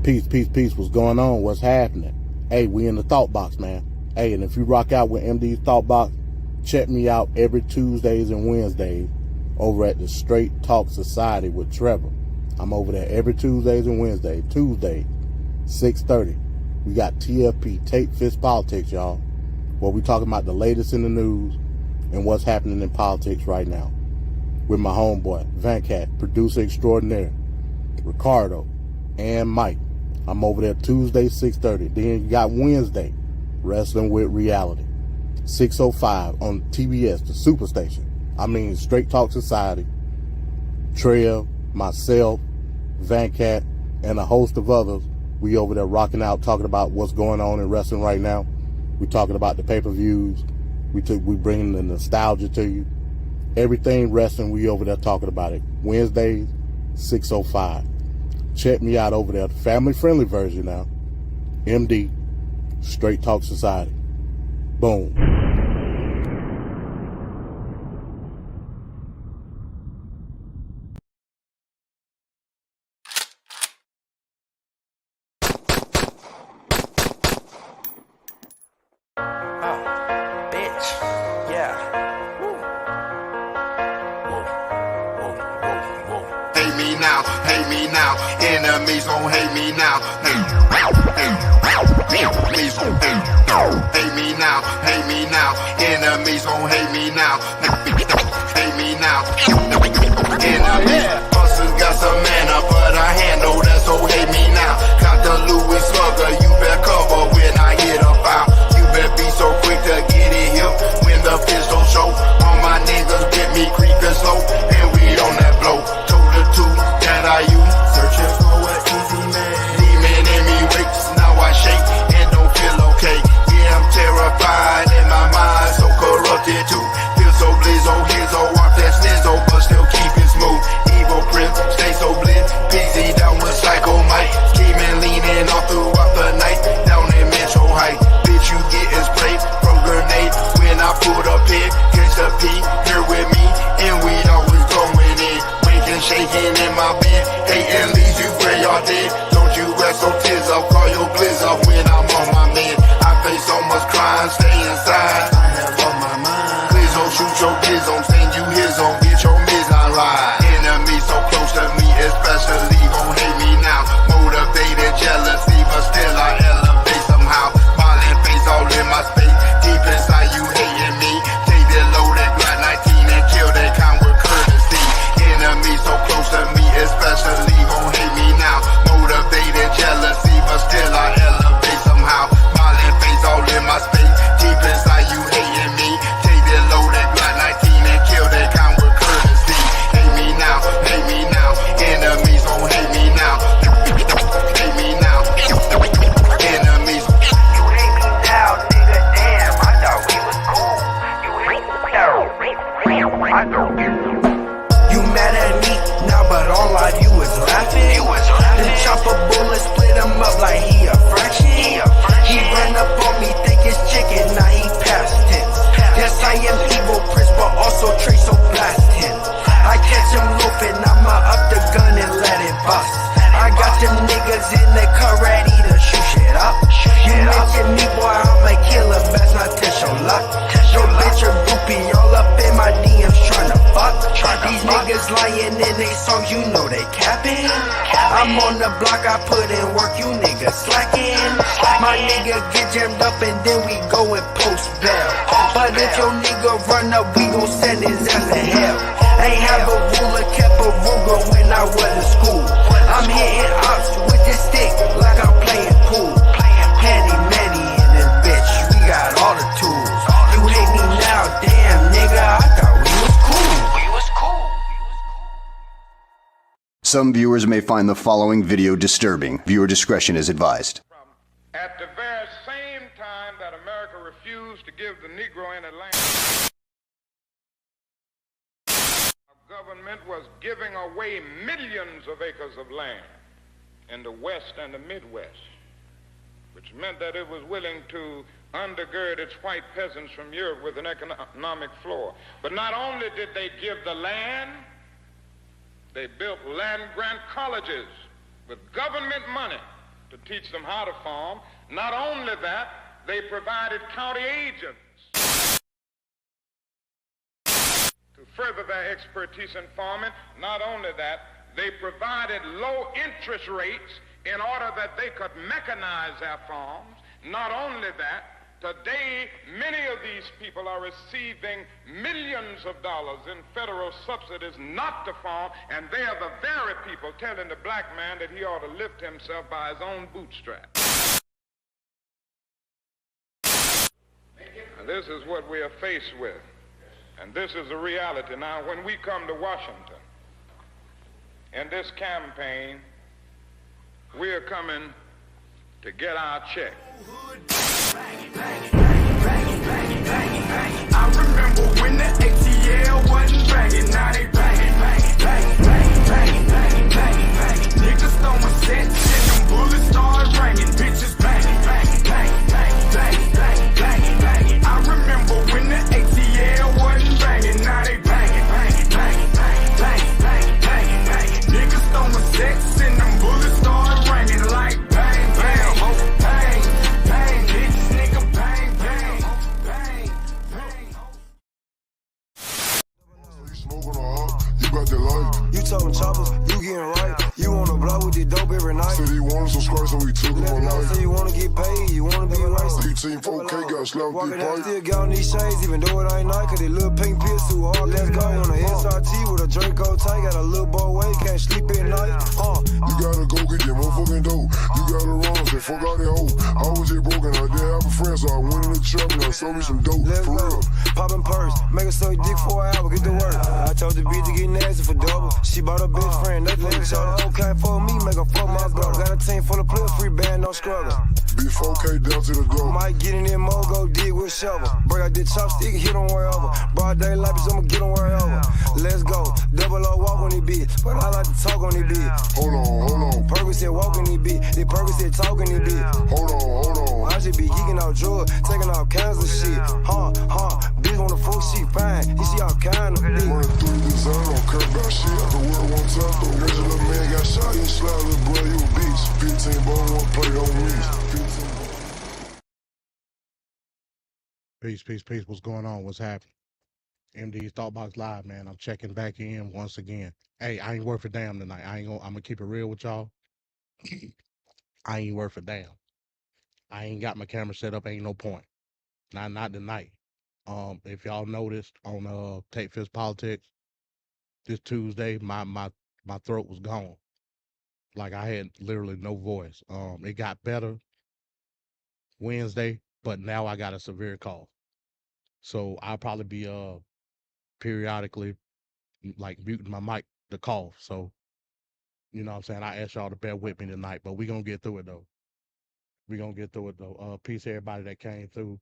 Peace. What's going on? What's happening? Hey, we in the Thought Box, man. Hey, and if you rock out with MD's Thought Box, check me out every Tuesdays and Wednesdays over at the Straight Talk Society with Trevor. I'm over there every Tuesdays and Wednesdays. Tuesday, 6:30. We got TFP, Tape Fist Politics, y'all, where we talking about the latest in the news and what's happening in politics right now. With my homeboy, Vancat, producer extraordinaire, Ricardo, and Mike. I'm over there Tuesday, 6:30. Then you got Wednesday, Wrestling with Reality, 6:05 on TBS, the Superstation. I mean, Straight Talk Society, Trev, myself, Vancat, and a host of others. We over there rocking out, talking about what's going on in wrestling right now. We talking about the pay-per-views. We bringing the nostalgia to you. Everything wrestling, we over there talking about it. Wednesdays, 6:05. Check me out over there, the family-friendly version now. MD, Straight Talk Society. Boom. Hate me now, enemies gon' hate me now. Enemies gon' hate me now, enemies gon' hate me now. Hate me now, enemies. Busters got some mana, but I handle that, so hate me now. Got the Louis Slugger, you better cover when I hit a foul. You better be so quick to get it hip when the pistol show. All my niggas get me creeping slow, and we on that blow. That I use, searching for an easy man. Demon in me wakes, now I shake and don't feel okay. Yeah, I'm terrified in my mind, so corrupted too. Feel so blizzo, hizzo, off that snizzo, but still keep it smooth. Evil prince, stay so blitz, busy down with Psycho Mike. Scheming, leaning all throughout the night, down in Metro Heights. Bitch, you getting sprayed from grenade when I pulled up here. Catch the P, here with me, and we always going in. Shaking in my bed, hating leaves you where y'all dead. Don't you rest so tears up, call your blizz up when I'm on my man. I face so much crime, stay inside. I have on my mind. Please don't shoot your kids on, send you his on, get your midnight ride. Enemies so close to me, especially gon' hate me now. Motivated, jealousy, but still I elevate somehow. Smiling face all in my space, deep inside you hating me. Take that loaded Glock 19 and kill that kind with courtesy. Enemies so close to me, especially gon' hate me now. Motivated, jealousy, but still I elevate somehow. Smiling face all in my space, deep inside you hating me. Take that loaded Glock 19 and kill that kind with courtesy. Hate me now, enemies gon' hate me now. Hate me now, enemies. You hate me now, nigga, damn, I thought we was cool. You hate me now, I thought we was cool. You mad at me now, but all I do is laughing. Then chop a bullet, split him up like he a fraction. He run up on me, think it's chicken, now he past tense. Yes, I am evil Prince, but also Trey, so blast him. I catch him loafing, I'ma up the gun and let it bust. I got them niggas in the car ready to shoot shit up. You mention me, boy, I'm a killer, best not test your luck. Yo, bitch, a groupie, all up in my DMs tryna fuck. These niggas lying in they songs, you know they capping. I'm on the block, I put in work, you niggas slacking. My nigga get jammed up and then we go and post bail. But if your nigga run up, we gon' send his ass to hell. Ain't have a ruler, kept a Ruger when I was in school. I'm hitting ops with this stick like I'm playing pool. Handy manny in this bitch, we got all the tools. You hate me now, damn nigga, I thought we was cool. Some viewers may find the following video disturbing. Viewer discretion is advised. At the very same time that America refused to give the Negro in Atlanta, our government was giving away millions of acres of land in the West and the Midwest, which meant that it was willing to undergird its white peasants from Europe with an economic floor. But not only did they give the land, they built land-grant colleges with government money to teach them how to farm. Not only that, they provided county agents to further their expertise in farming. Not only that, they provided low interest rates in order that they could mechanize their farms. Not only that, today, many of these people are receiving millions of dollars in federal subsidies not to farm, and they are the very people telling the black man that he ought to lift himself by his own bootstraps. Now, this is what we are faced with, and this is the reality. Now, when we come to Washington, in this campaign, we are coming to get our check. I remember when the ATL wasn't banging, now they banging. Niggas throwing sets and them bullets start ringing. Bitches banging. I remember when the ATL wasn't banging, now they banging. Niggas throwing sets and them bullets start ringing like bang, bang, ho, bang, bang, bitch, nigga, bang, bang, bang, bang. You smoking or up, you got that light. You talking choppers, you getting right. You on the block with the dope every night. Said he wanted some scratch, so we took him Let on know, life. say you wanna get paid, you wanna be right. Team 4K got slapped with Walking the out, pipe. still got on these shades, even though it ain't night. Cause they little pink pills too hard. Let's go on a SRT with a Draco tank. Got a little boy way, can't sleep at night. You gotta go get that motherfucking dope. You gotta run, say fuck out that hoe. I was just broken, I didn't have a friend, so I went in the trap and I sold me some dope. Let's For go. real. Poppin' purse, make her suck dick for an hour, get to work. I told the bitch to get nasty for double. She bought her best friend, they for each other. Okay for me, make her fuck my brother. Got a team full of players, free band, no struggle. Big 4K down to the door. Might get in there, mo, go dig with shovel. Break out the chopstick, hit on wherever. Broad daylight, bitch, I'ma get on wherever. Let's go, double O walk on this bitch, but I like to talk on this bitch. Hold on. Purpose said walk on this bitch, the purpose said talk on this bitch. Hold on. I should be geeking out drugs, taking all kinds of shit. Bitch on the full shit, fine. You see all kind of bitch. Running through the design, don't care about shit. I can work one time, though. Watch a little man got shot, you slide, little boy, you a bitch. 15 ball, one play on me. 15 ball. Peace. What's going on? What's happening? MD's Thoughtbox Live, man. I'm checking back in once again. Hey, I ain't worth a damn tonight. I'm gonna keep it real with y'all. I ain't worth a damn. I ain't got my camera set up. Ain't no point. Not tonight. If y'all noticed on Take Fist Politics this Tuesday, my throat was gone. Like I had literally no voice. It got better Wednesday, but now I got a severe cough. So I'll probably be periodically like muting my mic to cough. So you know what I'm saying? I ask y'all to bear with me tonight, but we're gonna get through it though. Peace to everybody that came through.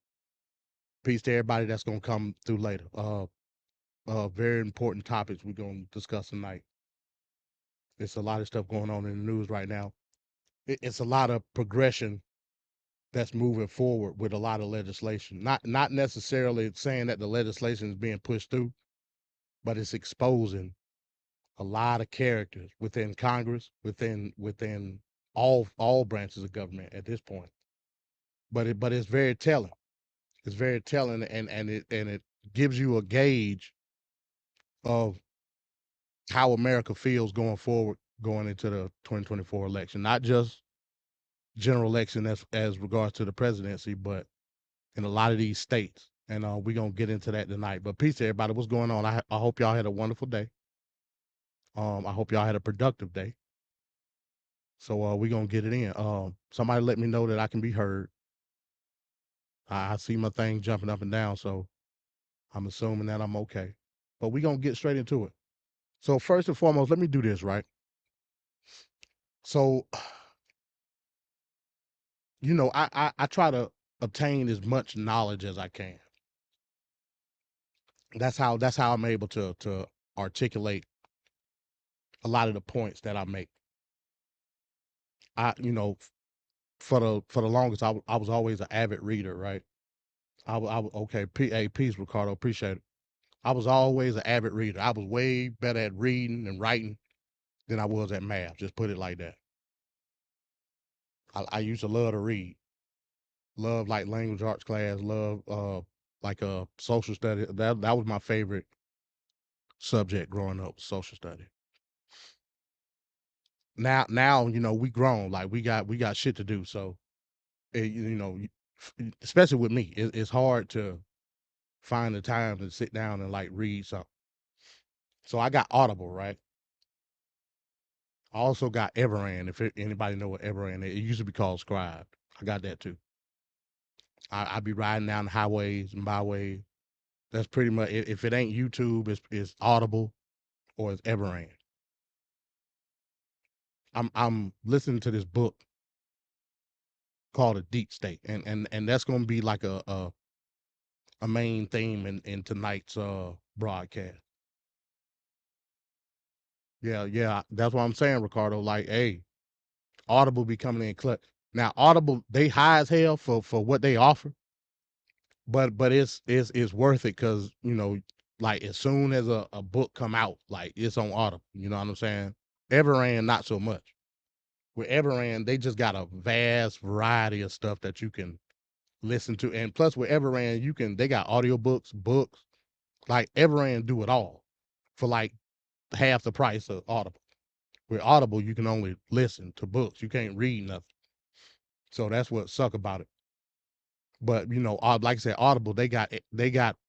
Peace to everybody that's gonna come through later. Very important topics we're gonna discuss tonight. There's a lot of stuff going on in the news right now. It's a lot of progression that's moving forward with a lot of legislation. Not necessarily saying that the legislation is being pushed through, but it's exposing a lot of characters within Congress, within all branches of government at this point. But it's very telling. It's very telling, and it gives you a gauge of how America feels going forward, going into the 2024 election. Not just general election as regards to the presidency, but in a lot of these states. And we're gonna get into that tonight. But peace to everybody. What's going on? I hope y'all had a wonderful day. I hope y'all had a productive day. So we're gonna get it in. Somebody let me know that I can be heard. I see my thing jumping up and down, so I'm assuming that I'm okay. But we're gonna get straight into it. So first and foremost, let me do this, right? So you know, I try to obtain as much knowledge as I can. That's how I'm able to articulate a lot of the points that I make. You know, for the longest, I was always an avid reader, right? Okay, peace, Ricardo, appreciate it. I was always an avid reader. I was way better at reading and writing than I was at math. Just put it like that. I used to love to read. Love like language arts class, love like social study. That was my favorite subject growing up, social study. Now, we grown, like we got shit to do. So especially with me, it's hard to find the time to sit down and like read something. So I got Audible, right? I also got Everand. If anybody know what Everand is, it used to be called Scribe. I got that too. I be riding down the highways and byways. That's pretty much if it ain't YouTube, it's Audible or it's Everand. I'm listening to this book called A Deep State, and that's gonna be like a main theme in tonight's broadcast. Yeah, that's what I'm saying, Ricardo. Like, hey, Audible be coming in clutch. Now, Audible, they high as hell for what they offer, but it's worth it because like as soon as a book come out, like it's on Audible. You know what I'm saying? Everand, not so much. With Everand, they just got a vast variety of stuff that you can listen to, and plus with Everand, they got audiobooks, books. Like Everand do it all for like half the price of Audible. With Audible, you can only listen to books. You can't read nothing. So that's what suck about it. But like I said, Audible, they got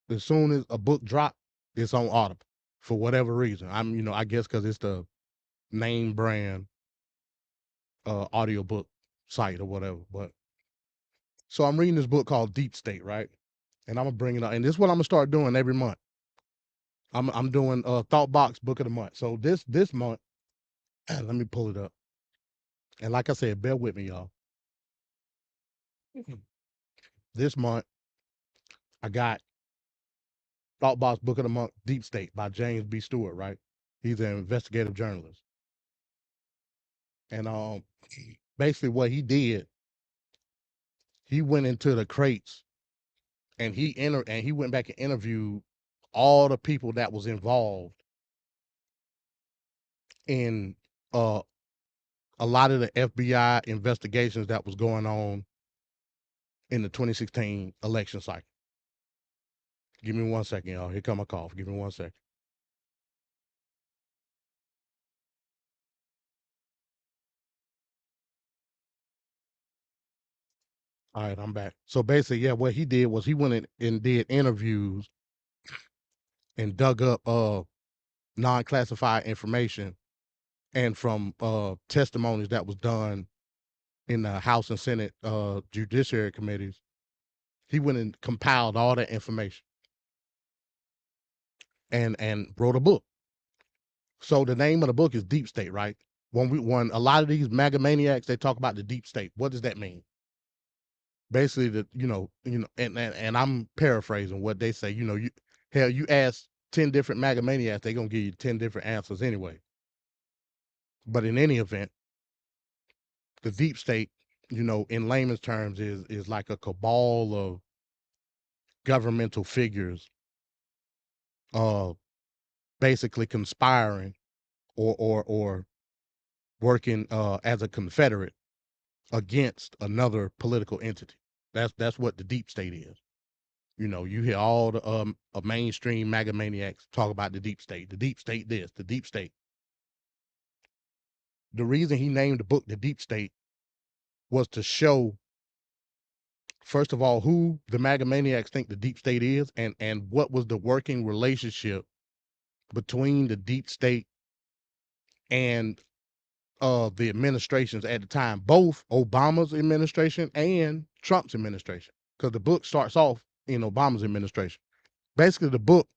as soon as a book drop, it's on Audible for whatever reason. I guess because it's the name brand audiobook site or whatever. But so I'm reading this book called Deep State, right? And I'm gonna bring it up, and this is what I'm gonna start doing every month. I'm doing Thought Box Book of the Month. So this month, let me pull it up. And like I said, bear with me, y'all. This month, I got Thought Box Book of the Month, Deep State by James B. Stewart, right? He's an investigative journalist. And basically what he did, he went into the crates and he went back and interviewed all the people that was involved in a lot of the FBI investigations that was going on in the 2016 election cycle. Give me 1 second, y'all. Here come a cough. Give me 1 second. All right, I'm back. So basically, yeah, what he did was he went in and did interviews and dug up non-classified information and from testimonies that was done in the House and Senate Judiciary Committees. He went and compiled all that information and wrote a book. So the name of the book is Deep State, right? When a lot of these MAGA maniacs, they talk about the deep state. What does that mean? Basically, and I'm paraphrasing what they say. You ask 10 different MAGA maniacs, they're gonna give you 10 different answers anyway. But in any event, the deep state, in layman's terms, is like a cabal of governmental figures, basically conspiring or working as a confederate against another political entity. That's what the deep state is. You hear all the mainstream MAGA maniacs talk about the deep state this, the deep state. The reason he named the book The Deep State was to show, first of all, who the MAGA maniacs think the deep state is and what was the working relationship between the deep state and the administrations at the time, both Obama's administration and Trump's administration, because the book starts off in Obama's administration. Basically, the book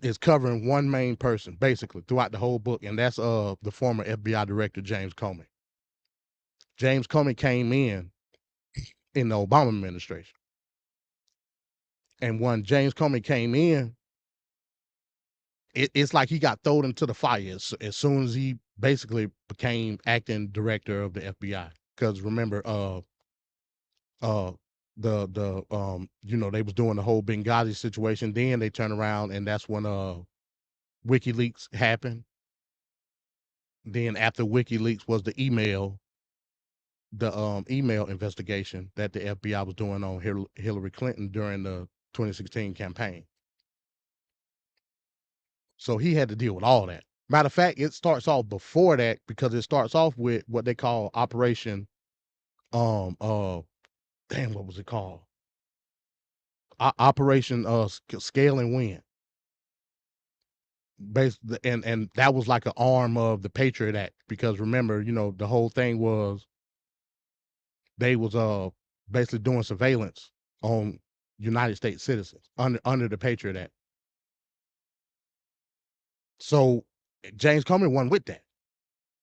is covering one main person, basically, throughout the whole book, and that's the former FBI director, James Comey. James Comey came in the Obama administration. And when James Comey came in, it's like he got thrown into the fire as soon as he basically became acting director of the FBI. Because remember, they was doing the whole Benghazi situation. Then they turned around, and that's when WikiLeaks happened. Then after WikiLeaks was the email the email investigation that the FBI was doing on Hillary Clinton during the 2016 campaign. So he had to deal with all that. Matter of fact, it starts off before that because it starts off with what they call Operation, what was it called? Operation Scale and Win. And that was like an arm of the Patriot Act, because remember, the whole thing was they was basically doing surveillance on United States citizens under the Patriot Act. So James Comey wasn't with that.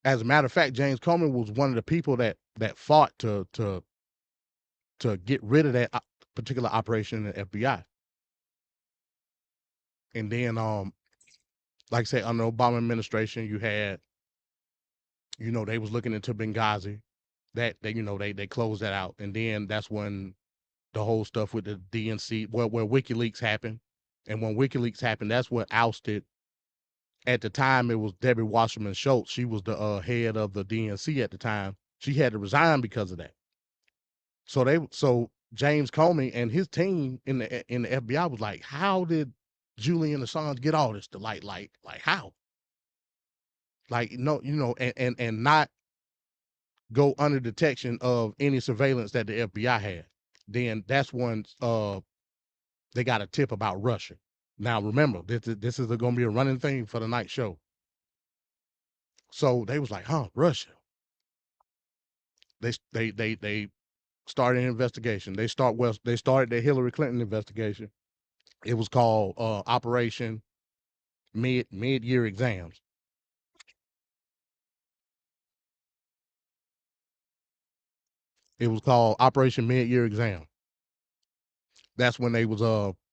As a matter of fact, James Comey was one of the people that fought to get rid of that particular operation in the FBI. And then, like I said, under the Obama administration, you had, they was looking into Benghazi. That they closed that out, and then that's when the whole stuff with the DNC, where WikiLeaks happened, and when WikiLeaks happened, that's what ousted. At the time, it was Debbie Wasserman Schultz. She was the head of the DNC at the time. She had to resign because of that. So James Comey and his team in the FBI was like, how did Julian Assange get all this to light? Like how? And not go under detection of any surveillance that the FBI had. Then that's when they got a tip about Russia. Now remember, this is going to be a running thing for the night show. So they was like, Russia. They started an investigation. They started the Hillary Clinton investigation. It was called Operation Mid-Year Exams. It was called Operation Mid-Year Exam. That's when they was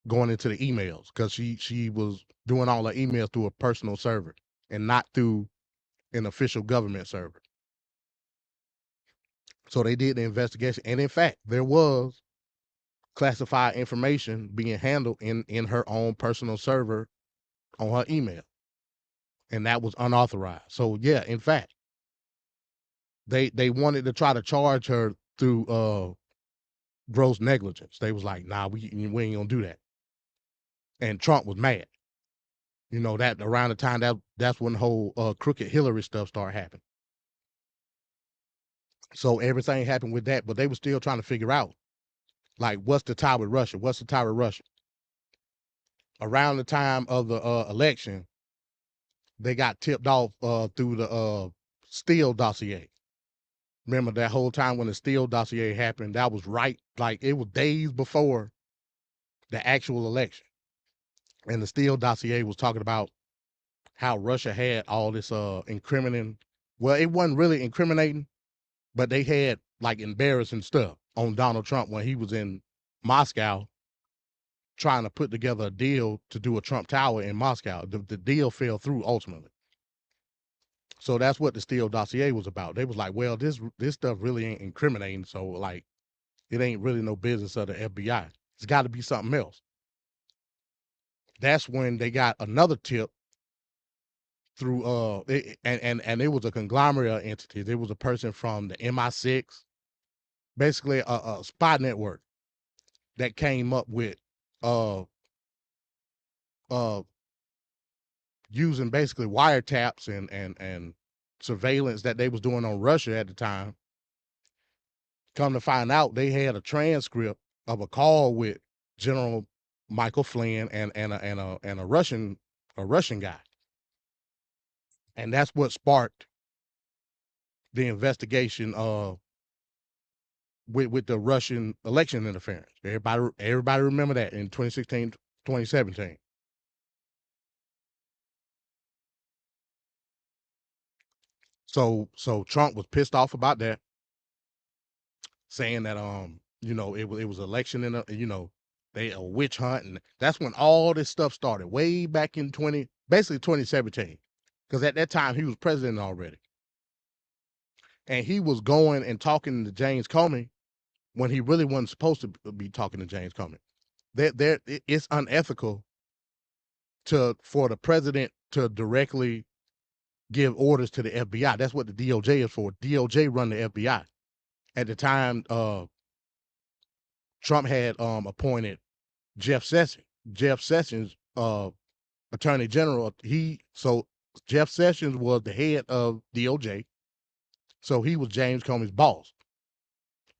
going into the emails, because she was doing all the emails through a personal server and not through an official government server. So they did the investigation, and in fact, there was classified information being handled in her own personal server on her email, and that was unauthorized. So yeah, in fact, they wanted to try to charge her through gross negligence. They was like, nah, we ain't gonna do that. And Trump was mad. That around the time that's when the whole crooked Hillary stuff started happening. So everything happened with that, but they were still trying to figure out, like, what's the tie with Russia? What's the tie with Russia? Around the time of the election, they got tipped off through the Steele dossier. Remember that whole time when the Steele dossier happened, that was it was days before the actual election. And the Steele dossier was talking about how Russia had all this incriminating. Well, it wasn't really incriminating, but they had embarrassing stuff on Donald Trump when he was in Moscow trying to put together a deal to do a Trump Tower in Moscow. The deal fell through ultimately. So that's what the Steele dossier was about. They was like, well, this stuff really ain't incriminating, so it ain't really no business of the FBI. It's got to be something else. That's when they got another tip through and it was a conglomerate of entities. It was a person from the MI6, basically a spy network that came up with using basically wiretaps and surveillance that they was doing on Russia at the time. Come to find out, they had a transcript of a call with General Michael Flynn and a Russian guy. And that's what sparked the investigation with the Russian election interference. Everybody remember that in 2016, 2017. So Trump was pissed off about that, saying that it was election in they a witch hunt, and that's when all this stuff started, way back in 2017. Because at that time he was president already. And he was going and talking to James Comey when he really wasn't supposed to be talking to James Comey. It's unethical for the president to directly give orders to the FBI. That's what the DOJ is for. DOJ run the FBI. at the time, Trump had appointed Jeff Sessions. Jeff Sessions, Attorney General. So Jeff Sessions was the head of DOJ. So he was James Comey's boss.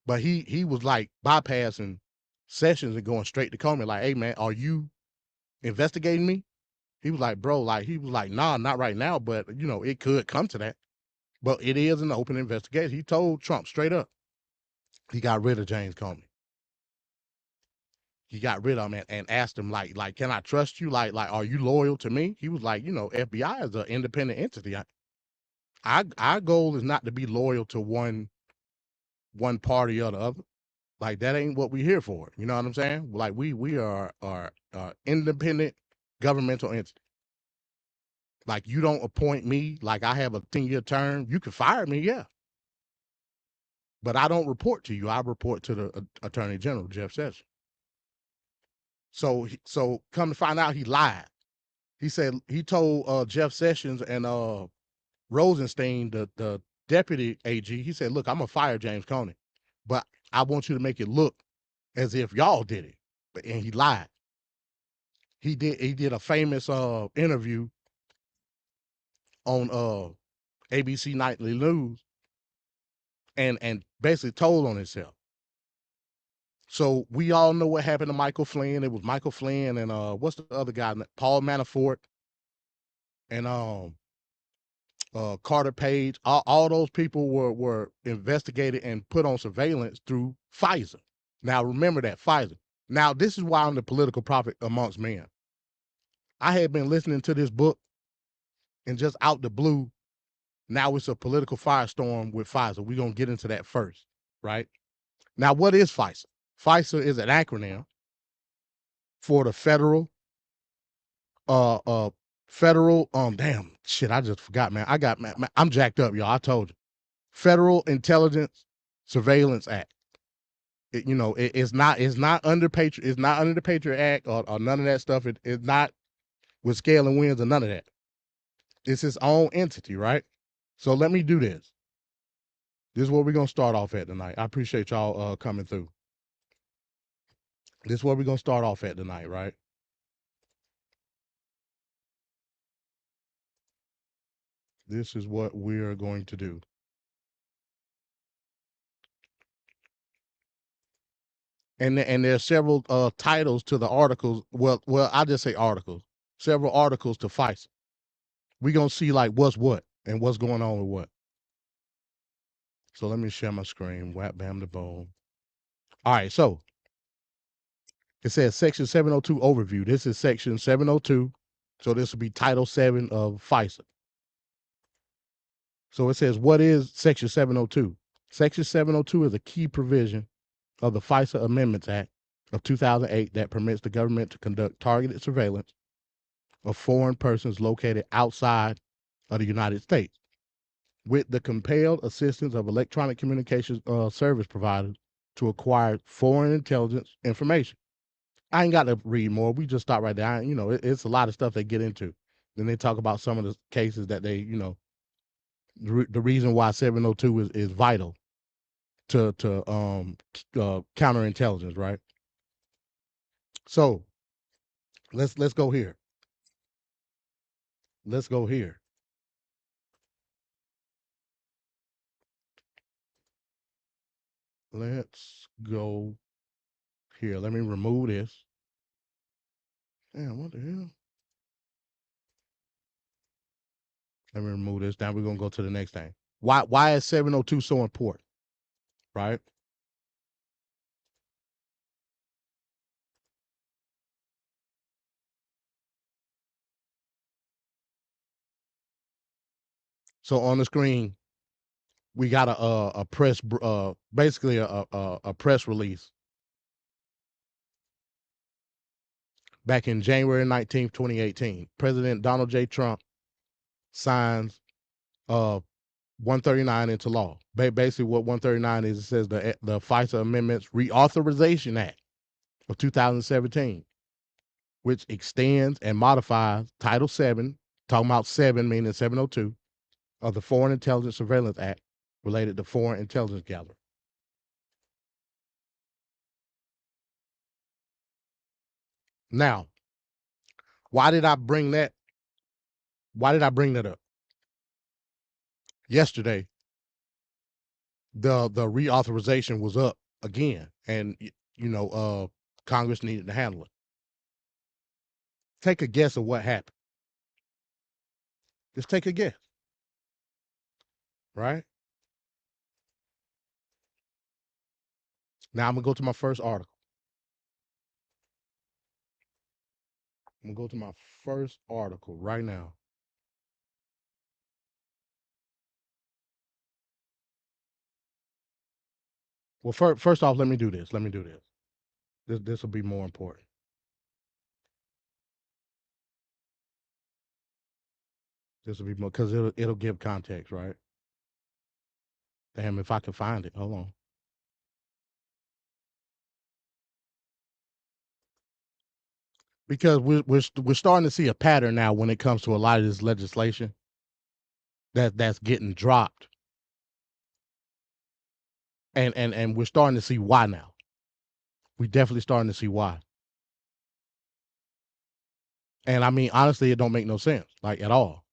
But he was like bypassing Sessions and going straight to Comey, like, hey man, are you investigating me? He was like, bro, nah, not right now, but it could come to that. But it is an open investigation. He told Trump straight up. He got rid of James Comey. He got rid of him and asked him, like, can I trust you? Like, are you loyal to me? He was like, FBI is an independent entity. Our goal is not to be loyal to one party or the other. Like, that ain't what we here for. You know what I'm saying? Like, we are independent governmental entity. Like, you don't appoint me, like I have a 10-year term. You can fire me, yeah. But I don't report to you. I report to the Attorney General, Jeff Sessions. So come to find out, he lied. He said he told Jeff Sessions and Rosenstein, the deputy AG, he said, look, I'm gonna fire James Comey, but I want you to make it look as if y'all did it. And he lied. He did a famous interview on ABC Nightly News and basically told on himself. So we all know what happened to Michael Flynn. It was Michael Flynn and what's the other guy? Paul Manafort and Carter Page. All those people were investigated and put on surveillance through FISA. Now remember that, FISA. Now this is why I'm the political prophet amongst men. I had been listening to this book and just out the blue, now it's a political firestorm with FISA. We're going to get into that first, right? Now, what is FISA? FISA is an acronym for the federal, damn, shit, I just forgot, man. I'm jacked up, y'all. I told you. Federal Intelligence Surveillance Act. It's not under the Patriot Act or none of that stuff. It's not with scale and winds or none of that. It's its own entity, right? So let me do this. This is where we're going to start off at tonight. I appreciate y'all coming through. This is where we're going to start off at tonight, right? This is what we're going to do. And there's several titles to the articles. Well, I just say articles. Several articles to FISA. We're going to see like what's what and what's going on with what. So let me share my screen. Whap, bam, the boom. All right, so it says Section 702 overview. This is Section 702. So this will be Title 7 of FISA. So it says, what is Section 702? Section 702 is a key provision of the FISA Amendments Act of 2008 that permits the government to conduct targeted surveillance of foreign persons located outside of the United States with the compelled assistance of electronic communications service providers to acquire foreign intelligence information. I ain't got to read more. We just stop right there. It's a lot of stuff they get into. Then they talk about some of the cases that they, the reason why 702 is vital to counterintelligence, right? So let's go here. Let's go here. Let's go here. Let me remove this. Damn, what the hell? Let me remove this. Now we're going to go to the next thing. Why is 702 so important? Right? So on the screen, we got a press, basically a press release back in January 19th, 2018. President Donald J. Trump signs 139 into law. Basically what 139 is, it says the FISA Amendments Reauthorization Act of 2017, which extends and modifies Title 7, talking about 7 meaning 702, of the Foreign Intelligence Surveillance Act related to foreign intelligence gathering. Now, why did I bring that? Why did I bring that up? Yesterday, the reauthorization was up again, and Congress needed to handle it. Take a guess of what happened. Just take a guess. Right? Now I'm gonna go to my first article. I'm gonna go to my first article right now. Well, first off, let me do this. This will be more important. This will be more because it'll give context, right? Damn, if I can find it. Hold on. Because we're starting to see a pattern now when it comes to a lot of this legislation that's getting dropped. And we're starting to see why now. We're definitely starting to see why. And I mean, honestly, it don't make no sense, like at all.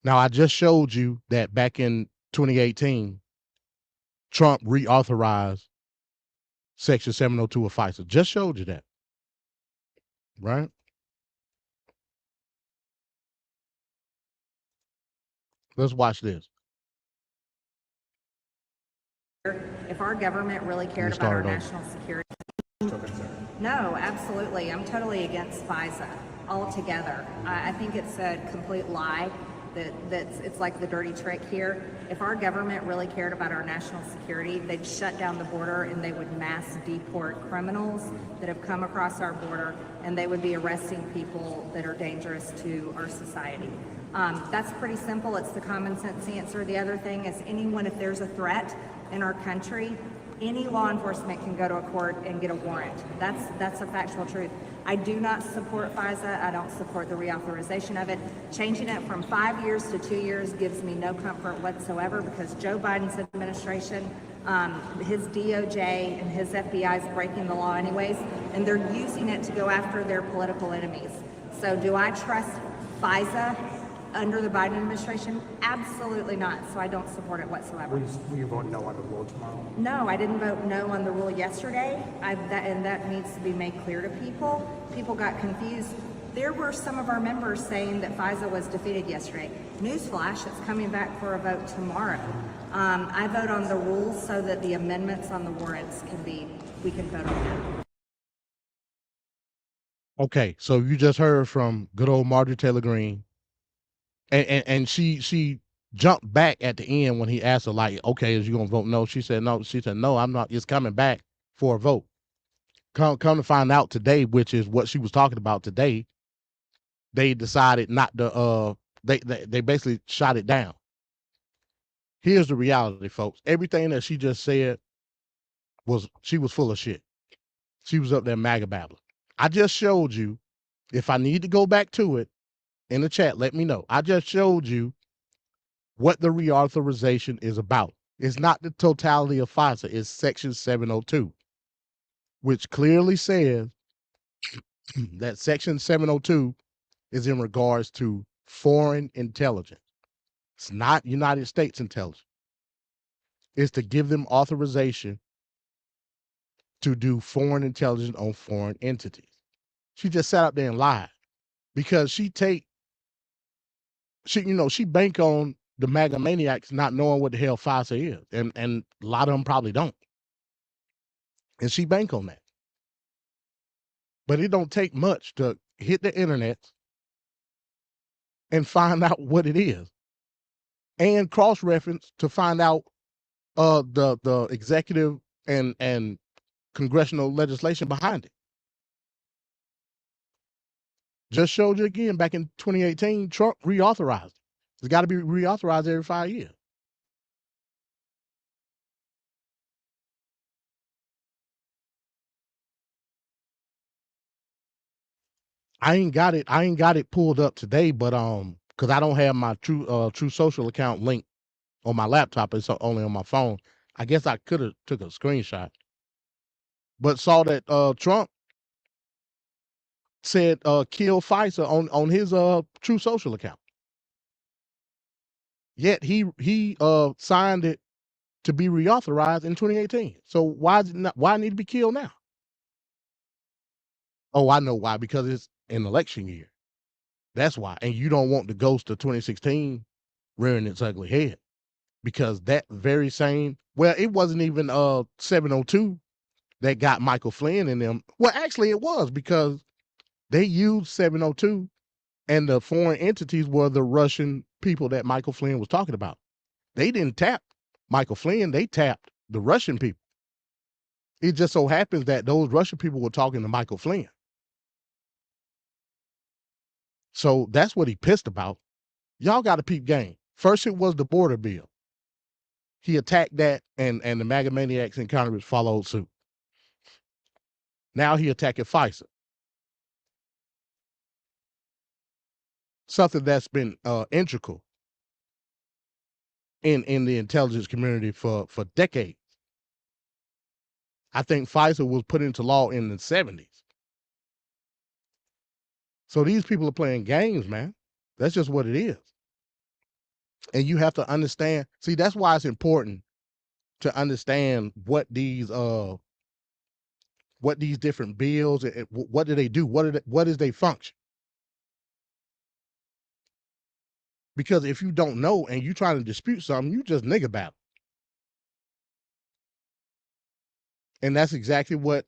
Now, I just showed you that back in 2018, Trump reauthorized Section 702 of FISA. Just showed you that, right? Let's watch this. If our government really cared about our national security. No, absolutely. I'm totally against FISA altogether. I think it's a complete lie. It's like the dirty trick here. If our government really cared about our national security, they'd shut down the border and they would mass deport criminals that have come across our border, and they would be arresting people that are dangerous to our society. That's pretty simple. It's the common sense answer. The other thing is if there's a threat in our country, any law enforcement can go to a court and get a warrant. That's a factual truth. I do not support FISA. I don't support the reauthorization of it. Changing it from 5 years to 2 years gives me no comfort whatsoever, because Joe Biden's administration, his DOJ and his FBI is breaking the law anyways, and they're using it to go after their political enemies. So do I trust FISA under the Biden administration? Absolutely not. So I don't support it whatsoever. Will you vote no on the rule tomorrow? No, I didn't vote no on the rule yesterday. And that needs to be made clear to people. People got confused. There were some of our members saying that FISA was defeated yesterday. Newsflash, it's coming back for a vote tomorrow. I vote on the rules so that the amendments on the warrants we can vote on that. Okay, so you just heard from good old Marjorie Taylor Greene. And she jumped back at the end when he asked her, like, okay, is you gonna vote no? She said no. She said no, I'm not. It's coming back for a vote. Come to find out today, which is what she was talking about today, they decided not to. They basically shot it down. Here's the reality, folks. Everything that she just said she was full of shit. She was up there MAGA babbling. I just showed you. If I need to go back to it, in the chat, let me know. I just showed you what the reauthorization is about. It's not the totality of FISA. It's Section 702, which clearly says that Section 702 is in regards to foreign intelligence. It's not United States intelligence. It's to give them authorization to do foreign intelligence on foreign entities. She just sat up there and lied, because she bank on the MAGA maniacs not knowing what the hell FISA is. And a lot of them probably don't. And she bank on that. But it don't take much to hit the internet and find out what it is. And cross-reference to find out the executive and congressional legislation behind it. Just showed you again, back in 2018, Trump reauthorized it. It's got to be reauthorized every 5 years. I ain't got it pulled up today, but because I don't have my True Social account link on my laptop. It's only on my phone. I guess I could have took a screenshot. but saw that Trump said kill FISA on his True Social account. Yet he signed it to be reauthorized in 2018. So why is it not? Why need to be killed now? Oh, I know why. Because it's an election year. That's why. And you don't want the ghost of 2016 rearing its ugly head. Because that very same, well, it wasn't even 702 that got Michael Flynn in them. Well, actually it was, because they used 702 and the foreign entities were the Russian people that Michael Flynn was talking about. They didn't tap Michael Flynn, they tapped the Russian people. It just so happens that those Russian people were talking to Michael Flynn. So that's what he pissed about. Y'all got to peep game. First it was the border bill. He attacked that, and the MAGA maniacs in Congress followed suit. Now he attacking FISA. Something that's been integral in the intelligence community for decades. I think FISA was put into law in the 70s. So these people are playing games, man. That's just what it is. And you have to understand, see, that's why it's important to understand what these different bills, what do they do? What is their function? Because if you don't know and you trying to dispute something, you just nigga battle. And that's exactly what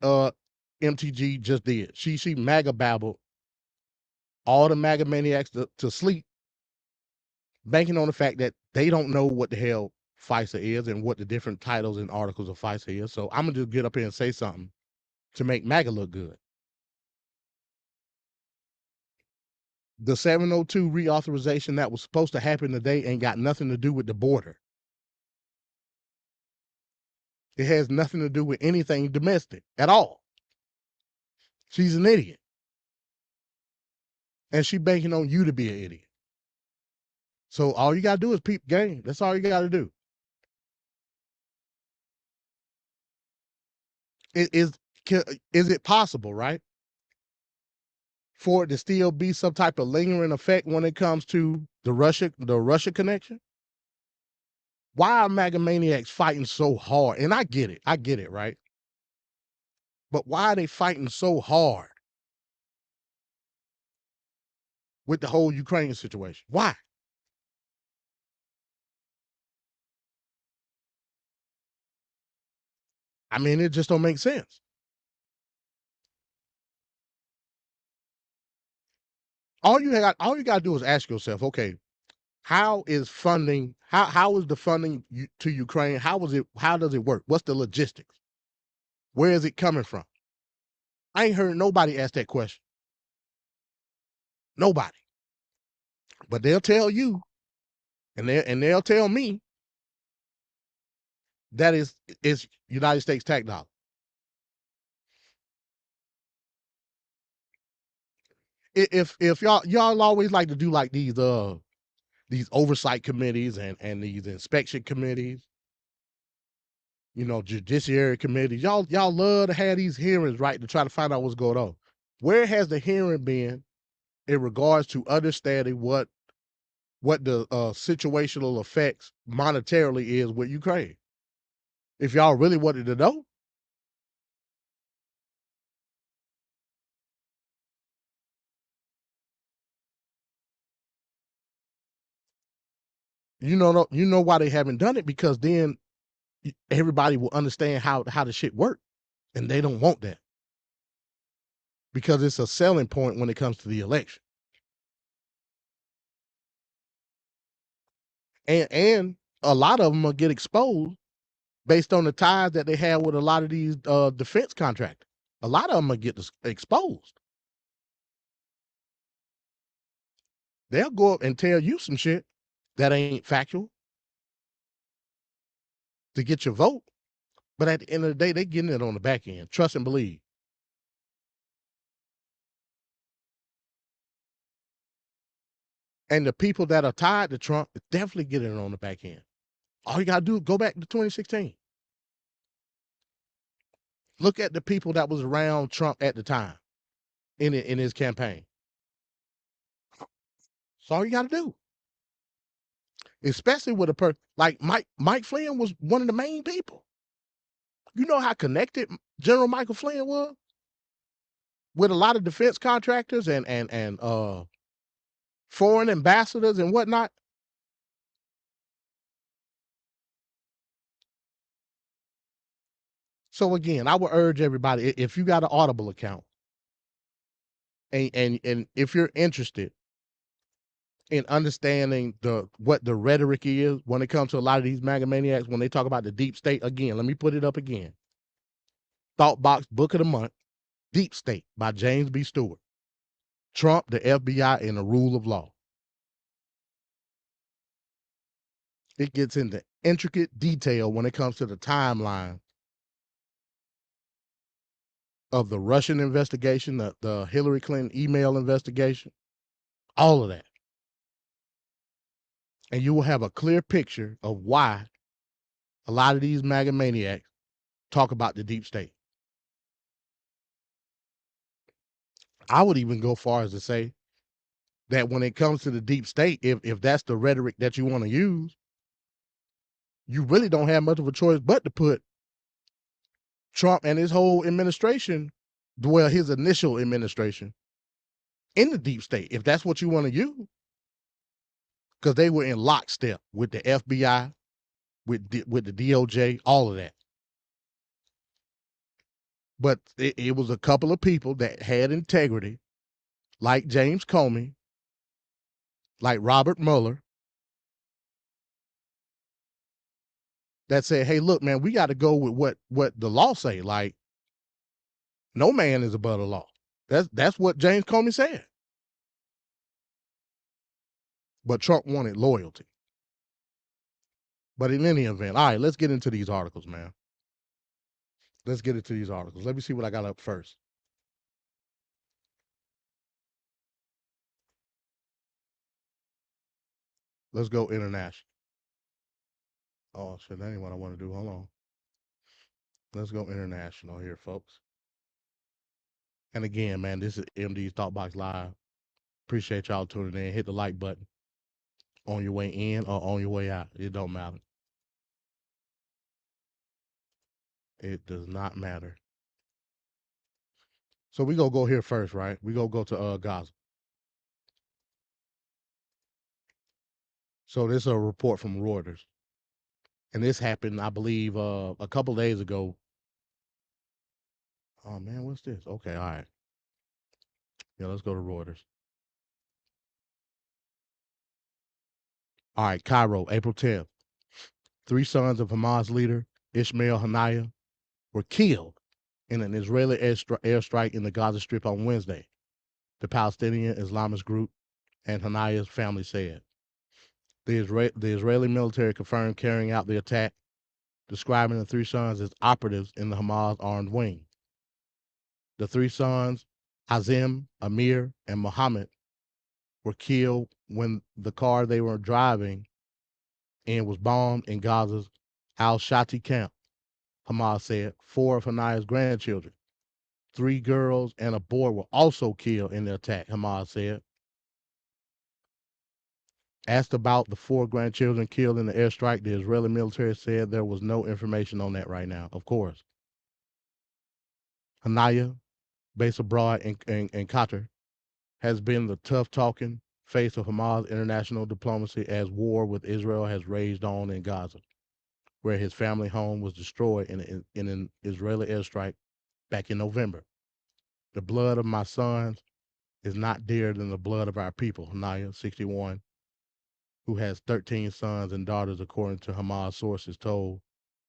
MTG just did. She MAGA babbled all the MAGA maniacs to sleep, banking on the fact that they don't know what the hell FISA is and what the different titles and articles of FISA is. So I'm gonna just get up here and say something to make MAGA look good. The 702 reauthorization that was supposed to happen today ain't got nothing to do with the border. It has nothing to do with anything domestic at all. She's an idiot. And she banking on you to be an idiot. So all you gotta do is peep game. That's all you gotta do. Is it possible, right, for it to still be some type of lingering effect when it comes to the Russia connection? Why are MAGA maniacs fighting so hard? And I get it, right? But why are they fighting so hard with the whole Ukraine situation? Why? I mean, it just don't make sense. All you gotta do is ask yourself, okay, how is funding? How is the funding to Ukraine? How does it work? What's the logistics? Where is it coming from? I ain't heard nobody ask that question. Nobody. But they'll tell you, and they'll tell me that it's United States tax dollars. If y'all always like to do like these oversight committees and these inspection committees, you know, judiciary committees, y'all love to have these hearings, right, to try to find out what's going on. Where has the hearing been in regards to understanding what the situational effects monetarily is with Ukraine? If y'all really wanted to know. You know why they haven't done it? Because then everybody will understand how the shit work, and they don't want that because it's a selling point when it comes to the election. And a lot of them will get exposed based on the ties that they have with a lot of these defense contractors. A lot of them will get exposed. They'll go up and tell you some shit that ain't factual to get your vote. But at the end of the day, they're getting it on the back end. Trust and believe. And the people that are tied to Trump definitely getting it on the back end. All you got to do is go back to 2016. Look at the people that was around Trump at the time in his campaign. That's all you got to do. Especially with a person like Mike Flynn was one of the main people. You know how connected General Michael Flynn was with a lot of defense contractors and foreign ambassadors and whatnot. So again, I would urge everybody, if you got an Audible account and if you're interested in understanding what the rhetoric is when it comes to a lot of these MAGA maniacs, when they talk about the deep state, again, let me put it up again. Thoughtbox Book of the Month, Deep State by James B. Stewart. Trump, the FBI, and the rule of law. It gets into intricate detail when it comes to the timeline of the Russian investigation, the Hillary Clinton email investigation, all of that. And you will have a clear picture of why a lot of these MAGA maniacs talk about the deep state. I would even go far as to say that when it comes to the deep state, if that's the rhetoric that you want to use, you really don't have much of a choice but to put Trump and his whole administration, well, his initial administration, in the deep state, if that's what you want to use. Because they were in lockstep with the FBI, with the DOJ, all of that. But it was a couple of people that had integrity, like James Comey, like Robert Mueller, that said, hey, look, man, we got to go with what the law say. Like, no man is above the law. That's what James Comey said. But Trump wanted loyalty. But in any event, all right, let's get into these articles, man. Let's get into these articles. Let me see what I got up first. Let's go international. Oh, shit, that ain't what I want to do. Hold on. Let's go international here, folks. And again, man, this is MD's Thoughtbox Live. Appreciate y'all tuning in. Hit the like button on your way in or on your way out. It don't matter. It does not matter. So we gonna go here first, right? We gonna go to Gaza. So this is a report from Reuters. And this happened, I believe, a couple days ago. Oh man, what's this? Okay, all right. Yeah, let's go to Reuters. All right, Cairo, April 10th. 3 sons of Hamas leader Ismail Haniyeh were killed in an Israeli airstrike in the Gaza Strip on Wednesday, the Palestinian Islamist group and Haniyeh's family said. The Israeli military confirmed carrying out the attack, describing the 3 sons as operatives in the Hamas armed wing. The 3 sons, Azim, Amir, and Mohammed, were killed when the car they were driving in was bombed in Gaza's al-Shati camp, Hamas said. 4 of Haniyeh's grandchildren, 3 girls and a boy, were also killed in the attack, Hamas said. Asked about the 4 grandchildren killed in the airstrike, the Israeli military said there was no information on that right now, of course. Haniyeh, based abroad in Qatar, has been the tough-talking face of Hamas international diplomacy as war with Israel has raged on in Gaza, where his family home was destroyed in an Israeli airstrike back in November. The blood of my sons is not dearer than the blood of our people, Haniyeh, 61, who has 13 sons and daughters, according to Hamas sources, told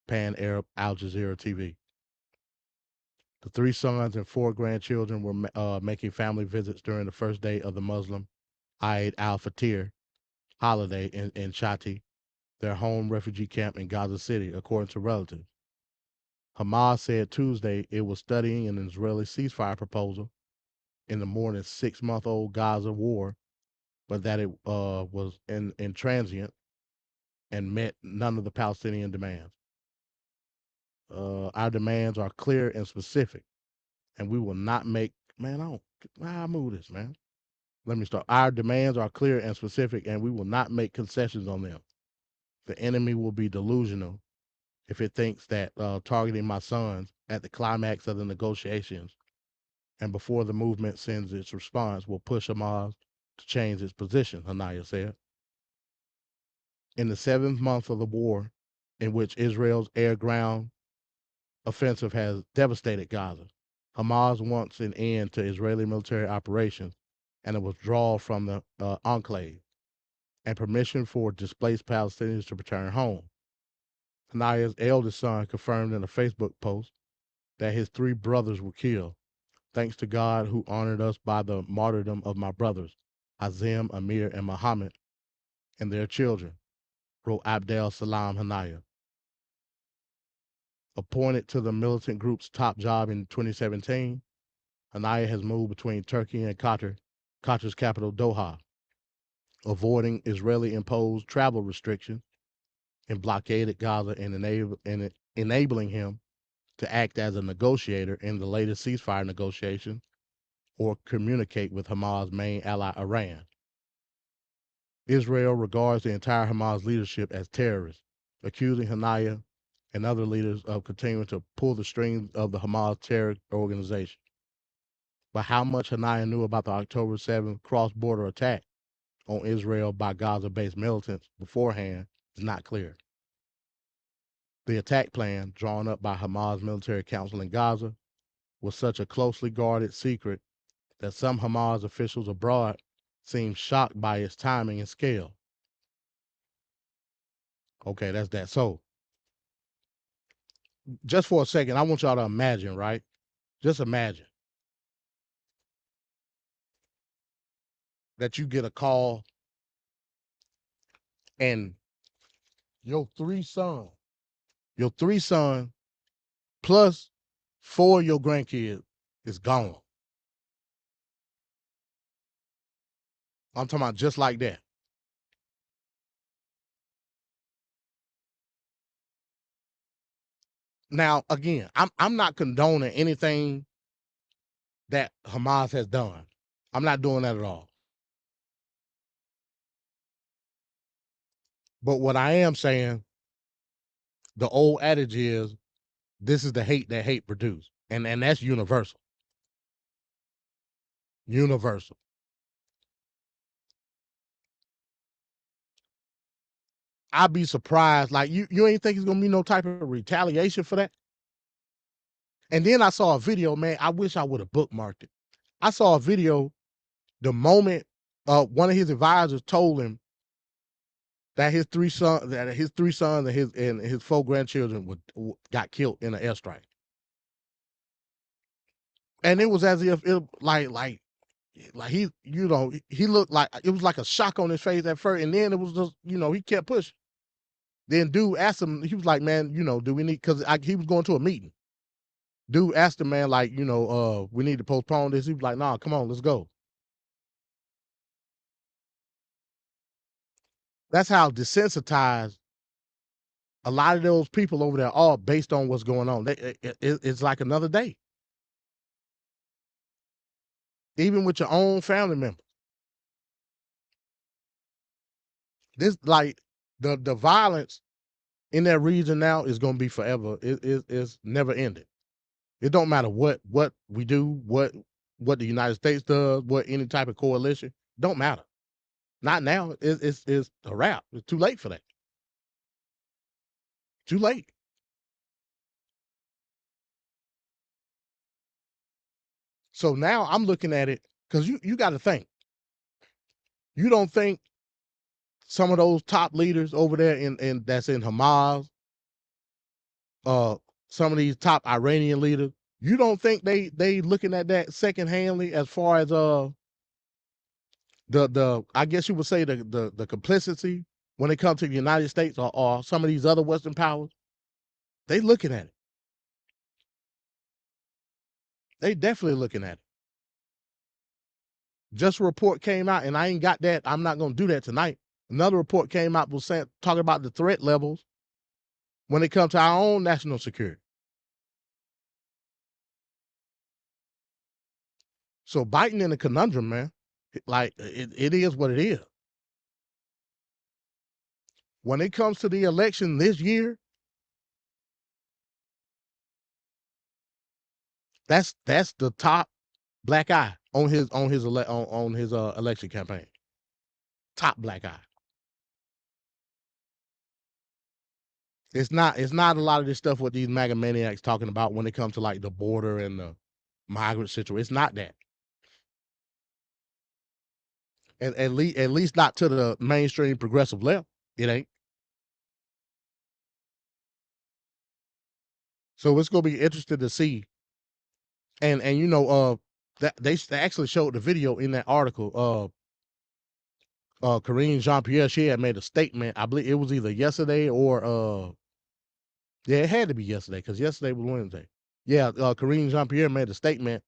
Pan-Arab Al Jazeera TV. The 3 sons and 4 grandchildren were making family visits during the first day of the Muslim Eid al-Fitr holiday in Shati, their home refugee camp in Gaza City, according to relatives. Hamas said Tuesday it was studying an Israeli ceasefire proposal in the more than 6-month-old Gaza war, but that it was in transient and met none of the Palestinian demands. our demands are clear and specific, and we will not make. Man, I move this, man. Let me start. Our demands are clear and specific, and we will not make concessions on them. The enemy will be delusional if it thinks that targeting my sons at the climax of the negotiations and before the movement sends its response will push Hamas to change its position, Hanaya said. In the 7th month of the war, in which Israel's air-ground offensive has devastated Gaza, Hamas wants an end to Israeli military operations and a withdrawal from the enclave, and permission for displaced Palestinians to return home. Hanaya's eldest son confirmed in a Facebook post that his 3 brothers were killed. Thanks to God who honored us by the martyrdom of my brothers, Azim, Amir, and Muhammad, and their children, wrote Abdel Salam Hanaya. Appointed to the militant group's top job in 2017, Hanaya has moved between Turkey and Qatar, Qatar's capital Doha, avoiding Israeli-imposed travel restrictions and blockaded Gaza and enabling him to act as a negotiator in the latest ceasefire negotiations or communicate with Hamas' main ally, Iran. Israel regards the entire Hamas leadership as terrorists, accusing Hanaya and other leaders of continuing to pull the strings of the Hamas terror organization. But how much Hanaya knew about the October 7th cross-border attack on Israel by Gaza-based militants beforehand is not clear. The attack plan, drawn up by Hamas Military Council in Gaza, was such a closely guarded secret that some Hamas officials abroad seemed shocked by its timing and scale. Okay, that's that. So, just for a second, I want y'all to imagine, right? Just imagine that you get a call and your 3 sons plus 4 of your grandkids is gone. I'm talking about just like that. Now, again, I'm not condoning anything that Hamas has done. I'm not doing that at all. But what I am saying, the old adage is, this is the hate that hate produces. And that's universal. Universal. I'd be surprised. Like, you ain't think it's going to be no type of retaliation for that? And then I saw a video, man. I wish I would have bookmarked it. I saw a video the moment one of his advisors told him that his 3 sons and his 4 grandchildren got killed in an airstrike. And it was as if it like he, he looked like it was like a shock on his face at first, and then it was just, he kept pushing. Then dude asked him, he was like, man, do we need, because he was going to a meeting. Dude asked him, man, like, we need to postpone this. He was like, nah, come on, let's go. That's how desensitized a lot of those people over there are based on what's going on. It's like another day. Even with your own family members. This, like, the violence in that region now is going to be forever. It's never ending. It don't matter what we do, what the United States does, what any type of coalition, don't matter. Not now. It's a wrap. It's too late for that. Too late. So now I'm looking at it, because you got to think. You don't think some of those top leaders over there in that's in Hamas, some of these top Iranian leaders, you don't think they looking at that secondhandly as far as the I guess you would say the complicity when it comes to the United States or some of these other Western powers? They looking at it. They definitely looking at it. Just a report came out, and I ain't got that. I'm not going to do that tonight. Another report came out talking about the threat levels when it comes to our own national security. So Biden in a conundrum, man. Like it is what it is. When it comes to the election this year, that's the top black eye on his election campaign. Top black eye. It's not a lot of this stuff what these MAGA maniacs talking about when it comes to like the border and the migrant situation. It's not that. At least not to the mainstream progressive left. It ain't. So it's gonna be interesting to see. And you know, that they actually showed the video in that article. Karine Jean-Pierre, she had made a statement. I believe it was either yesterday or yeah, it had to be yesterday because yesterday was Wednesday. Yeah, Karine Jean-Pierre made a statement,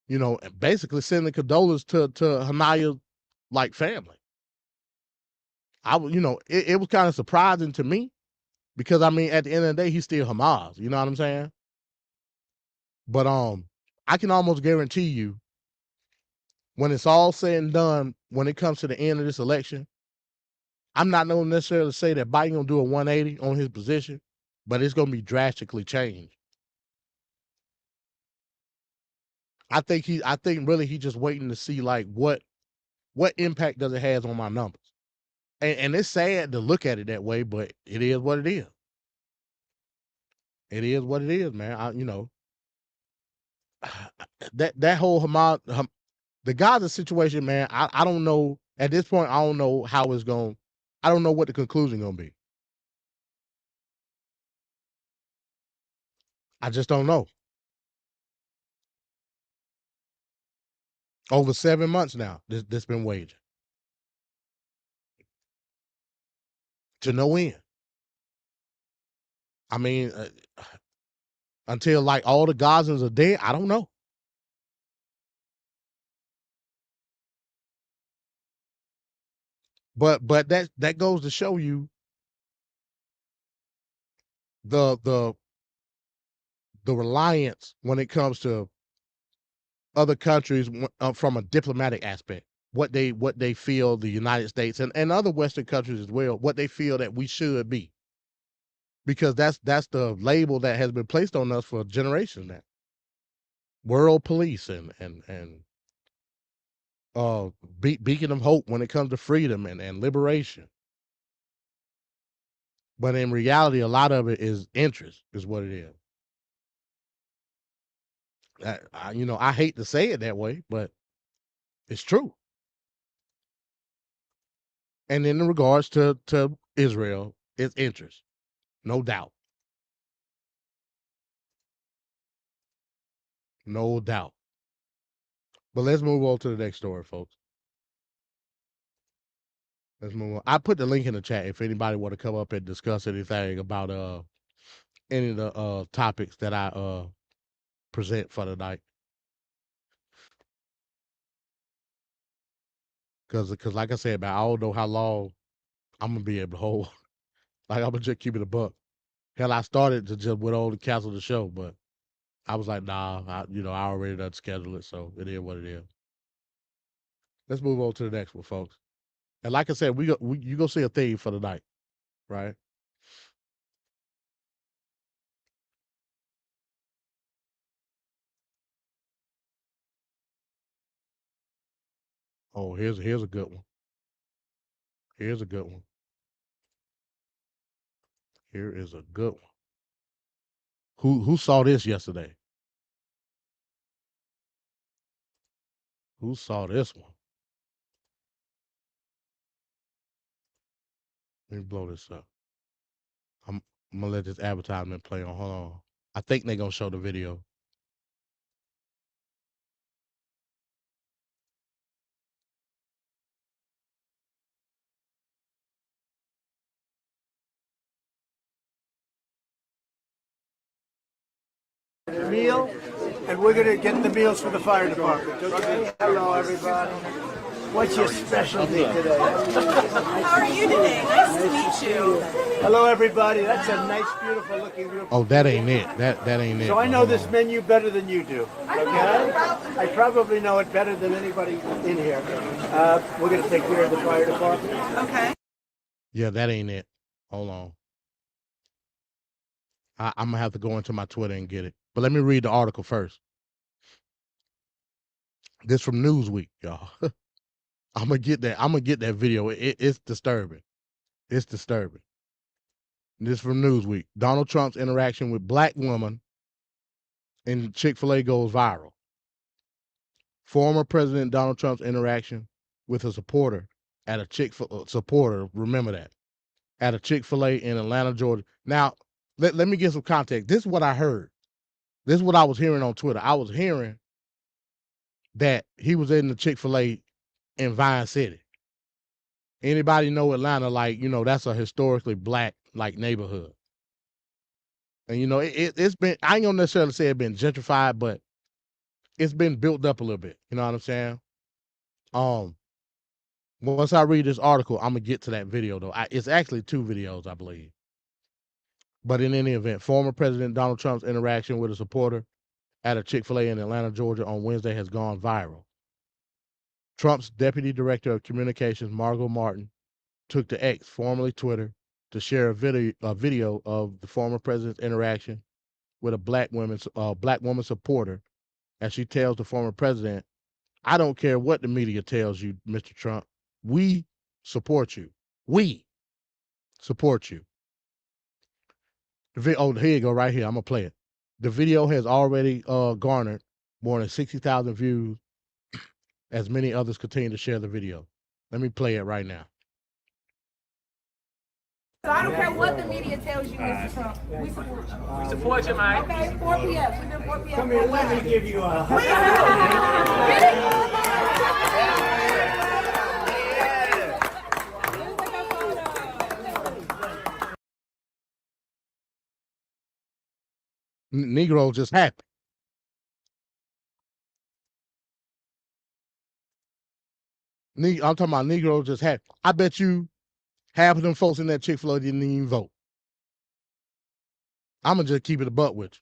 you know, basically sending condolences to Hanaya's like family. You know, it was kind of surprising to me because I mean, at the end of the day, he's still Hamas. You know what I'm saying? But I can almost guarantee you, when it's all said and done, when it comes to the end of this election, I'm not going to necessarily say that Biden gonna do a 180 on his position, but it's gonna be drastically changed. I think really he's just waiting to see like what impact does it have on my numbers. And it's sad to look at it that way, but it is what it is. It is what it is, man. You know, that whole Hamas, the Gaza situation, man. I don't know at this point. I don't know how it's going. I don't know what the conclusion gonna be. I just don't know. Over 7 months now, this been waging to no end. I mean, until like all the Gazans are dead, I don't know. But that goes to show you the reliance when it comes to other countries from a diplomatic aspect. What they feel the United States and other Western countries as well, what they feel that we should be. Because that's the label that has been placed on us for generations now. World police and beacon of hope when it comes to freedom and liberation. But in reality, a lot of it is interest, is what it is. You know, I hate to say it that way, but it's true. And in regards to Israel, it's interest, no doubt. No doubt. But let's move on to the next story, folks. Let's move on. I put the link in the chat if anybody want to come up and discuss anything about any of the topics that I present for tonight. Cause like I said, man, I don't know how long I'm gonna be able to hold. Like I'm gonna just keep it a buck. Hell, I started to just went on to cancel the show, but I was like, nah, I already done scheduled it, so it is what it is. Let's move on to the next one, folks. And like I said, you gonna see a theme for the night, right? Oh, here's a good one. Here's a good one. Here is a good one. Who saw this yesterday? Who saw this one? Let me blow this up. I'm gonna let this advertisement play on. Hold on. I think they're gonna show the video. The meal, and we're gonna get the meals for the fire department. Okay? Hello, everybody. What's your specialty today? How are you today? Nice to meet you. Hello, everybody. That's a nice, beautiful looking group. Oh, that ain't it. That ain't it. So I know this menu better than you do. Okay? I probably know it better than anybody in here. We're going to take care of the fire department. Okay. Yeah, that ain't it. Hold on. I'm gonna have to go into my Twitter and get it. But let me read the article first. This from Newsweek, y'all. I'm gonna get that video. It's disturbing. It's disturbing. This from Newsweek. Donald Trump's interaction with black woman in Chick-fil-A goes viral. Former President Donald Trump's interaction with a supporter at a remember that, at a Chick-fil-A in Atlanta, Georgia. Now, let me get some context. This is what I heard. This is what I was hearing on Twitter. I was hearing that he was in the Chick-fil-A in Vine City. Anybody know Atlanta, like, that's a historically black, like, neighborhood. And, it's been, I ain't gonna necessarily say it's been gentrified, but it's been built up a little bit. You know what I'm saying? Once I read this article, I'm gonna get to that video, though. It's actually 2 videos, I believe. But in any event, former President Donald Trump's interaction with a supporter at a Chick-fil-A in Atlanta, Georgia on Wednesday has gone viral. Trump's Deputy Director of Communications, Margot Martin, took to X, formerly Twitter, to share a video of the former president's interaction with a black woman supporter, as she tells the former president, "I don't care what the media tells you, Mr. Trump. We support you. We support you." Here you go, right here. I'm gonna play it. The video has already garnered more than 60,000 views, as many others continue to share the video. Let me play it right now. So I don't care what the media tells you, Mr. Trump. We support you. We support you, Mike. Okay, 4 p.m. We've been 4 p.m. Come here, let me give you a hug. Negro just happy. I'm talking about Negro just happy. I bet you half of them folks in that Chick-fil-A didn't even vote. I'm gonna just keep it a buck with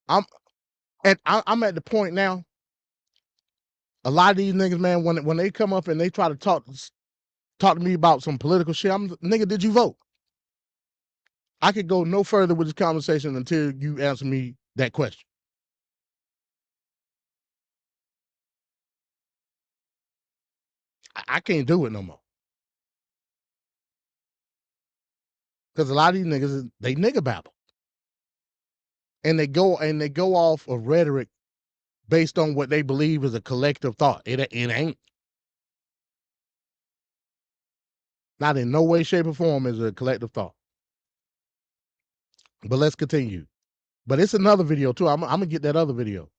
you. I'm at the point now. A lot of these niggas, man, when they come up and they try to talk to me about some political shit, nigga, did you vote? I could go no further with this conversation until you answer me that question. I can't do it no more. Because a lot of these niggas, they nigga babble. And they go off of rhetoric based on what they believe is a collective thought. It ain't. Not in no way, shape, or form is a collective thought. But let's continue. But it's another video too. I'm gonna get that other video.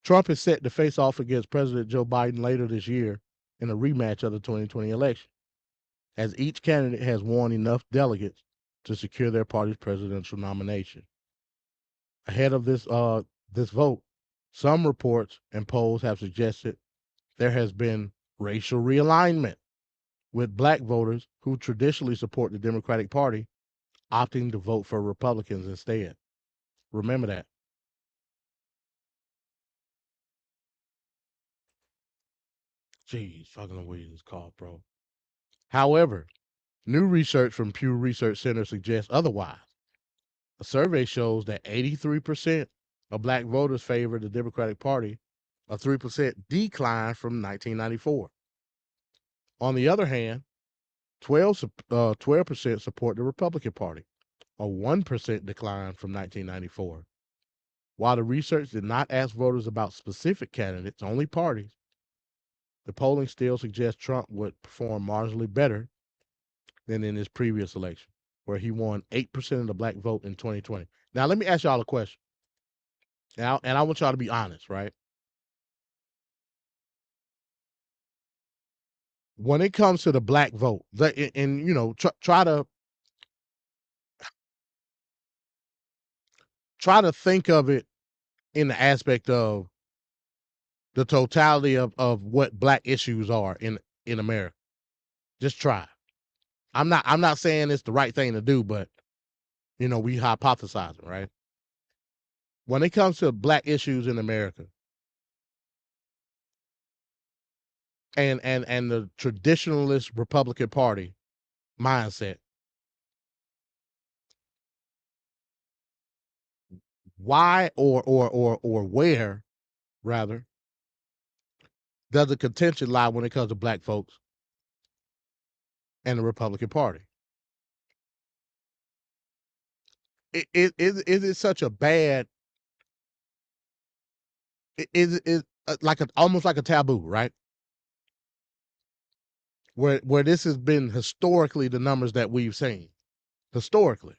Trump is set to face off against President Joe Biden later this year in a rematch of the 2020 election, as each candidate has won enough delegates to secure their party's presidential nomination. Ahead of this vote, some reports and polls have suggested there has been racial realignment, with black voters who traditionally support the Democratic Party opting to vote for Republicans instead. Remember that. Jeez, fucking Louise is called, bro. However, new research from Pew Research Center suggests otherwise. A survey shows that 83% of black voters favor the Democratic Party, a 3% decline from 1994. On the other hand, 12% support the Republican Party, a 1% decline from 1994. While the research did not ask voters about specific candidates, only parties, the polling still suggests Trump would perform marginally better than in his previous election, where he won 8% of the black vote in 2020. Now, let me ask y'all a question. Now, and I want y'all to be honest, right? When it comes to the black vote, try to think of it in the aspect of the totality of what black issues are in America. Just try. I'm not saying it's the right thing to do, but we hypothesizing, right? When it comes to black issues in America and the traditionalist Republican Party mindset, why or where rather does the contention lie when it comes to black folks and the Republican Party? Is it such a bad? Is it like almost like a taboo, right? Where this has been historically the numbers that we've seen, historically,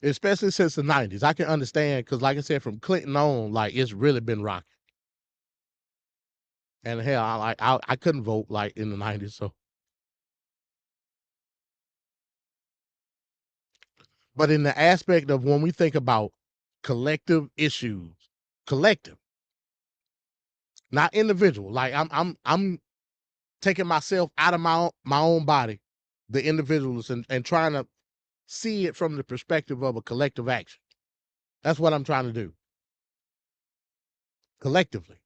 especially since the 90s. I can understand because, like I said, from Clinton on, like it's really been rocking. And hell, I couldn't vote like in the 90s, so. But in the aspect of when we think about collective issues, collective, not individual. Like I'm taking myself out of my own body, the individuals, and trying to see it from the perspective of a collective action. That's what I'm trying to do. Collectively.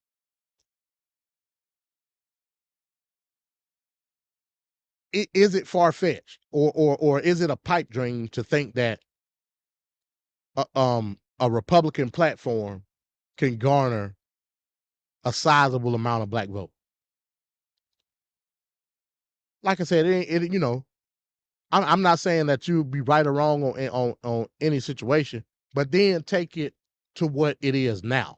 Is it far-fetched or is it a pipe dream to think that a Republican platform can garner a sizable amount of black vote? Like I said, I'm not saying that you be right or wrong on any situation, but then take it to what it is now.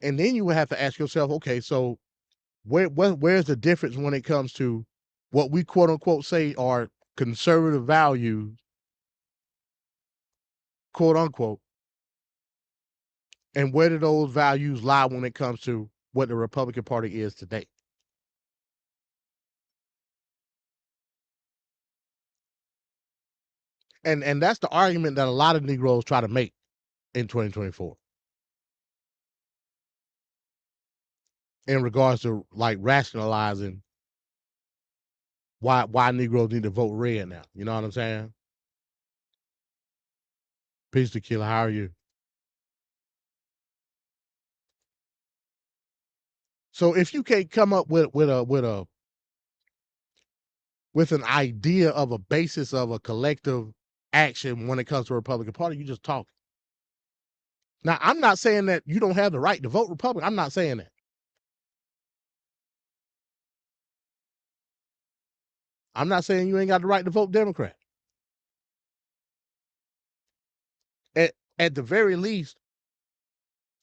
And then you would have to ask yourself, okay, so where's the difference when it comes to what we quote unquote say are conservative values, quote unquote, and where do those values lie when it comes to what the Republican Party is today? And that's the argument that a lot of Negroes try to make in 2024. In regards to like rationalizing why Negroes need to vote red now. You know what I'm saying? Peace to Killer. How are you? So if you can't come up with an idea of a basis of a collective action when it comes to the Republican Party, you just talk. Now, I'm not saying that you don't have the right to vote Republican. I'm not saying that. I'm not saying you ain't got the right to vote Democrat. At the very least,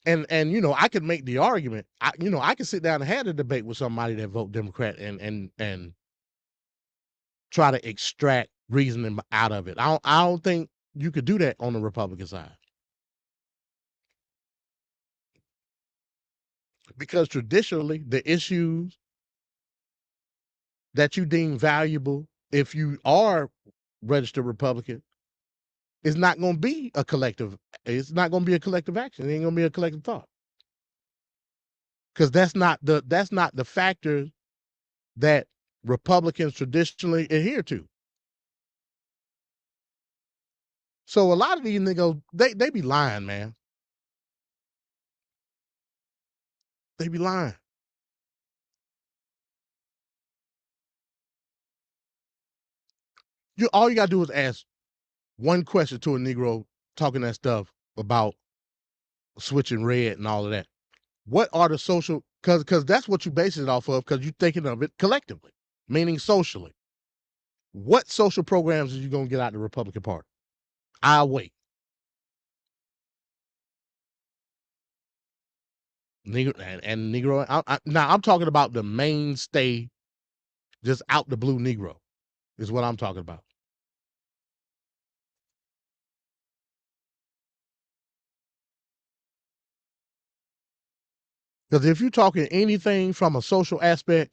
and I could make the argument. I could sit down and have a debate with somebody that vote Democrat and try to extract reasoning out of it. I don't think you could do that on the Republican side. Because traditionally, the issues that you deem valuable, if you are registered Republican, is not going to be a collective. It's not going to be a collective action. It ain't going to be a collective thought. Because that's not the factor that Republicans traditionally adhere to. So a lot of these niggas, they be lying, man. They be lying. All you gotta do is ask one question to a Negro talking that stuff about switching red and all of that. What are the social, because that's what you base it off of, because you're thinking of it collectively, meaning socially. What social programs are you gonna get out of the Republican Party? I'll wait. Negro and Negro. Now I'm talking about the mainstay, just out the blue Negro, is what I'm talking about. Because if you're talking anything from a social aspect,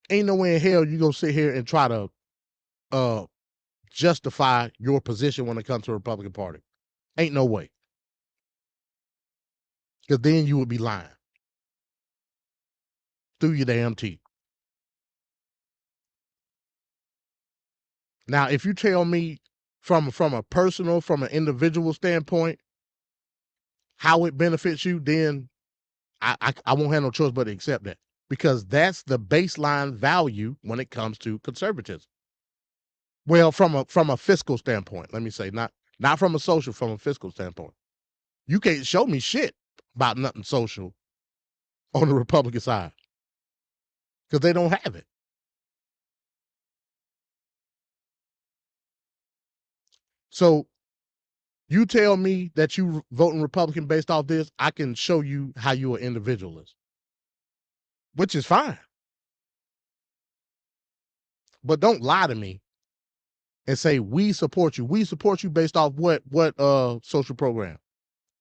ain't no way in hell you gonna sit here and try to justify your position when it comes to the Republican Party. Ain't no way. Because then you would be lying through your damn teeth. Now, if you tell me from a personal, from an individual standpoint, how it benefits you, then I won't have no choice but to accept that, because that's the baseline value when it comes to conservatism. Well, from a fiscal standpoint, let me say, not from a social, from a fiscal standpoint. You can't show me shit about nothing social on the Republican side because they don't have it. So you tell me that you voting Republican based off this, I can show you how you're an individualist, which is fine. But don't lie to me and say we support you. We support you based off what social program,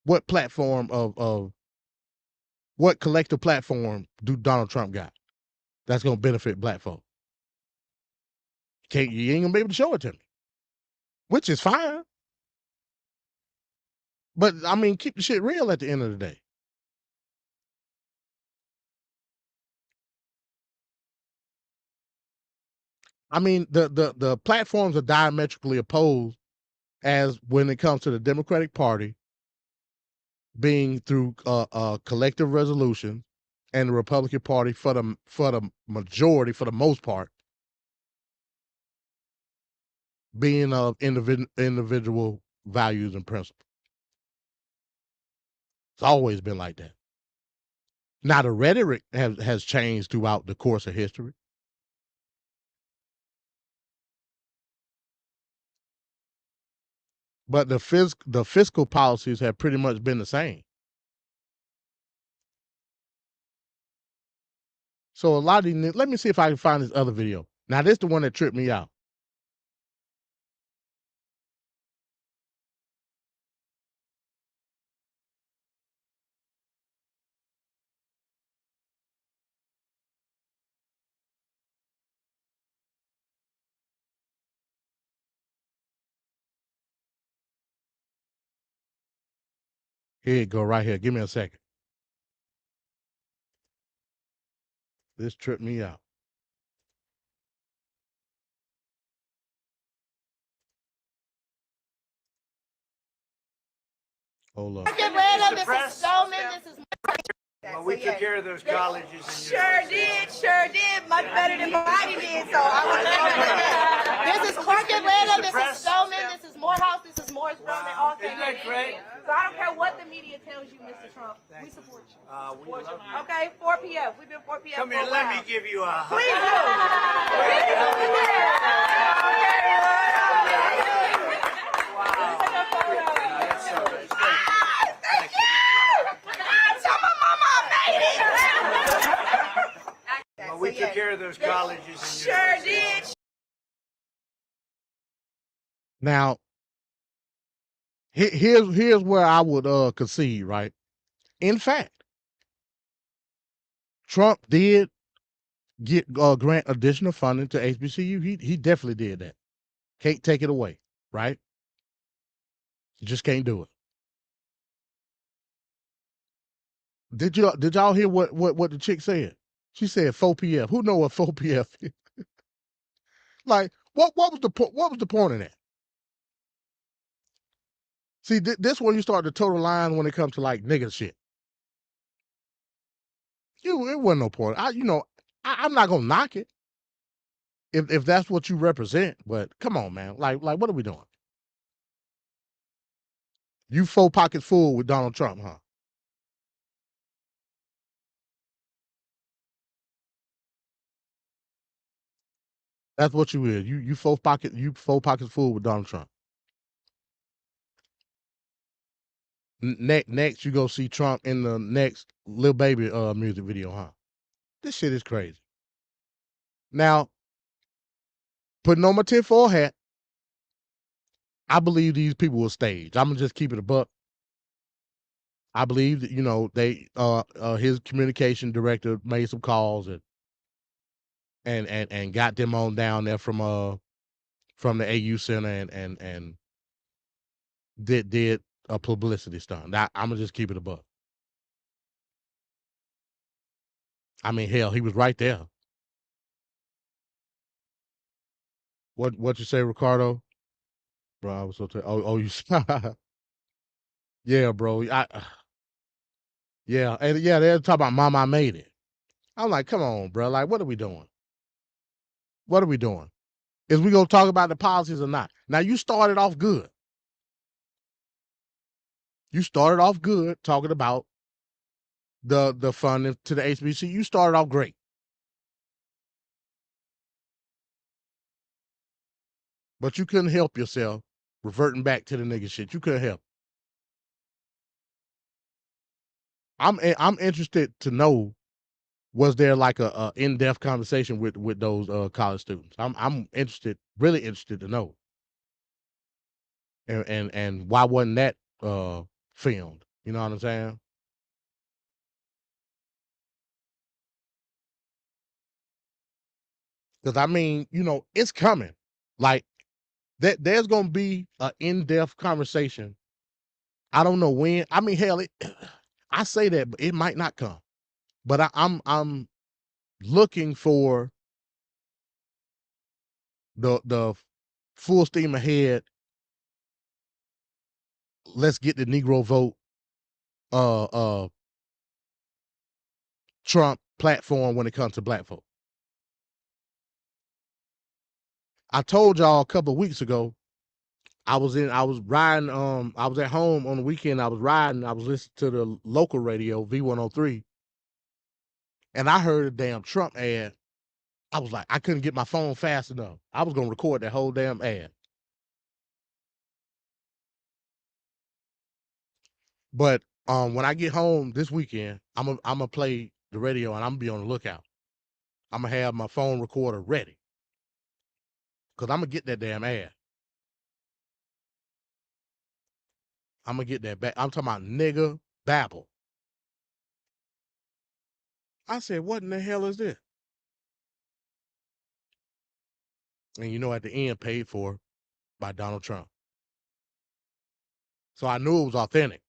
what platform of what collective platform do Donald Trump got that's gonna benefit black folk? You ain't gonna be able to show it to me, which is fine. But I mean, keep the shit real at the end of the day. I mean, the platforms are diametrically opposed as when it comes to the Democratic Party being through collective resolution, and the Republican Party for the majority, for the most part, being of individual values and principles. It's always been like that. Now the rhetoric has changed throughout the course of history. But the fiscal policies have pretty much been the same. So a lot of these, let me see if I can find this other video. Now this is the one that tripped me out. Here you go, right here. Give me a second. This tripped me out. Hold up. Well, we took care of those colleges. Sure did. Much better than Biden did. So I want to know. This is Clark Atlanta. This is Spelman. This is Morehouse. This is Morris Brown. They all came. Isn't that great? So I don't care what the media tells you, Mr. Trump. We support you. We love you. Okay, 4 p.m. We've been 4 p.m. Come here, let me give you a hug. Please Well, we took care of those colleges. Sure did. Now, here's where I would concede, right? In fact, Trump did grant additional funding to HBCU. He definitely did that. Can't take it away, right? You just can't do it. Did y'all hear what the chick said? She said 4PF. Who know what 4PF is? Like, what was the point of that? See, this when you start the total line when it comes to like nigga shit. It wasn't no point. I'm not gonna knock it if that's what you represent. But come on, man. Like what are we doing? You 4 pockets full with Donald Trump, huh? That's what you is. You 4 pockets full with Donald Trump. Next, you go see Trump in the next Lil Baby music video, huh? This shit is crazy. Now, putting on my tinfoil hat, I believe these people were staged. I'm gonna just keep it a buck. I believe that they his communication director made some calls and got them on down there from from the AU Center and did a publicity stunt. I'm gonna just keep it a buck. I mean, hell, he was right there. What you say, Ricardo? Bro, I was so you yeah, bro. Yeah, and yeah, they're talking about Mama I made it. I'm like, come on, bro. Like, what are we doing? What are we doing? Is we gonna talk about the policies or not? Now you started off good. You started off good talking about the funding to the HBC. You started off great. But you couldn't help yourself reverting back to the nigga shit. You couldn't help. I'm interested to know, was there like a in-depth conversation with those college students? I'm interested, really interested to know. And why wasn't that filmed? You know what I'm saying? Because I mean, you know, it's coming. Like there's gonna be an in-depth conversation. I don't know when. I mean, hell, I say that, but it might not come. But I'm looking for the full steam ahead. Let's get the Negro vote Trump platform when it comes to black folk. I told y'all a couple of weeks ago, I was riding, I was at home on the weekend, I was listening to the local radio, V103, and I heard a damn Trump ad. I was like, I couldn't get my phone fast enough. I was gonna record that whole damn ad. But when I get home this weekend, I'm gonna play the radio and I'm gonna be on the lookout. I'm gonna have my phone recorder ready. Cause I'm gonna get that damn ad. I'm gonna get that back. I'm talking about nigga babble. I said, what in the hell is this? And you know, at the end, paid for by Donald Trump. So I knew it was authentic.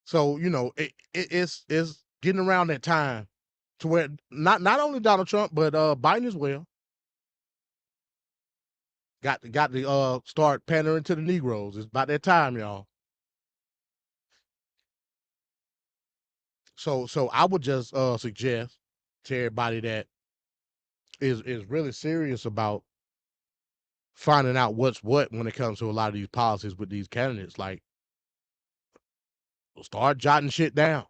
So, you know, it's getting around that time to where not only Donald Trump, but Biden as well got to start pandering to the Negroes. It's about that time, y'all. So I would just suggest to everybody that is really serious about finding out what's what when it comes to a lot of these policies with these candidates, like, start jotting shit down.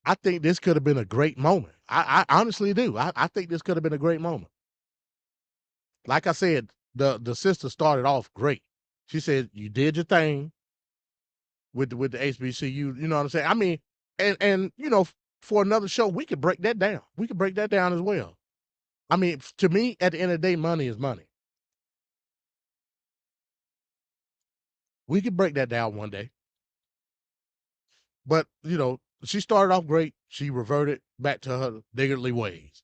I think this could have been a great moment. I honestly do. I think this could have been a great moment. Like I said, the sister started off great. She said, you did your thing with the HBCU. You know what I'm saying? I mean, and you know, for another show, we could break that down. We could break that down as well. I mean, to me, at the end of the day, money is money. We could break that down one day. But, you know, she started off great. She reverted back to her niggardly ways.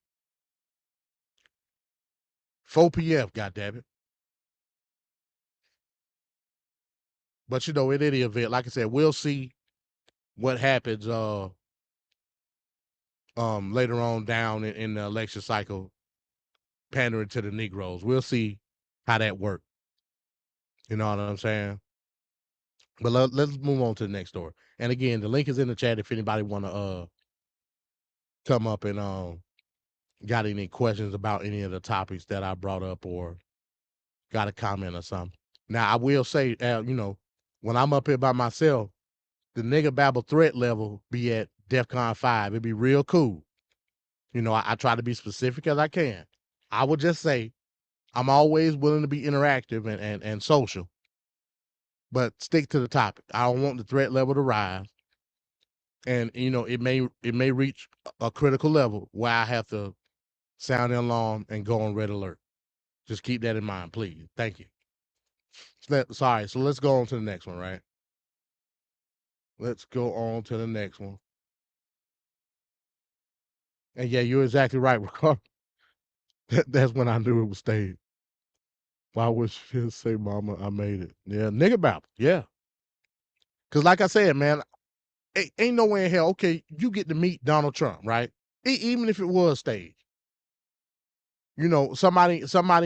4 p.m., goddammit. But, you know, in any event, like I said, we'll see what happens later on down in the election cycle, pandering to the Negroes. We'll see how that works. You know what I'm saying? But let's move on to the next story. And again, the link is in the chat if anybody want to come up and got any questions about any of the topics that I brought up or got a comment or something. Now, I will say, you know, when I'm up here by myself, the nigga babble threat level be at DEFCON 5. It'd be real cool. You know, I try to be specific as I can. I would just say I'm always willing to be interactive and social, but stick to the topic. I don't want the threat level to rise. And, you know, it may reach a critical level where I have to sound the alarm and go on red alert. Just keep that in mind, please. Thank you. Sorry, so let's go on to the next one, right? Let's go on to the next one. And yeah, you're exactly right, Ricardo. That's when I knew it was staged. Why would she say, "Mama, I made it"? Yeah, nigga bap. Yeah, because like I said, man, ain't no way in hell. Okay, you get to meet Donald Trump, right? Even if it was staged. You know, somebody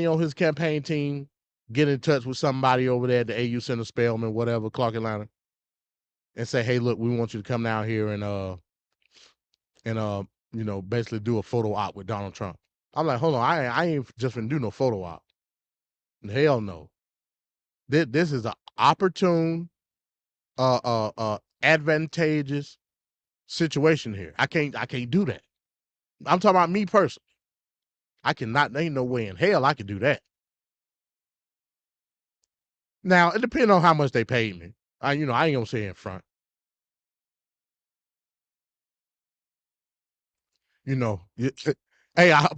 on his campaign team get in touch with somebody over there at the AU Center, Spelman, whatever, Clark Atlanta, and say, "Hey, look, we want you to come down here and you know, basically do a photo op with Donald Trump." I'm like, hold on, I ain't just gonna do no photo op. Hell no. This is an opportune, advantageous situation here. I can't do that. I'm talking about me personally. I cannot. There ain't no way in hell I can do that. Now it depends on how much they paid me. I ain't gonna say in front. You know, hey, how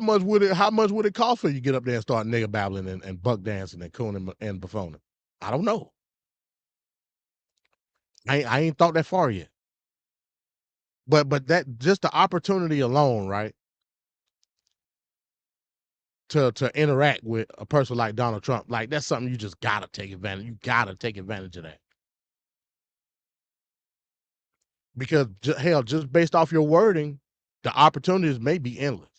much would it cost for you to get up there and start nigga babbling and buck dancing and cooning and buffoning? I don't know. I ain't thought that far yet. But that just the opportunity alone, right? To interact with a person like Donald Trump, like that's something you just gotta take advantage. You gotta take advantage of that. Because hell, just based off your wording, the opportunities may be endless.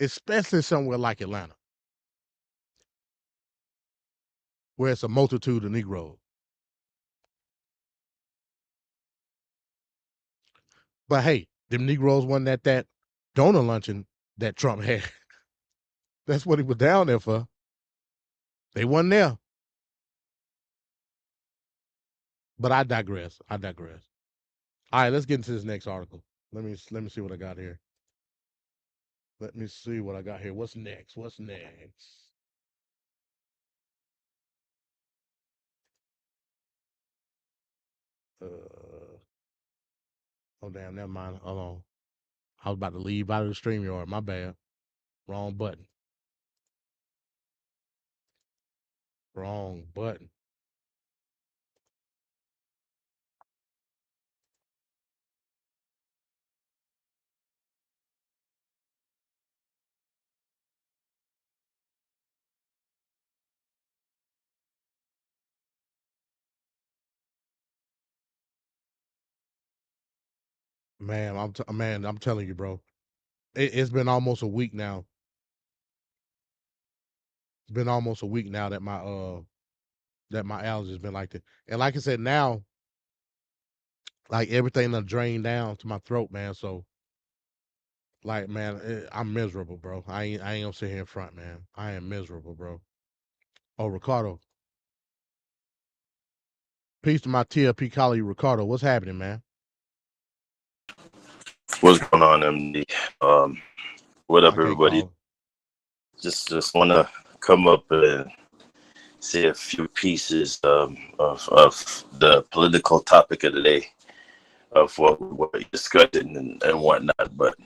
Especially somewhere like Atlanta, where it's a multitude of Negroes. But hey, them Negroes wasn't at that donor luncheon that Trump had. That's what he was down there for. They wasn't there. But I digress. All right, let's get into this next article. Let me see what I got here. Let me see what I got here. What's next? Oh damn, never mind. Hold on. I was about to leave out of the StreamYard. My bad. Wrong button. Man, I'm telling you, bro. It's been almost a week now. It's been almost a week now that my allergies been like that. And like I said, now like everything done drained down to my throat, man. So like, man, I'm miserable, bro. I ain't gonna sit here in front, man. I am miserable, bro. Oh, Ricardo. Peace to my TLP colleague, Ricardo. What's happening, man? What's going on, MD? What up, I can't everybody? call. Just want to come up and say a few pieces of the political topic of the day, of what we're discussing and whatnot. But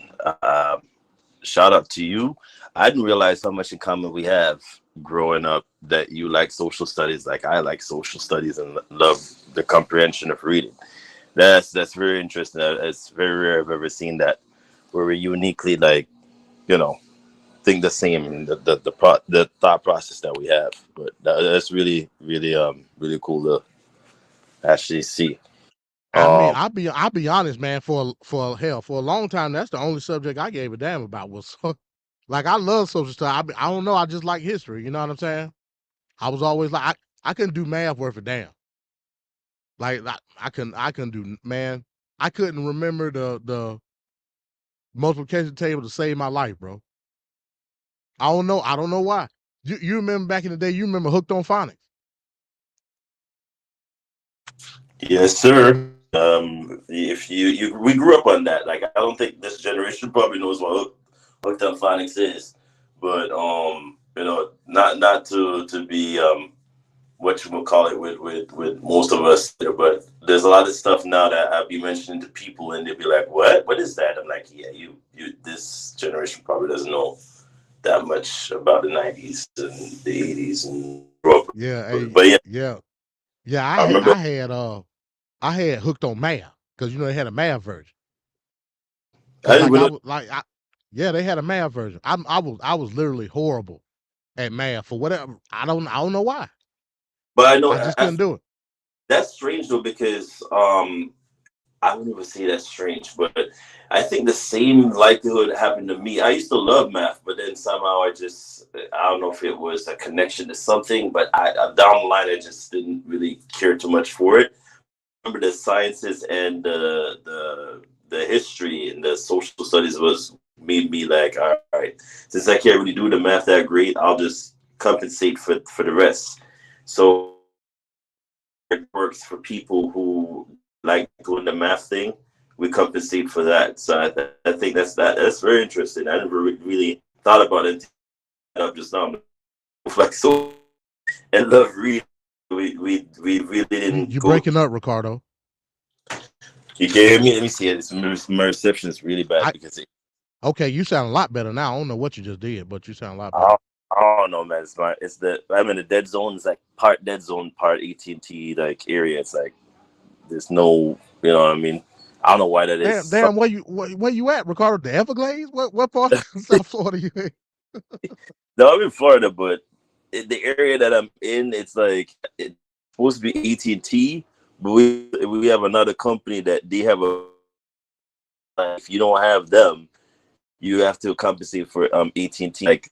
shout out to you. I didn't realize how much in common we have growing up, that you like social studies like I like social studies and love the comprehension of reading. That's very interesting. It's very rare I've ever seen that, where we uniquely, like, think the same in the thought process that we have. But that's really cool to actually see. I mean, I'll be honest, man. For a long time, that's the only subject I gave a damn about was like, I love social studies. I don't know, I just like history. You know what I'm saying? I was always like, I couldn't do math worth a damn. Like I couldn't do, man. I couldn't remember the multiplication table to save my life, bro. I don't know why. You remember back in the day? You remember Hooked on Phonics? Yes, sir. If we grew up on that. Like, I don't think this generation probably knows what Hooked on Phonics is, but not to be what you would call it with most of us there, but there's a lot of stuff now that I'll be mentioning to people and they'll be like, what is that? I'm like, yeah, you this generation probably doesn't know that much about the 90s and the 80s and Yeah, but yeah. Yeah, I remember. I had Hooked on Math because they had a math version. I didn't Like I really, was yeah, they had a math version. I was literally horrible at math for whatever. I don't know why. but I know I just couldn't do it. that's strange though because I wouldn't even say that's strange, but I think the same likelihood happened to me. I used to love math, but then somehow I don't know if it was a connection to something, but down the line I just didn't really care too much for it. I remember the sciences and the history and the social studies made me like, all right, since I can't really do the math that great, I'll just compensate for the rest. So it works for people who like doing the math thing. We compensate for that. So I think that's very interesting. I never really thought about it until just now. Like so, and love reading. We really didn't. You breaking up, Ricardo? You can hear me? Let me see it. My reception is really bad because okay, you sound a lot better now. I don't know what you just did, but you sound a lot better. I don't know, man. I'm in the dead zone. It's like part dead zone, part AT&T like area. It's like there's no, you know what I mean? I don't know why that is. Damn, where you at, Ricardo? The Everglades? What part of South Florida you in? No, I'm in Florida, but in the area that I'm in, it's like it's supposed to be AT&T, but we have another company that they have if you don't have them, you have to compensate for AT&T, like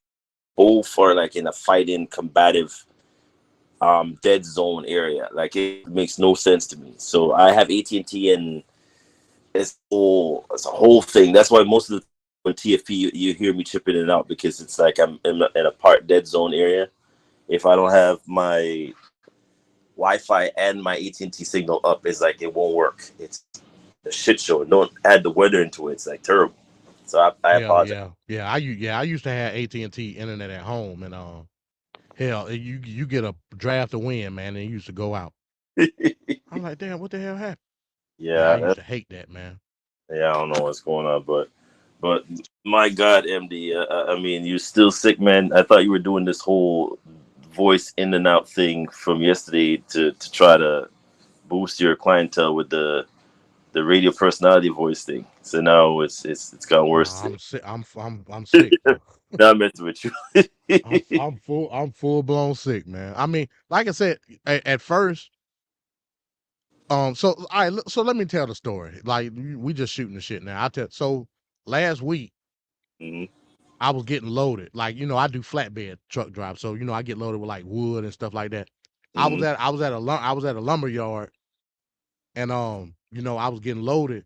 both are like in a fighting combative dead zone area. Like it makes no sense to me. So I have AT&T and it's a whole thing. That's why most of the when TFP you hear me chipping it out because it's like I'm in a part dead zone area. If I don't have my Wi-Fi and my AT&T signal up, it's like it won't work. It's a shit show. Don't add the weather into it. It's like terrible. So I apologize. Yeah. I used to have AT&T internet at home, and hell, you get a draft of wind, man, and it used to go out. I'm like, damn, what the hell happened? Yeah, I used to hate that, man. Yeah, I don't know what's going on, but my God, MD, I mean, you're still sick, man. I thought you were doing this whole voice in and out thing from yesterday to try to boost your clientele with the radio personality voice thing. So now it's gotten worse. I'm sick. I'm sick. Not messing with you. I'm full blown sick, man. I mean, like I said, at first. So all right, so let me tell the story. Like we just shooting the shit now. So last week, I was getting loaded. Like I do flatbed truck drive, so I get loaded with like wood and stuff like that. I was at a lumber yard, and I was getting loaded,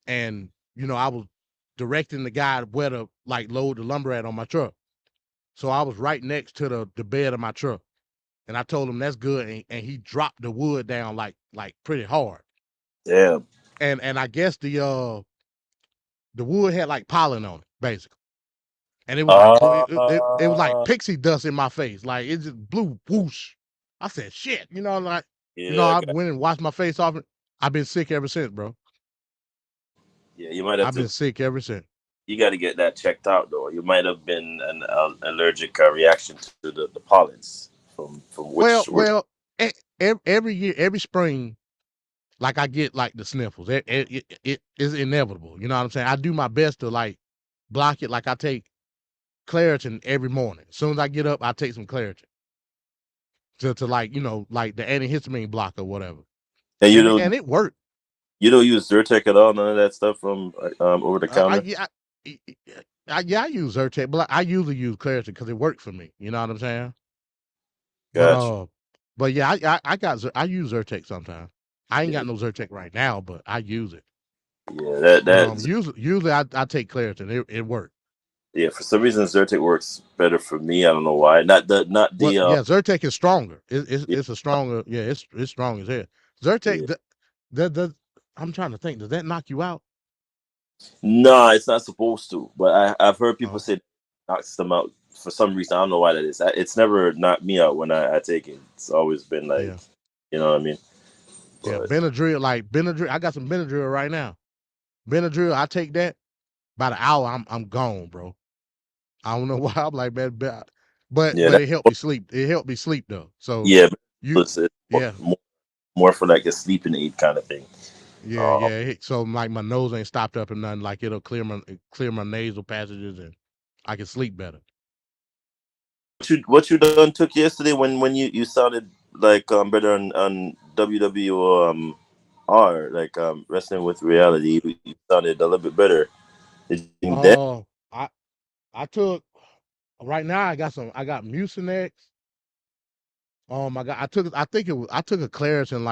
and I was directing the guy where to like load the lumber at on my truck. So I was right next to the bed of my truck, and I told him that's good, and he dropped the wood down like pretty hard. Yeah. And I guess the wood had like pollen on it, basically. And it was it was like pixie dust in my face. Like it just blew whoosh. I said, shit, I went and washed my face off. I've been sick ever since, bro. Yeah, you might have been sick ever since. You got to get that checked out, though. You might have been an allergic reaction to the pollens from which. Well, every year, every spring, like I get like the sniffles. It is inevitable. You know what I'm saying? I do my best to like block it. Like I take Claritin every morning. As soon as I get up, I take some Claritin to like like the antihistamine block or whatever. And it worked. You don't use Zyrtec at all? None of that stuff from over the counter? I use Zyrtec, but I usually use Claritin because it worked for me. You know what I'm saying? Gotcha. But yeah, I use Zyrtec sometimes. I ain't got no Zyrtec right now, but I use it. Yeah, that usually I take Claritin. It worked. Yeah, for some reason Zyrtec works better for me. I don't know why. Yeah, Zyrtec is stronger. It's a stronger. Yeah, it's strong as hell. Zyrtec. Yeah. I'm trying to think. Does that knock you out? No, it's not supposed to. But I've heard people say it knocks them out for some reason. I don't know why that is. It's never knocked me out when I take it. It's always been like, you know what I mean? Yeah, Benadryl. I got some Benadryl right now. Benadryl, I take that. About an hour, I'm gone, bro. I don't know why. I'm like, man, but it helped me sleep. It helped me sleep though. So yeah, more for like a sleeping aid kind of thing. Yeah. So like my nose ain't stopped up and nothing. Like it'll clear my nasal passages and I can sleep better. What you done took yesterday when you sounded like better on WWR like wrestling with reality. You sounded a little bit better. Did you think that? I took right now. I got Mucinex. I took I took a Claritin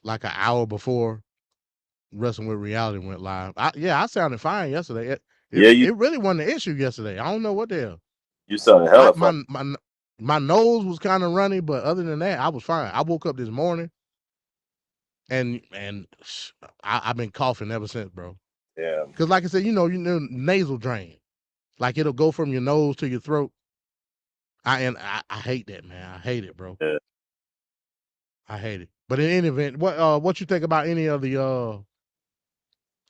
like an hour before Wrestling with Reality went live. I sounded fine yesterday. It really wasn't an issue yesterday. I don't know what the hell. You sounded hella fun. My nose was kind of runny, but other than that, I was fine. I woke up this morning and I've been coughing ever since, bro. Yeah. Because like I said, you know, nasal drain. Like it'll go from your nose to your throat. I hate that, man. I hate it, bro. Yeah. I hate it. But in any event, what you think about any of the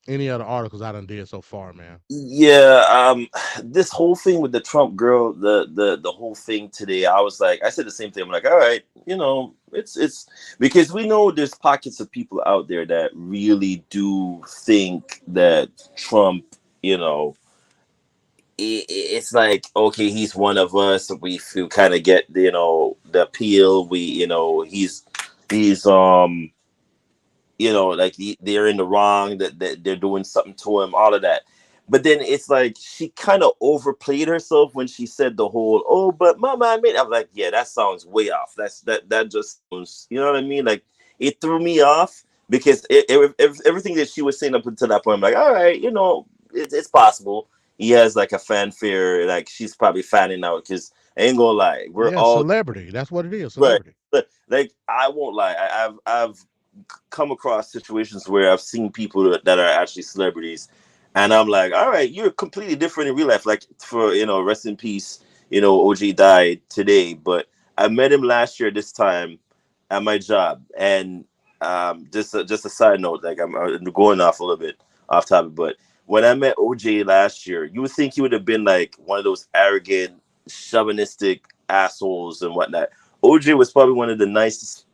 articles I done did so far, man? Yeah, this whole thing with the Trump girl, the whole thing today, I said the same thing. I'm like, all right, you know, it's because we know there's pockets of people out there that really do think that Trump, you know, it's like, okay, he's one of us. We feel kind of get, you know, the appeal. You know, he's you know, like they're in the wrong, that they're doing something to him, all of that. But then it's like she kind of overplayed herself when she said the whole, oh, but mama, I mean, I'm like, yeah, that sounds way off. That just sounds, you know what I mean? Like it threw me off because everything that she was saying up until that point, I'm like, all right, you know, it's possible. He has like a fanfare, like she's probably fanning out because I ain't gonna lie, we're all celebrity. That's what it is, celebrity. Right. Like I won't lie, I've come across situations where I've seen people that are actually celebrities, and I'm like, all right, you're completely different in real life. Like for, you know, rest in peace, you know, OJ died today, but I met him last year this time at my job, and just a side note, like I'm going off a little bit off topic, but when I met OJ last year, you would think he would have been like one of those arrogant, chauvinistic assholes and whatnot. OJ was probably one of the nicest,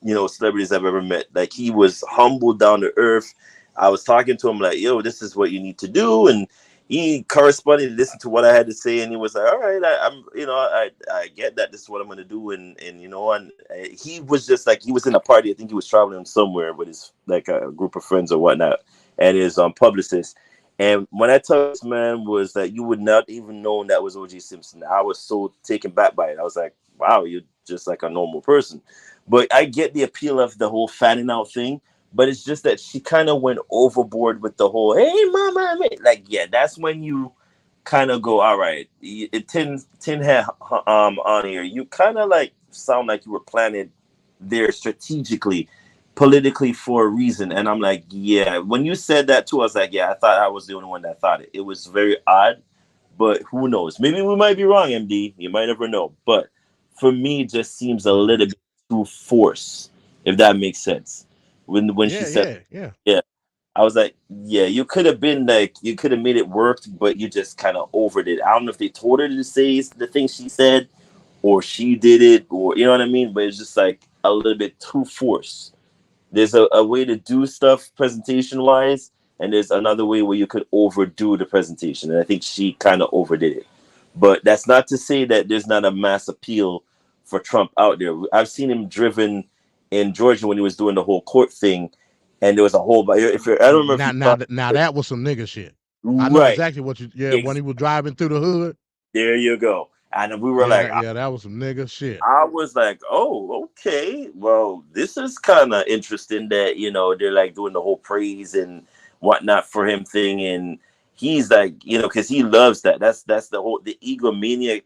you know, celebrities I've ever met. Like he was humble, down to earth. I was talking to him like, yo, this is what you need to do, and he corresponded, listened to what I had to say, and he was like, all right, I'm you know, I get that this is what I'm gonna do, and you know, and he was just like, he was in a party, I think he was traveling somewhere with his like a group of friends or whatnot, and his publicist. And when I told this man was that you would not even know that was O.J. Simpson, I was so taken back by it. I was like, wow, you're just like a normal person. But I get the appeal of the whole fanning out thing, but it's just that she kind of went overboard with the whole, hey, mama, like, yeah, that's when you kind of go, all right, tin hat on here. You kind of like sound like you were planted there strategically, politically for a reason. And I'm like, yeah, when you said that too, I was like, yeah, I thought I was the only one that thought it. It was very odd, but who knows? Maybe we might be wrong, MD. You might never know. But for me, it just seems a little bit too force, if that makes sense. When she said, yeah, I was like, yeah, you could have been like, you could have made it work, but you just kind of overdid it. I don't know if they told her to say the thing she said, or she did it, or you know what I mean. But it's just like a little bit too forced. There's a way to do stuff presentation wise, and there's another way where you could overdo the presentation. And I think she kind of overdid it. But that's not to say that there's not a mass appeal for Trump out there. I've seen him driven in Georgia when he was doing the whole court thing, and there was a whole. I don't remember. Now that was some nigga shit. I know exactly what you. Yeah, when he was driving through the hood. There you go. And we were like, yeah, that was some nigga shit. I was like, oh, okay. Well, this is kind of interesting that, you know, they're like doing the whole praise and whatnot for him thing. And he's like, you know, because he loves that. That's the egomaniac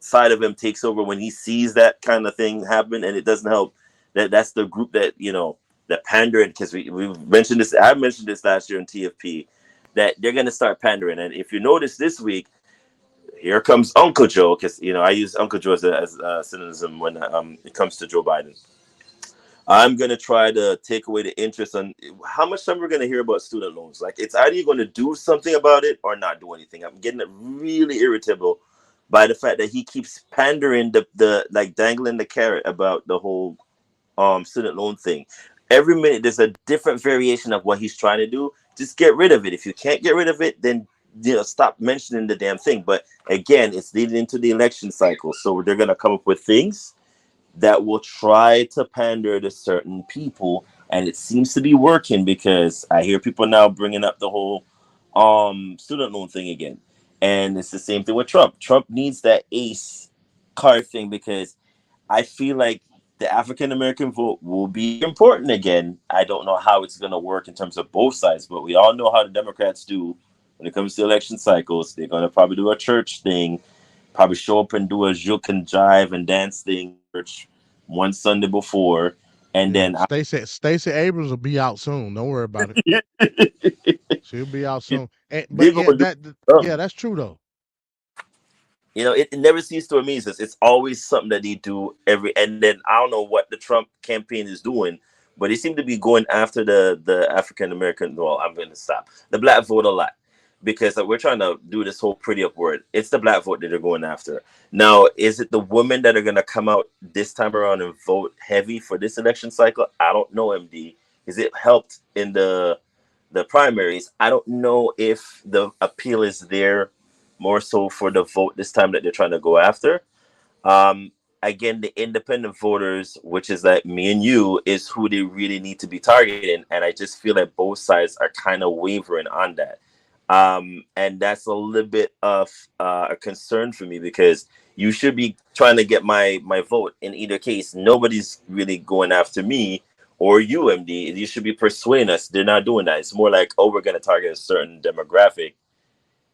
side of him takes over when he sees that kind of thing happen. And it doesn't help that's the group that, you know, that pandering, because we mentioned this. I mentioned this last year in TFP, that they're going to start pandering. And if you notice this week, here comes Uncle Joe, because, you know, I use Uncle Joe as a synonym when it comes to Joe Biden. I'm going to try to take away the interest on how much time we're going to hear about student loans. Like, it's either you're going to do something about it or not do anything. I'm getting really irritable by the fact that he keeps pandering the like dangling the carrot about the whole student loan thing. Every minute there's a different variation of what he's trying to do. Just get rid of it. If you can't get rid of it, then stop mentioning the damn thing. But again, it's leading into the election cycle, so they're gonna come up with things that will try to pander to certain people, and it seems to be working because I hear people now bringing up the whole student loan thing again, and it's the same thing with Trump. Trump needs that ace card thing because I feel like the African American vote will be important again. I don't know how it's going to work in terms of both sides, but we all know how the Democrats do when it comes to election cycles. They're going to probably do a church thing, probably show up and do a juke and jive and dance thing church one Sunday before, and then Stacey Abrams will be out soon. Don't worry about it. She'll be out soon. But that's true though. You know, it never ceases to amaze us. It's always something that they do and then I don't know what the Trump campaign is doing, but they seem to be going after the African American. Well, I'm going to stop the black vote a lot because we're trying to do this whole pretty up word. It's the black vote that they're going after. Now, is it the women that are going to come out this time around and vote heavy for this election cycle? I don't know, MD. Is it helped in the primaries? I don't know if the appeal is there more so for the vote this time that they're trying to go after. Again, the independent voters, which is like me and you, is who they really need to be targeting. And I just feel like both sides are kind of wavering on that. And that's a little bit of a concern for me because you should be trying to get my vote. In either case, nobody's really going after me or you, MD. You should be persuading us. They're not doing that. It's more like, oh, we're going to target a certain demographic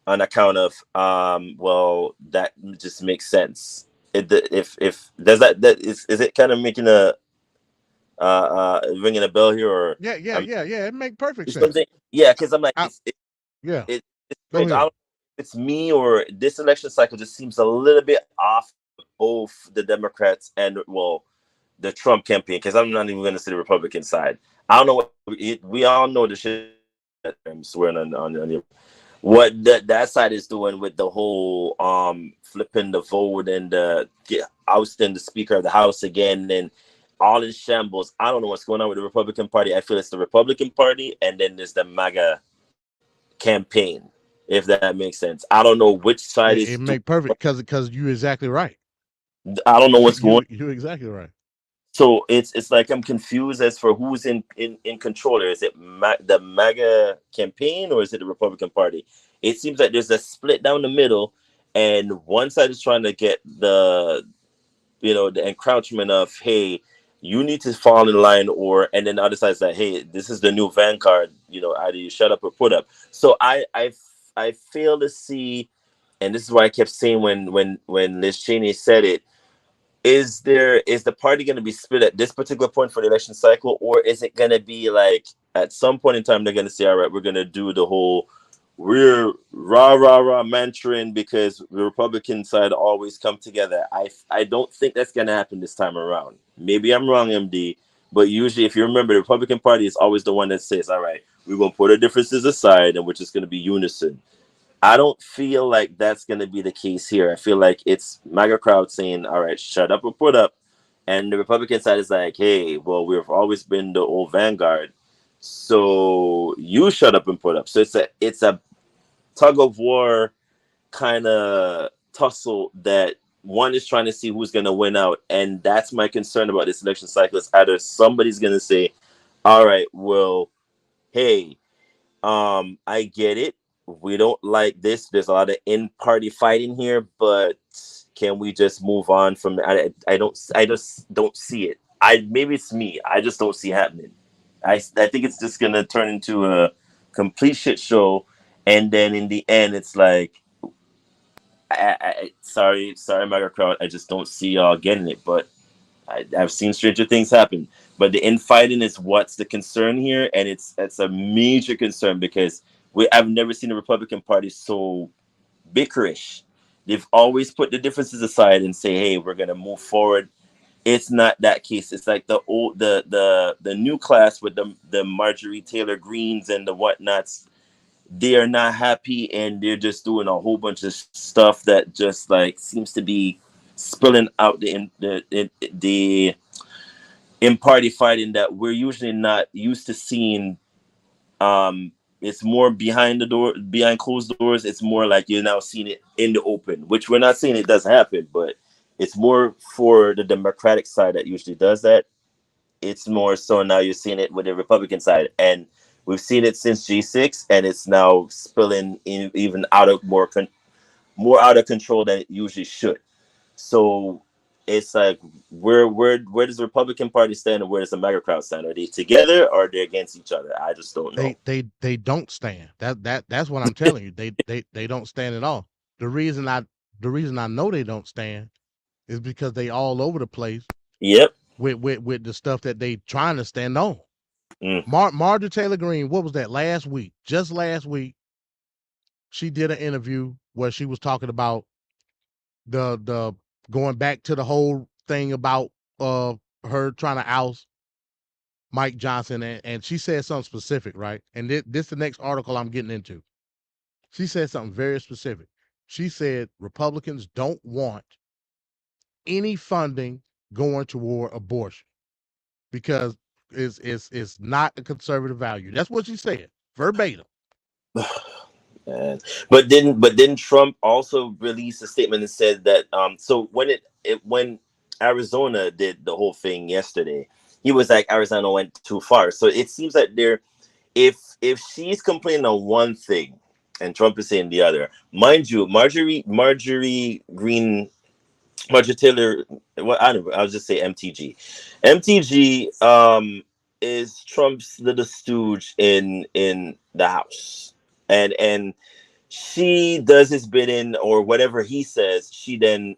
on account of well, that just makes sense. If does that is it kind of making a ringing a bell here or yeah it makes perfect sense. Yeah, because I'm like it's me or this election cycle just seems a little bit off both the Democrats and well the Trump campaign, because I'm not even going to say the Republican side. I don't know what we all know the shit that I'm swearing on you. What that side is doing with the whole flipping the vote and ousting the Speaker of the House again and all in shambles. I don't know what's going on with the Republican Party. I feel it's the Republican Party and then there's the MAGA campaign, if that makes sense. I don't know which side is. It make perfect because you're exactly right. I don't know what's going. You're exactly right. So it's like I'm confused as for who's in control. Is it the MAGA campaign or is it the Republican Party? It seems like there's a split down the middle, and one side is trying to get the encroachment of, hey, you need to fall in line, and then the other side is like, hey, this is the new vanguard. Either you shut up or put up. So I fail to see, and this is why I kept saying when Liz Cheney said it. Is the party going to be split at this particular point for the election cycle, or is it going to be like at some point in time they're going to say, all right, we're going to do the whole we're rah mantraing because the Republican side always come together? I don't think that's going to happen this time around. Maybe I'm wrong, MD, but usually if you remember, the Republican Party is always the one that says, all right, we're going to put our differences aside and we're just going to be unison. I don't feel like that's going to be the case here. I feel like it's MAGA crowd saying, all right, shut up or put up. And the Republican side is like, hey, well, we've always been the old vanguard, so you shut up and put up. So it's a tug of war kind of tussle that one is trying to see who's going to win out. And that's my concern about this election cycle. Is either somebody's going to say, all right, well, hey, I get it. We don't like this. There's a lot of in-party fighting here, but can we just move on from it? I just don't see it. Maybe it's me. I just don't see it happening. I think it's just gonna turn into a complete shit show, and then in the end, it's like, sorry, MAGA crowd. I just don't see y'all getting it. But I've seen stranger things happen. But the infighting is what's the concern here, and it's a major concern because I've never seen the Republican Party so bickerish. They've always put the differences aside and say, hey, we're going to move forward. It's not that case. It's like the new class with the Marjorie Taylor Greens and the whatnots. They are not happy, and they're just doing a whole bunch of stuff that just like seems to be spilling out the in party fighting that we're usually not used to seeing. It's more behind the door, behind closed doors. It's more like you're now seeing it in the open, which we're not saying it doesn't happen, but it's more for the Democratic side that usually does that. It's more so now you're seeing it with the Republican side, and we've seen it since G6, and it's now spilling in even out of more out of control than it usually should. So it's like where does the Republican Party stand and where does the MAGA crowd stand? Are they together or are they against each other? I just don't know. They don't stand. That's what I'm telling you. They don't stand at all. The reason I know they don't stand is because they all over the place. Yep. With the stuff that they trying to stand on. Mm. Marjorie Taylor Greene, what was that last week? Just last week, she did an interview where she was talking about the going back to the whole thing about her trying to oust Mike Johnson, and she said something specific, right? And this the next article I'm getting into. She said something very specific. She said Republicans don't want any funding going toward abortion because it's not a conservative value. That's what she said, verbatim. But didn't Trump also release a statement and said that so when Arizona did the whole thing yesterday, he was like Arizona went too far. So it seems like if she's complaining on one thing and Trump is saying the other, mind you, Marjorie Taylor, well, I don't know, I'll just say MTG. MTG is Trump's little stooge in the House. And she does his bidding or whatever he says, she then,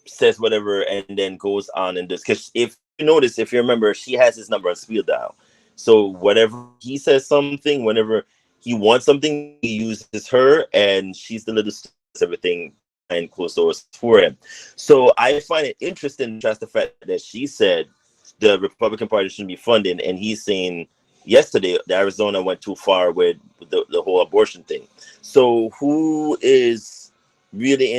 says whatever and then goes on and does. Because if you notice, if you remember, she has his number on speed dial. So whatever he says something, whenever he wants something, he uses her and she's the little stooge, everything and closed doors for him. So I find it interesting just the fact that she said the Republican Party shouldn't be funding, and he's saying yesterday that Arizona went too far with the whole abortion thing. So who is really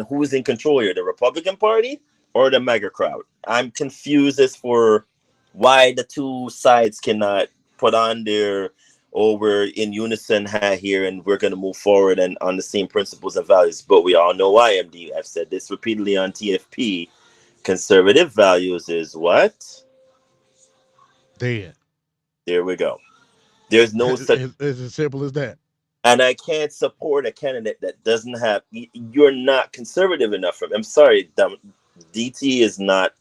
who's in control here, the Republican Party or the MAGA crowd? I'm confused as for why the two sides cannot put on their we're in unison here and we're going to move forward and on the same principles and values. But we all know why, MD. I've said this repeatedly on TFP. Conservative values is what? Dead. There we go. There's no such. It's as simple as that. And I can't support a candidate that doesn't have. You're not conservative enough for him. I'm sorry, DT is not.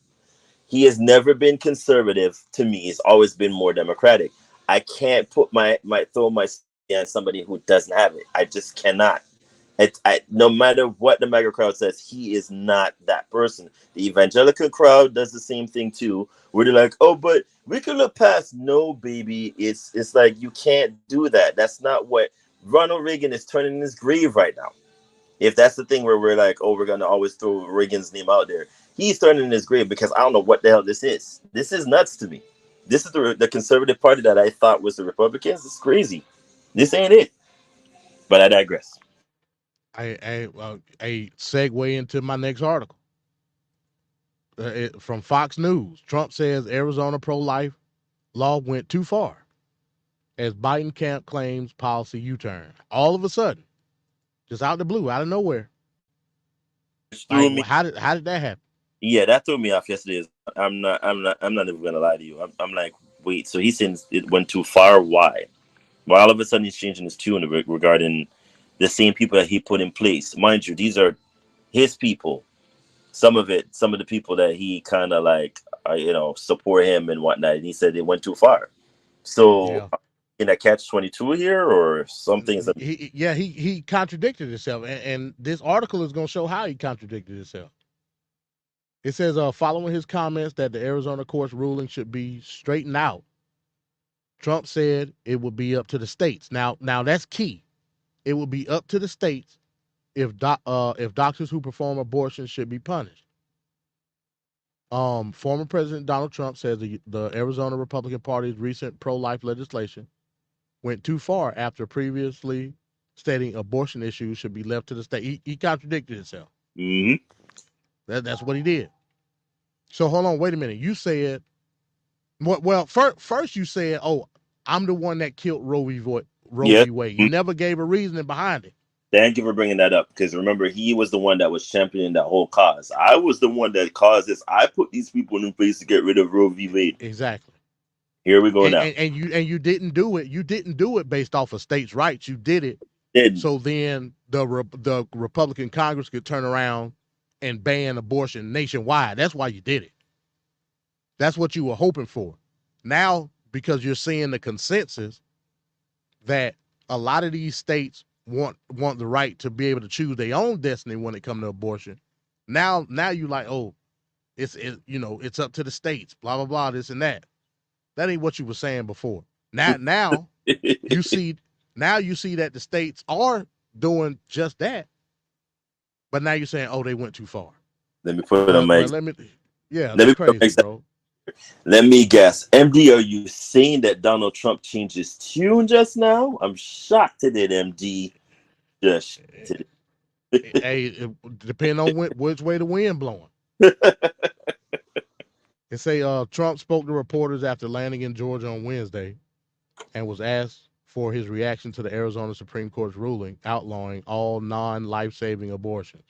He has never been conservative to me. He's always been more democratic. I can't put throw my on somebody who doesn't have it. I just cannot. No matter what the MAGA crowd says, he is not that person. The evangelical crowd does the same thing too, where they're like, "Oh, but we can look past." No, baby, it's like you can't do that. That's not what Ronald Reagan is turning in his grave right now. If that's the thing where we're like, "Oh, we're gonna always throw Reagan's name out there," he's turning in his grave because I don't know what the hell this is. This is nuts to me. This is the conservative party that I thought was the Republicans. It's crazy. This ain't it. But I digress. A segue into my next article from Fox News. Trump says Arizona pro-life law went too far as Biden camp claims policy U-turn. All of a sudden, just out the blue, out of nowhere. How did that happen? Yeah, that threw me off yesterday. I'm not even gonna lie to you. I'm like, wait, so he's saying it went too far. Why? Well, all of a sudden he's changing his tune regarding the same people that he put in place. Mind you, these are his people. Some of the people that he kind of like, support him and whatnot. And he said they went too far. So in a catch-22 here or something? He contradicted himself. And this article is going to show how he contradicted himself. It says, following his comments that the Arizona court's ruling should be straightened out, Trump said it would be up to the states. Now that's key. It would be up to the states if doctors who perform abortions should be punished. Former President Donald Trump says the Arizona Republican Party's recent pro-life legislation went too far after previously stating abortion issues should be left to the state. He contradicted himself. Mm-hmm. That's what he did. So hold on, wait a minute. You said, well, first you said, oh, I'm the one that killed Roe v. Yeah. Wade. You never gave a reasoning behind it. Thank you for bringing that up, because remember, he was the one that was championing that whole cause. I was the one that caused this. I put these people in place to get rid of Roe v. Wade. Exactly. Here we go now. And you didn't do it. You didn't do it based off of states' rights. You did it so then the Republican Congress could turn around and ban abortion nationwide. That's why you did it. That's what you were hoping for. Now, because you're seeing the consensus that a lot of these states want the right to be able to choose their own destiny when it comes to abortion. Now you like, oh, it's up to the states, blah blah blah, this and that. That ain't what you were saying before. Now you see that the states are doing just that, but now you're saying, oh, they went too far. Let me put it on my. Let me crazy, bro. Let me guess. MD, are you saying that Donald Trump changed his tune just now? I'm shocked that MD just. Hey, it depends on which way the wind blowing. It say Trump spoke to reporters after landing in Georgia on Wednesday and was asked for his reaction to the Arizona Supreme Court's ruling outlawing all non-life-saving abortions.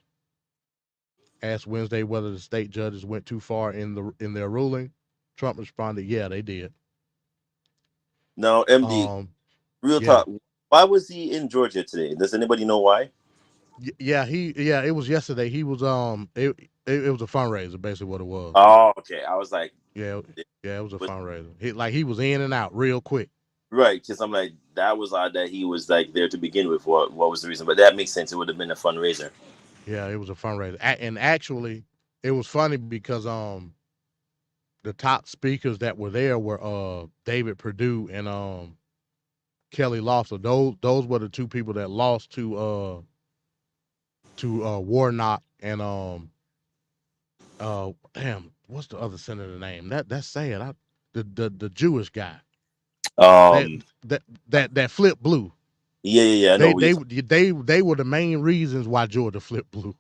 Asked Wednesday whether the state judges went too far in their ruling, Trump responded, "Yeah, they did." Now, MD, real talk. Why was he in Georgia today? Does anybody know why? It was yesterday. He was it was a fundraiser, basically what it was. Oh, okay. I was like, it was a fundraiser. He was in and out real quick. Right, because I'm like, that was odd that he was like there to begin with. What was the reason? But that makes sense. It would have been a fundraiser. Yeah, it was a fundraiser, and actually, it was funny because the top speakers that were there were David Perdue and Kelly Loeffler. Those were the two people that lost to Warnock and damn, what's the other senator name? That's sad. The Jewish guy. That flipped blue. Yeah. They were the main reasons why Georgia flipped blue.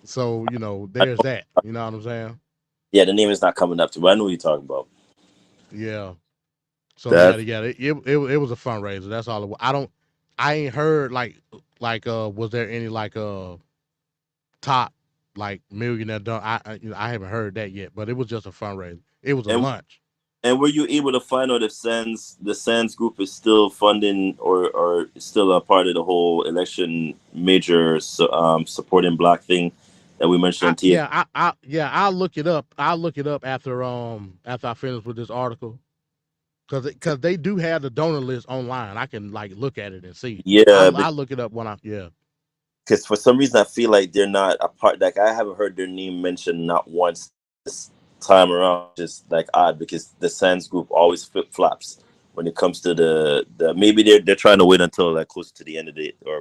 So there's that. You know what I'm saying? Yeah, the name is not coming up to me. I know what you're talking about. Yeah. So it was a fundraiser. That's all it was. I ain't heard like was there any top millionaire done? I haven't heard that yet, but it was just a fundraiser. It was a lunch. And were you able to find out if the SANS group is still funding or still a part of the whole election major supporting Black thing that we mentioned on TV? I'll look it up. I'll look it up after I finish with this article, because they do have the donor list online. I can look at it and see. Yeah, I'll look it up when because for some reason I feel like they're not a part. Like I haven't heard their name mentioned not once this time around. Just odd, because the SANS group always flip flops when it comes to the maybe they're trying to wait until close to the end of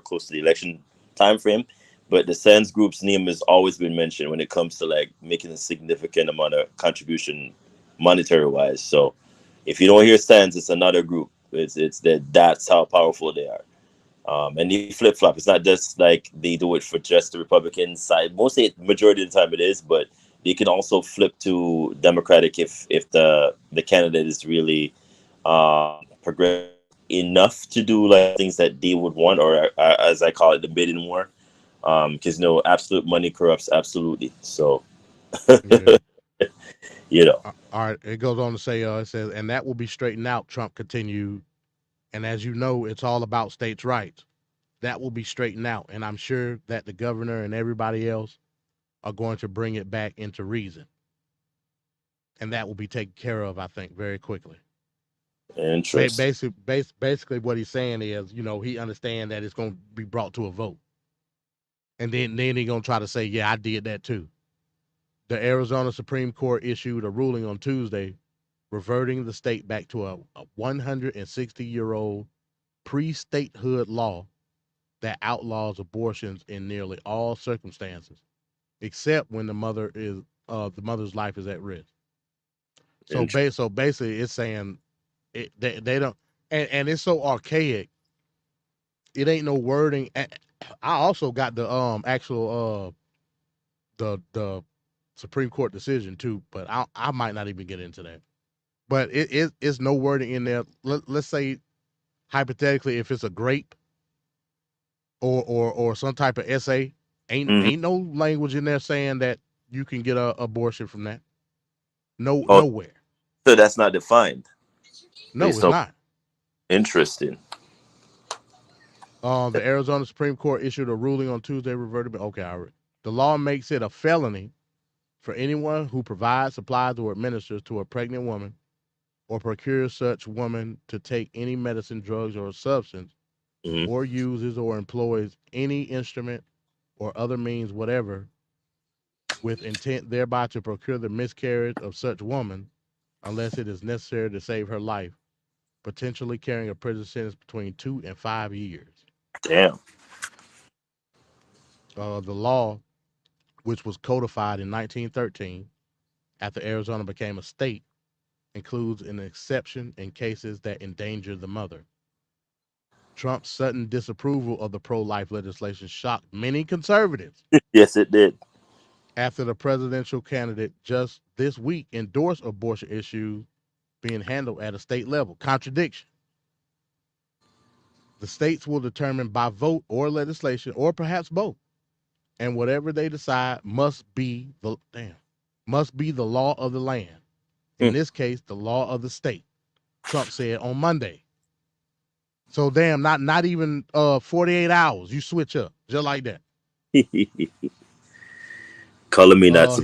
close to the election time frame, but the SANS group's name has always been mentioned when it comes to making a significant amount of contribution monetary wise. So if you don't hear SANS, it's another group. That's how powerful they are. And they flip flop. It's not just they do it for just the Republican side. Mostly, majority of the time it is, but they can also flip to Democratic if the candidate is really progressive enough to do things that they would want, or as I call it, the bidding war. Because absolute money corrupts absolutely. So, All right. It goes on to say, it says, and that will be straightened out. Trump continued, and as you know, it's all about states' rights. That will be straightened out, and I'm sure that the governor and everybody else are going to bring it back into reason, and that will be taken care of, I think, very quickly. Interesting. Basically, what he's saying is, he understands that it's going to be brought to a vote, and then he's going to try to say, yeah, I did that too. The Arizona Supreme Court issued a ruling on Tuesday reverting the state back to a 160-year-old pre-statehood law that outlaws abortions in nearly all circumstances, except when the mother's life is at risk. So basically, it's saying they don't, and it's so archaic. It ain't no wording. I also got the actual the Supreme Court decision too, but I might not even get into that. But it's no wording in there. Let's say hypothetically, if it's a grape or some type of essay, ain't no language in there saying that you can get an abortion from that. Nowhere. So that's not defined. No, it's not. Interesting. The Arizona Supreme Court issued a ruling on Tuesday reverted. Okay, I read. The law makes it a felony for anyone who provides, supplies, or administers to a pregnant woman or procures such woman to take any medicine, drugs, or substance, or uses or employs any instrument or other means, whatever, with intent thereby to procure the miscarriage of such woman, unless it is necessary to save her life, potentially carrying a prison sentence between 2 and 5 years. Damn. The law, which was codified in 1913 after Arizona became a state, includes an exception in cases that endanger the mother. Trump's sudden disapproval of the pro-life legislation shocked many conservatives. Yes, it did. After the presidential candidate just this week endorsed abortion issues being handled at a state level. Contradiction. The states will determine by vote or legislation, or perhaps both, and whatever they decide must be the law of the land. In this case, the law of the state. Trump said on Monday. So damn, not even 48 hours. You switch up just like that. Color me not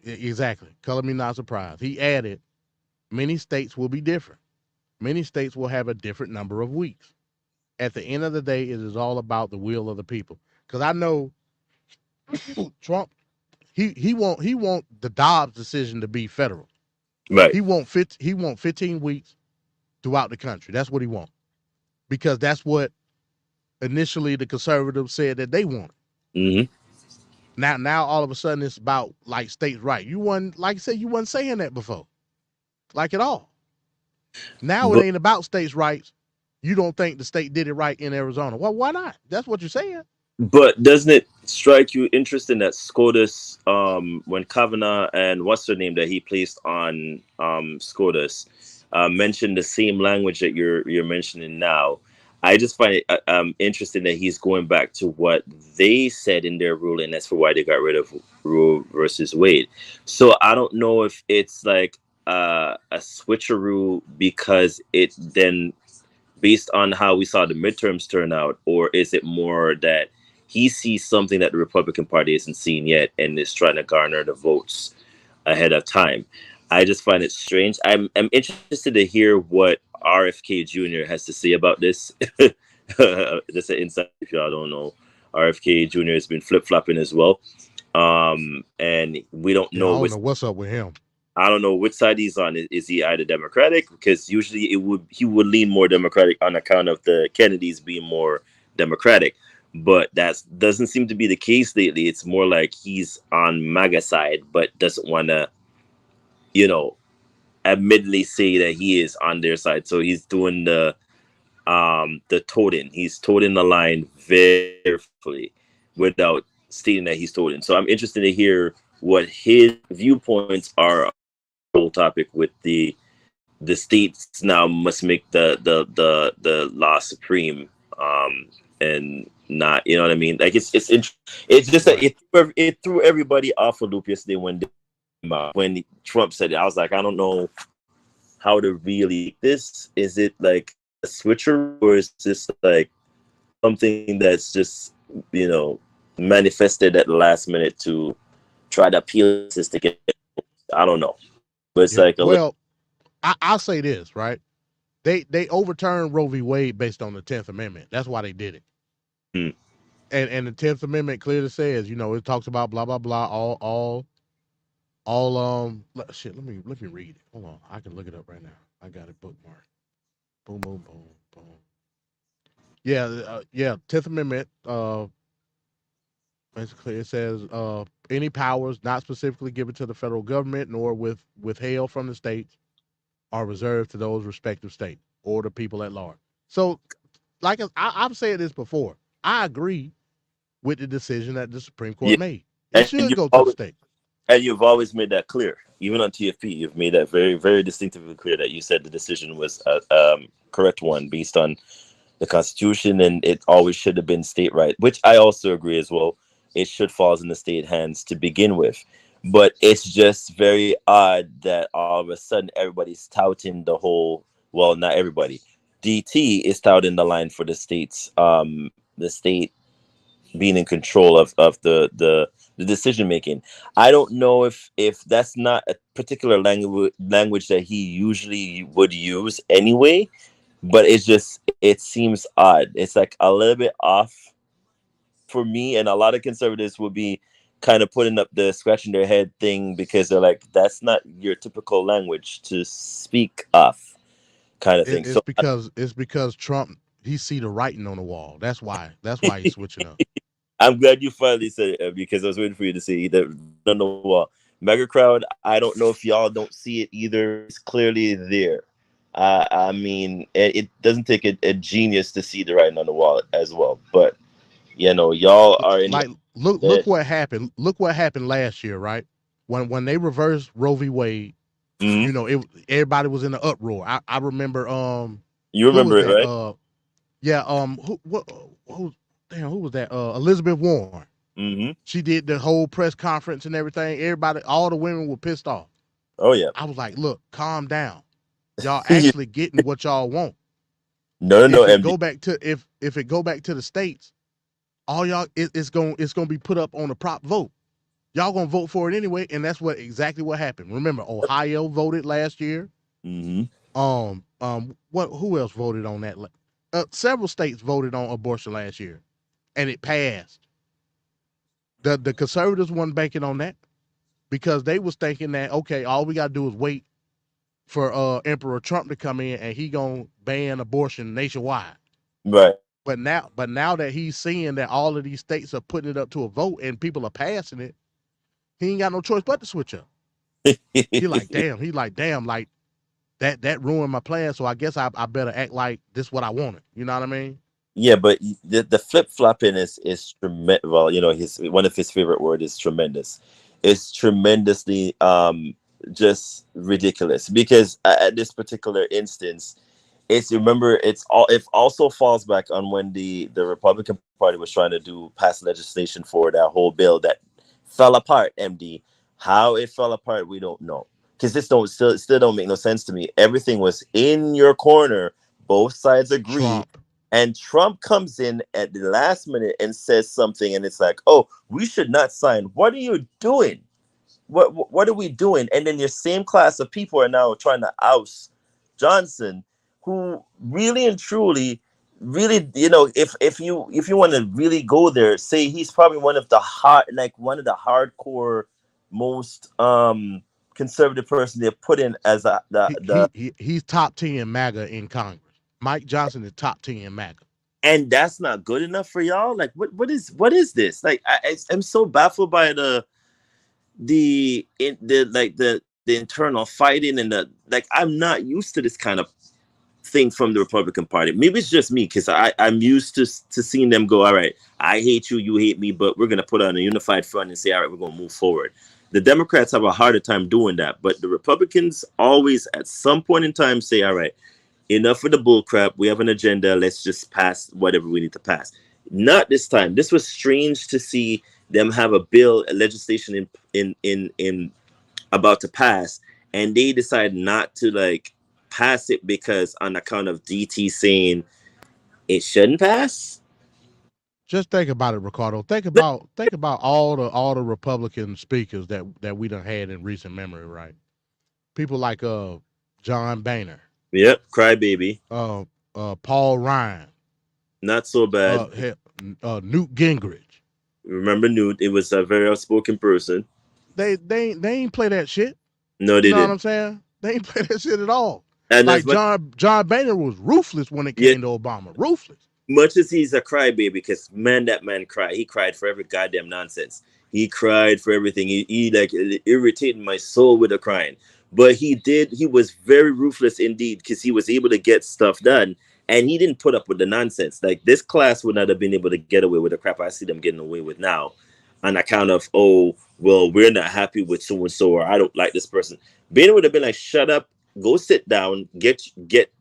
exactly. Color me not surprised. He added, many states will be different. Many states will have a different number of weeks. At the end of the day, it is all about the will of the people. Because I know Trump, he want the Dobbs decision to be federal. Right. He want 15 weeks throughout the country. That's what he wants. Because that's what initially the conservatives said that they wanted. Now all of a sudden it's about like states' right. You wasn't, like I said, you wasn't saying that before. Like at all. Now it ain't about states' rights. You don't think the state did it right in Arizona. Well, why not? That's what you're saying. But doesn't it strike you interesting that SCOTUS, when Kavanaugh and what's her name that he placed on SCOTUS, mentioned the same language that you're mentioning now? I just find it interesting that he's going back to what they said in their ruling as for why they got rid of Roe versus Wade. So I don't know if it's like a switcheroo because it then, based on how we saw the midterms turn out, or is it more that he sees something that the Republican Party isn't seeing yet and is trying to garner the votes ahead of time? I just find it strange. I'm interested to hear what RFK Jr. has to say about this. Just an insight if y'all don't know. RFK Jr. has been flip-flopping as well. And we don't know, I don't know what's up with him. I don't know which side he's on. Is he either Democratic? Because usually he would lean more Democratic on account of the Kennedys being more Democratic. But that doesn't seem to be the case lately. It's more like he's on MAGA side, but doesn't want to, admittedly say that he is on their side. So he's doing the toting. He's toting the line very carefully without stating that he's toting. So I'm interested to hear what his viewpoints are on the whole topic with the states now must make the law supreme, and not, you know what I mean? Like it's just that it threw everybody off a loop yesterday when Trump said it. I was like, I don't know how to really this. Is it like a switcher, or is this like something that's just manifested at the last minute to try to appeal this to get? I don't know, but it's like I'll say this, right? They overturned Roe v. Wade based on the 10th Amendment. That's why they did it. And the 10th Amendment clearly says, it talks about blah blah blah, all shit. Let me read it. Hold on, I can look it up right now. I got it bookmarked. Boom, boom, boom, boom. Yeah, 10th Amendment. Basically, it says any powers not specifically given to the federal government nor withheld from the states are reserved to those respective states or the people at large. So, like I've said this before, I agree with the decision that the Supreme Court made. It should go to the state. And you've always made that clear, even on TFP. You've made that very, very distinctively clear that you said the decision was a correct one based on the Constitution, and it always should have been state right, which I also agree as well. It should fall in the state hands to begin with. But it's just very odd that all of a sudden everybody's touting the whole, well, not everybody. DT is touting the line for the states, the state being in control of the decision making. I don't know if that's not a particular language that he usually would use anyway, but it seems odd. It's like a little bit off for me, and a lot of conservatives would be kind of putting up the scratching their head thing because they're like, that's not your typical language to speak of, kind of thing. It's because Trump, he see the writing on the wall. That's why he's switching up. I'm glad you finally said it, because I was waiting for you to say either on the wall. Mega crowd, I don't know if y'all don't see it either. It's clearly there. I mean, it doesn't take a genius to see the writing on the wall as well. But y'all are in. Like, look what happened. Look what happened last year, right? When they reversed Roe v. Wade, everybody was in the uproar. I remember. You remember it, right? Yeah. Who was that? Elizabeth Warren. Mm-hmm. She did the whole press conference and everything. Everybody, all the women were pissed off. Oh yeah. I was like, look, calm down. Y'all actually getting what y'all want. No. If it go back to the states, all y'all it's gonna be put up on a prop vote. Y'all gonna vote for it anyway, and that's exactly what happened. Remember, Ohio voted last year. Mm-hmm. Who else voted on that? Several states voted on abortion last year, and it passed. The conservatives weren't banking on that because they was thinking that, okay, all we gotta do is wait for Emperor Trump to come in and he gonna ban abortion nationwide. Right. But now that he's seeing that all of these states are putting it up to a vote and people are passing it, he ain't got no choice but to switch up. He's like, damn, like that ruined my plan. So I guess I better act like this is what I wanted. You know what I mean? Yeah, but the flip flopping is tremendous. Well, one of his favorite words is tremendous. It's tremendously just ridiculous because at this particular instance, it also falls back on when the Republican Party was trying to pass legislation for that whole bill that fell apart. MD, how it fell apart, we don't know, because this still don't make no sense to me. Everything was in your corner. Both sides agreed. And Trump comes in at the last minute and says something, and it's like, oh, we should not sign. What are you doing? What are we doing? And then your same class of people are now trying to oust Johnson, who really and truly, really, if you want to really go there, say he's probably one of the hardcore, most conservative person they put in as he's top 10 MAGA in Congress. Mike Johnson is top 10 MAGA. And that's not good enough for y'all? Like, what is this? Like, I'm so baffled by the internal fighting and I'm not used to this kind of thing from the Republican Party. Maybe it's just me because I'm used to seeing them go, all right, I hate you, you hate me, but we're gonna put on a unified front and say, all right, we're gonna move forward. The Democrats have a harder time doing that, but the Republicans always at some point in time say, all right, enough of the bull crap. We have an agenda. Let's just pass whatever we need to pass. Not this time. This was strange to see them have a legislation in about to pass, and they decide not to pass it because on account of DT saying it shouldn't pass. Just think about it, Ricardo. Think about all the Republican speakers that we done had in recent memory, right? People like John Boehner. Yep, crybaby. Paul Ryan. Not so bad. Newt Gingrich. Remember Newt? It was a very outspoken person. They ain't play that shit. No, they didn't. You know what I'm saying? They ain't play that shit at all. And John Boehner was ruthless when it came to Obama. Ruthless. Much as he's a crybaby, because that man cried. He cried for every goddamn nonsense. He cried for everything. He irritated my soul with the crying. But he was very ruthless indeed, because he was able to get stuff done, and he didn't put up with the nonsense. Like, this class would not have been able to get away with the crap I see them getting away with now. on account of, oh, well, we're not happy with so and so, or I don't like this person. Boehner would have been like, shut up, go sit down,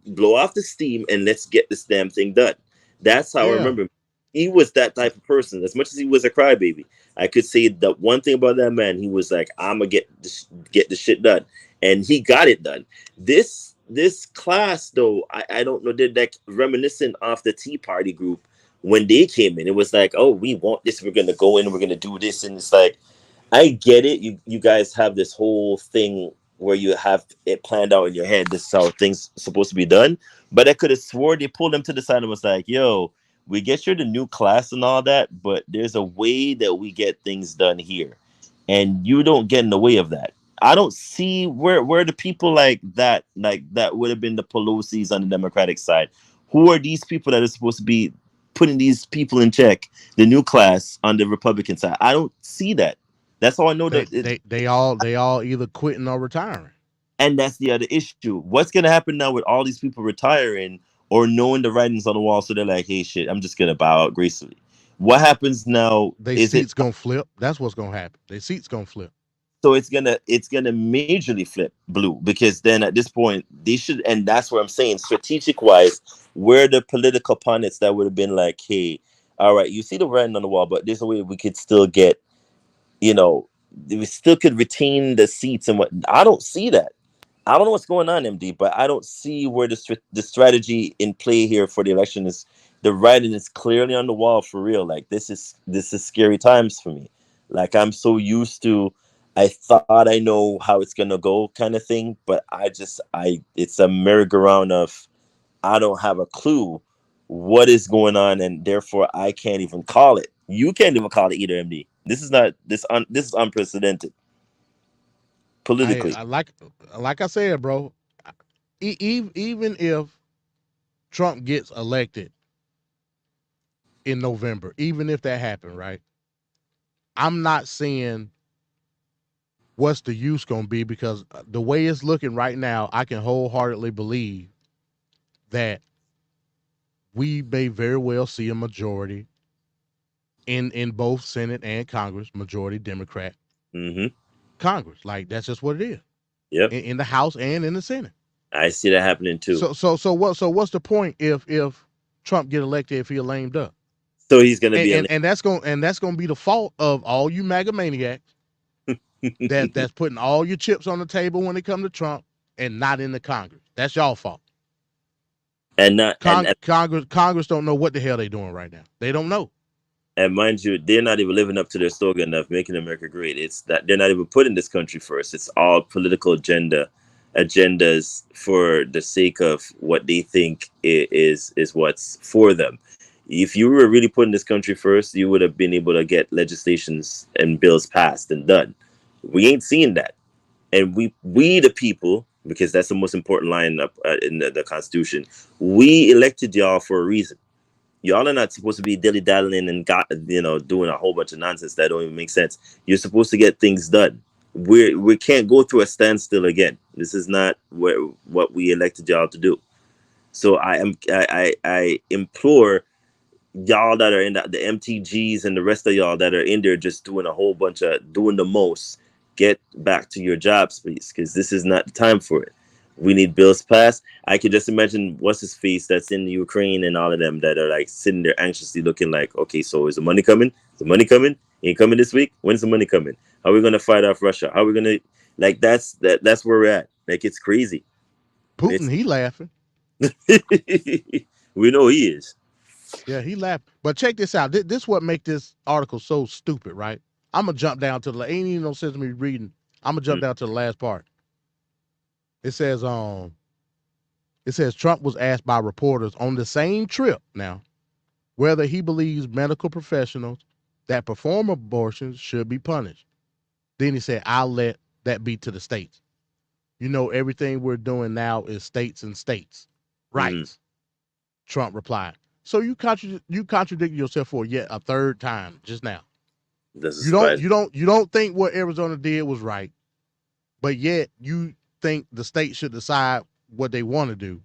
blow off the steam, and let's get this damn thing done. That's how I Yeah. remember. He was that type of person. As much as he was a crybaby, I could say that one thing about that man. He was like, I'm gonna get the shit done, and he got it done. This class, though, I don't know, they're like reminiscent of the Tea Party group when they came in. It was like, oh, we want this, we're gonna go in, we're gonna do this, and it's like, I get it. You guys have this whole thing where you have it planned out in your head. This is how things supposed to be done. But I could have swore they pulled them to the side and was like, yo, we get you're the new class and all that, but there's a way that we get things done here. And you don't get in the way of that. I don't see where the people like that would have been the Pelosi's on the Democratic side. Who are these people that are supposed to be putting these people in check, the new class on the Republican side? I don't see that. That's how I know they all either quitting or retiring. And that's the other issue. What's gonna happen now with all these people retiring or knowing the writings on the wall? So they're like, hey, shit, I'm just gonna bow out gracefully. What happens now? Their seats gonna flip. That's what's gonna happen. Their seats gonna flip. So it's gonna majorly flip blue, because then at this point they should, and that's what I'm saying, strategic wise, where the political pundits that would have been like, hey, all right, you see the writing on the wall, but there's a way we could still get, we still could retain the seats and what. I don't see that. I don't know what's going on, MD, but I don't see where the strategy in play here for the election is. The writing is clearly on the wall for real. Like this is scary times for me. Like I'm so used to, I thought I know how it's gonna go kind of thing, but it's a merry-go-round of I don't have a clue what is going on, and therefore I can't even call it. You can't even call it either, MD. This is unprecedented politically. Like I said, bro. Even if Trump gets elected in November, even if that happened, right? I'm not seeing what's the use gonna be, because the way it's looking right now, I can wholeheartedly believe that we may very well see a majority in both Senate and Congress, majority Democrat Congress. Like that's just what it is. Yep. In the House and in the Senate. I see that happening too. So what's the point if Trump get elected if he lamed up? So he's gonna be and that's gonna be the fault of all you MAGA maniacs that's putting all your chips on the table when it comes to Trump and not in the Congress. That's y'all fault. And not Congress don't know what the hell they doing right now. They don't know. And mind you, they're not even living up to their slogan of making America great. It's that they're not even putting this country first. It's all political agendas for the sake of what they think is what's for them. If you were really putting this country first, you would have been able to get legislations and bills passed and done. We ain't seeing that. And we the people, because that's the most important line up in the Constitution, we elected y'all for a reason. Y'all are not supposed to be dilly-dallying and doing a whole bunch of nonsense that don't even make sense. You're supposed to get things done. We can't go through a standstill again. This is not what we elected y'all to do. So I implore y'all that are in the MTGs and the rest of y'all that are in there just doing a whole bunch of doing the most, get back to your jobs, please, because this is not the time for it. We need bills passed. I could just imagine what's his face that's in Ukraine and all of them that are like sitting there anxiously looking like, okay, so is the money coming? Is the money coming? Ain't coming this week? When's the money coming? How are we gonna fight off Russia? How are we gonna that's where we're at. Like it's crazy. Putin, he laughing. We know he is. Yeah, he laughed. But check this out. This what make this article so stupid, right? I'm gonna jump down to ain't even no sense in me reading. I'm gonna jump down to the last part. It says Trump was asked by reporters on the same trip now whether he believes medical professionals that perform abortions should be punished. Then he said, I'll let that be to the states. You know, everything we're doing now is states and states' rights. Trump replied. So you contradict yourself for yet a third time just now. You don't think what Arizona did was right, but yet you think the state should decide what they want to do.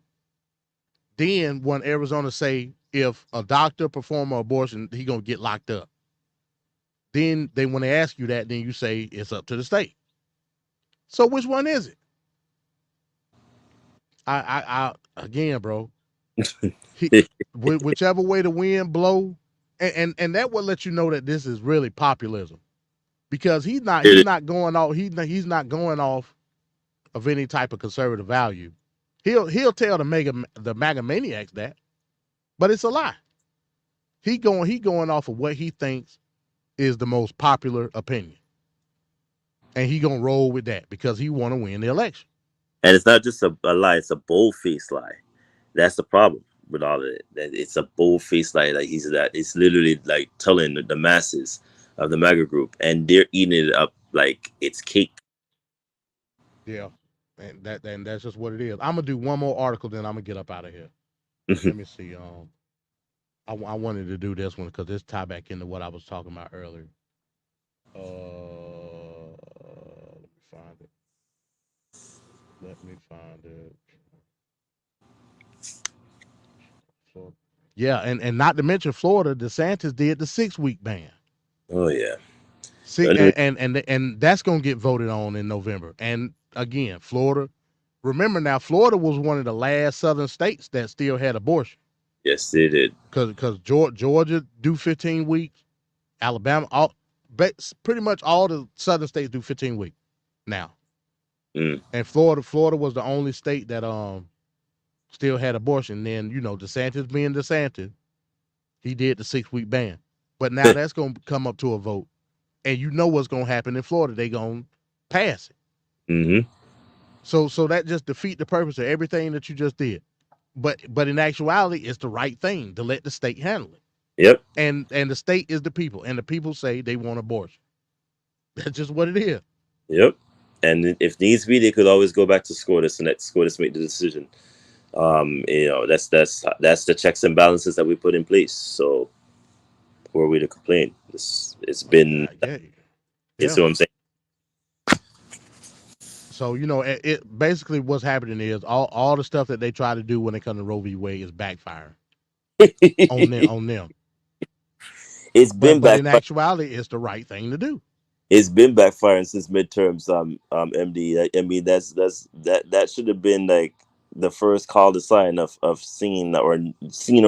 Then when Arizona say if a doctor perform an abortion, he gonna get locked up. Then when they ask you that, then you say it's up to the state. So which one is it? I again, bro. Whichever way the wind blow, and that will let you know that this is really populism, because he's not going off he's not going off of any type of conservative value. He'll tell the MAGA maniacs that, but it's a lie. He going off of what he thinks is the most popular opinion, and he gonna roll with that because he want to win the election. And it's not just a lie; it's a bold-faced lie. That's the problem with all of it. That it's a bold-faced lie. Like it's literally like telling the masses of the MAGA group, and they're eating it up like it's cake. Yeah, and that's just what it is. I'm gonna do one more article, then I'm gonna get up out of here. Let me see. I wanted to do this one because this tie back into what I was talking about earlier. Let me find it. So, yeah, and not to mention Florida, DeSantis did the 6-week ban. Oh yeah. And that's gonna get voted on in November. And again, Florida. Remember now, Florida was one of the last southern states that still had abortion. Yes, they did. Because Georgia do 15 weeks, Alabama, pretty much all the southern states do 15 weeks now. And Florida was the only state that still had abortion. Then DeSantis being DeSantis, he did the 6-week ban. But now that's gonna come up to a vote, and you know what's gonna happen in Florida? They gonna pass it. Mm-hmm. So that just defeat the purpose of everything that you just did. But in actuality, it's the right thing to let the state handle it. Yep. And the state is the people, and the people say they want abortion. That's just what it is. Yep. And if needs be, they could always go back to SCOTUS and let SCOTUS make the decision. That's the checks and balances that we put in place. So who are we to complain? It's been. You see what I'm saying? So it basically what's happening is all the stuff that they try to do when it comes to Roe v. Wade is backfiring on them. It's been but in actuality, it's the right thing to do. It's been backfiring since midterms, MD. I mean, that should have been like the first call to sign of seeing or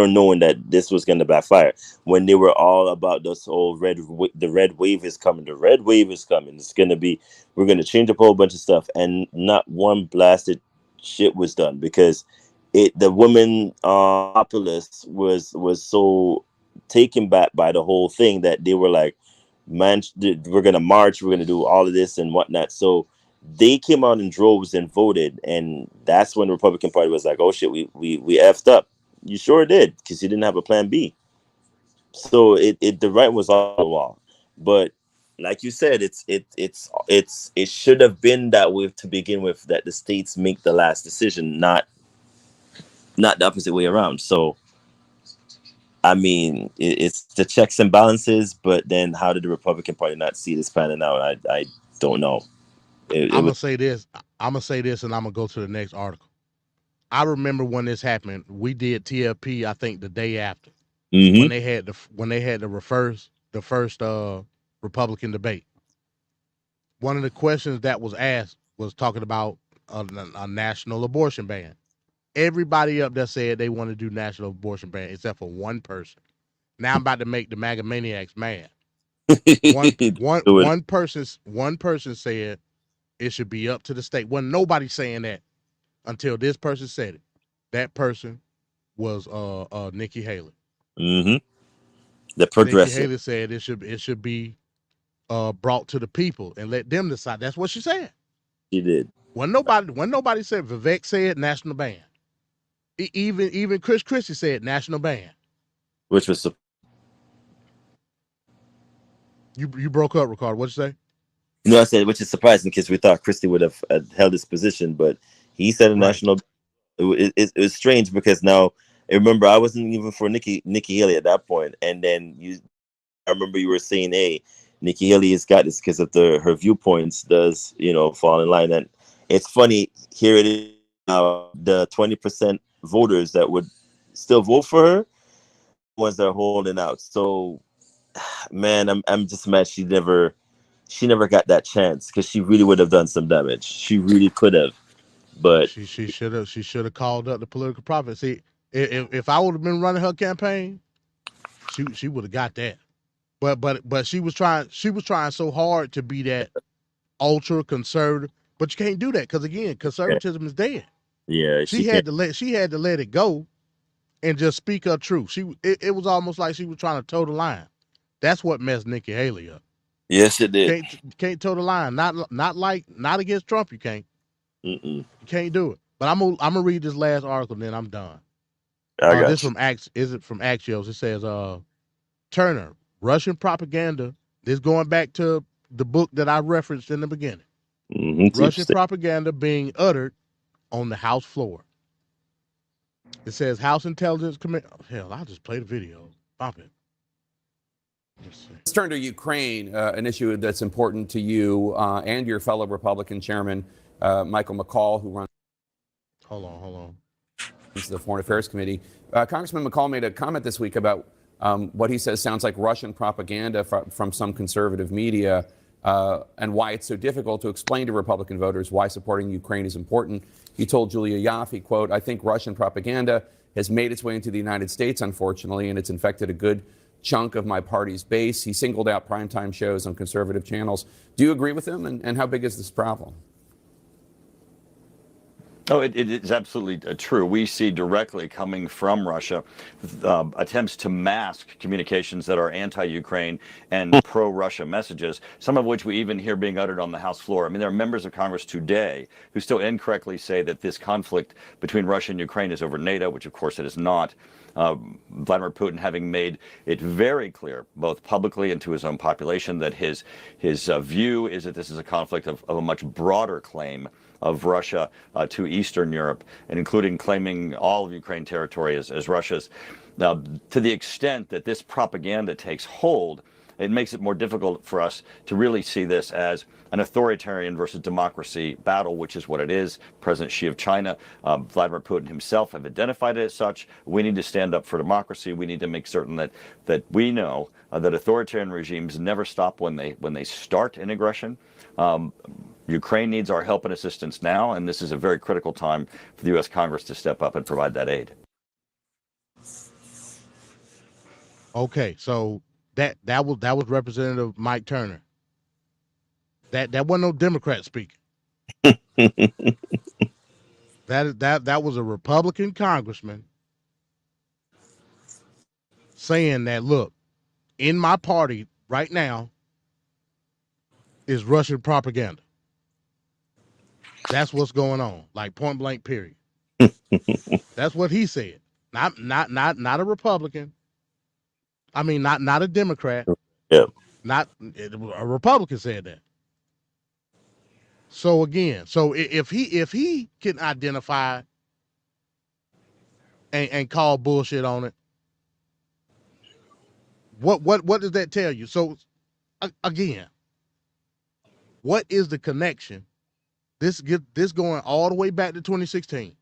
knowing that this was going to backfire, when they were all about this whole the red wave is coming. The red wave is coming. It's going to be, we're going to change up a whole bunch of stuff, and not one blasted shit was done, because the women populace was so taken back by the whole thing that they were like, man, we're going to march, we're going to do all of this and whatnot. So they came out in droves and voted, and that's when the Republican Party was like, oh shit, we effed up. You sure did, because you didn't have a plan B. So the right was all the wall. But like you said, it should have been that way to begin with, that the states make the last decision, not the opposite way around. So I mean, it's the checks and balances, but then how did the Republican Party not see this panning out? I don't know. I'm gonna say this, and I'm gonna go to the next article. I remember when this happened. We did TFP, I think, the day after, when they had the first Republican debate. One of the questions that was asked was talking about a national abortion ban. Everybody up there said they want to do national abortion ban, except for one person. Now I'm about to make the MAGA maniacs mad. One person said it should be up to the state. Wasn't nobody saying that until this person said it. That person was Nikki Haley. The progressive. Nikki Haley said it should be brought to the people and let them decide. That's what she said. She did. When nobody said, Vivek said national ban. Even Chris Christie said national ban. Which was you broke up, Ricardo. What'd you say? No, I said, which is surprising, because we thought Christie would have held his position, but he said a national. It was strange, because now I remember I wasn't even for Nikki Haley at that point, and then I remember you were saying, hey, Nikki Haley has got this because of her viewpoints does fall in line. And it's funny, here it is now, the 20% voters that would still vote for her, ones that are holding out. So man, I'm just mad she never got that chance, because she really would have done some damage. She really could have, but She should have called up the political prophet. See, if I would have been running her campaign, she would have got that. But she was trying so hard to be that ultra conservative, but you can't do that because again, conservatism is dead. Yeah, she had to let it go and just speak her truth. It was almost like she was trying to toe the line. That's what messed Nikki Haley up. Yes, it did. Can't toe the line. Not against Trump. You can't. You can't do it. But I'm gonna read this last article, and then I'm done. This from Axios. It says, Turner, Russian propaganda. This going back to the book that I referenced in the beginning. Russian propaganda being uttered on the House floor. It says House Intelligence Committee. Hell, I'll just play the video. Pop it. Let's turn to Ukraine, an issue that's important to you and your fellow Republican chairman, Michael McCaul, who runs. Hold on. The Foreign Affairs Committee. Congressman McCaul made a comment this week about what he says sounds like Russian propaganda from some conservative media, and why it's so difficult to explain to Republican voters why supporting Ukraine is important. He told Julia Yaffe, quote, "I think Russian propaganda has made its way into the United States, unfortunately, and it's infected a good chunk of my party's base." He singled out primetime shows on conservative channels. Do you agree with him? And how big is this problem? Oh, it is absolutely true. We see directly coming from Russia attempts to mask communications that are anti-Ukraine and pro-Russia messages, some of which we even hear being uttered on the House floor. I mean, there are members of Congress today who still incorrectly say that this conflict between Russia and Ukraine is over NATO, which of course it is not. Vladimir Putin having made it very clear, both publicly and to his own population, that his view is that this is a conflict of a much broader claim of Russia to Eastern Europe, and including claiming all of Ukraine territory as Russia's. Now, to the extent that this propaganda takes hold, it makes it more difficult for us to really see this as an authoritarian versus democracy battle, which is what it is. President Xi of China, Vladimir Putin himself have identified it as such. We need to stand up for democracy. We need to make certain that we know that authoritarian regimes never stop when they start an aggression. Ukraine needs our help and assistance now, and this is a very critical time for the U.S. Congress to step up and provide that aid. Okay, so that was Representative Mike Turner. That wasn't no Democrat speaking. that was a Republican congressman saying that, look, in my party right now is Russian propaganda. That's what's going on, like point blank, period. That's what he said. Not a Republican. I mean, not a Democrat. Yeah. Not a Republican said that. So again, if he can identify and call bullshit on it, what does that tell you? So again, what is the connection? This going all the way back to 2016.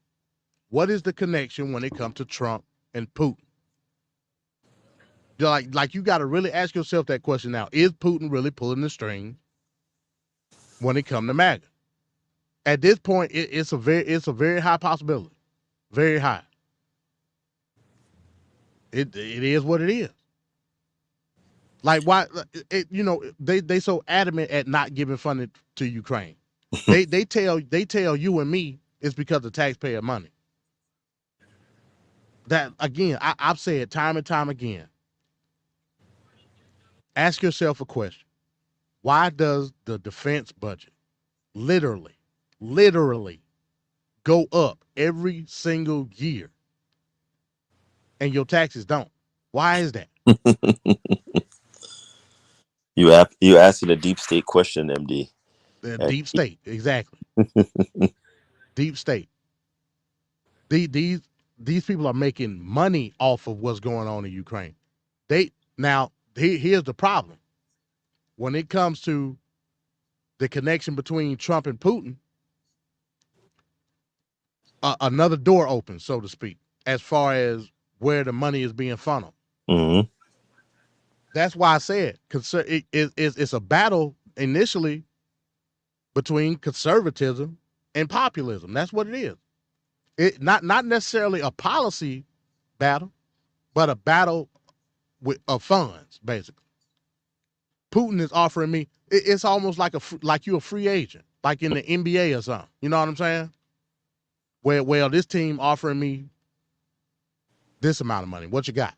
What is the connection when it comes to Trump and Putin? Like you got to really ask yourself that question now. Is Putin really pulling the string when it comes to MAGA? At this point, it's a very high possibility. Very high. It is what it is. Like why they so adamant at not giving funding to Ukraine. They tell you and me it's because of taxpayer money. That again, I've said time and time again. Ask yourself a question. Why does the defense budget literally go up every single year and your taxes don't? Why is that? You asking a deep state question, MD. Deep state, exactly. Deep state. These people are making money off of what's going on in Ukraine. Here's the problem. When it comes to the connection between Trump and Putin, another door opens, so to speak, as far as where the money is being funneled. Mm-hmm. That's why I said it's a battle initially between conservatism and populism. That's what it is. It not necessarily a policy battle, but a battle of funds, basically. Putin is offering me. It's almost like you're a free agent, like in the NBA or something. You know what I'm saying? Well, this team offering me this amount of money. What you got?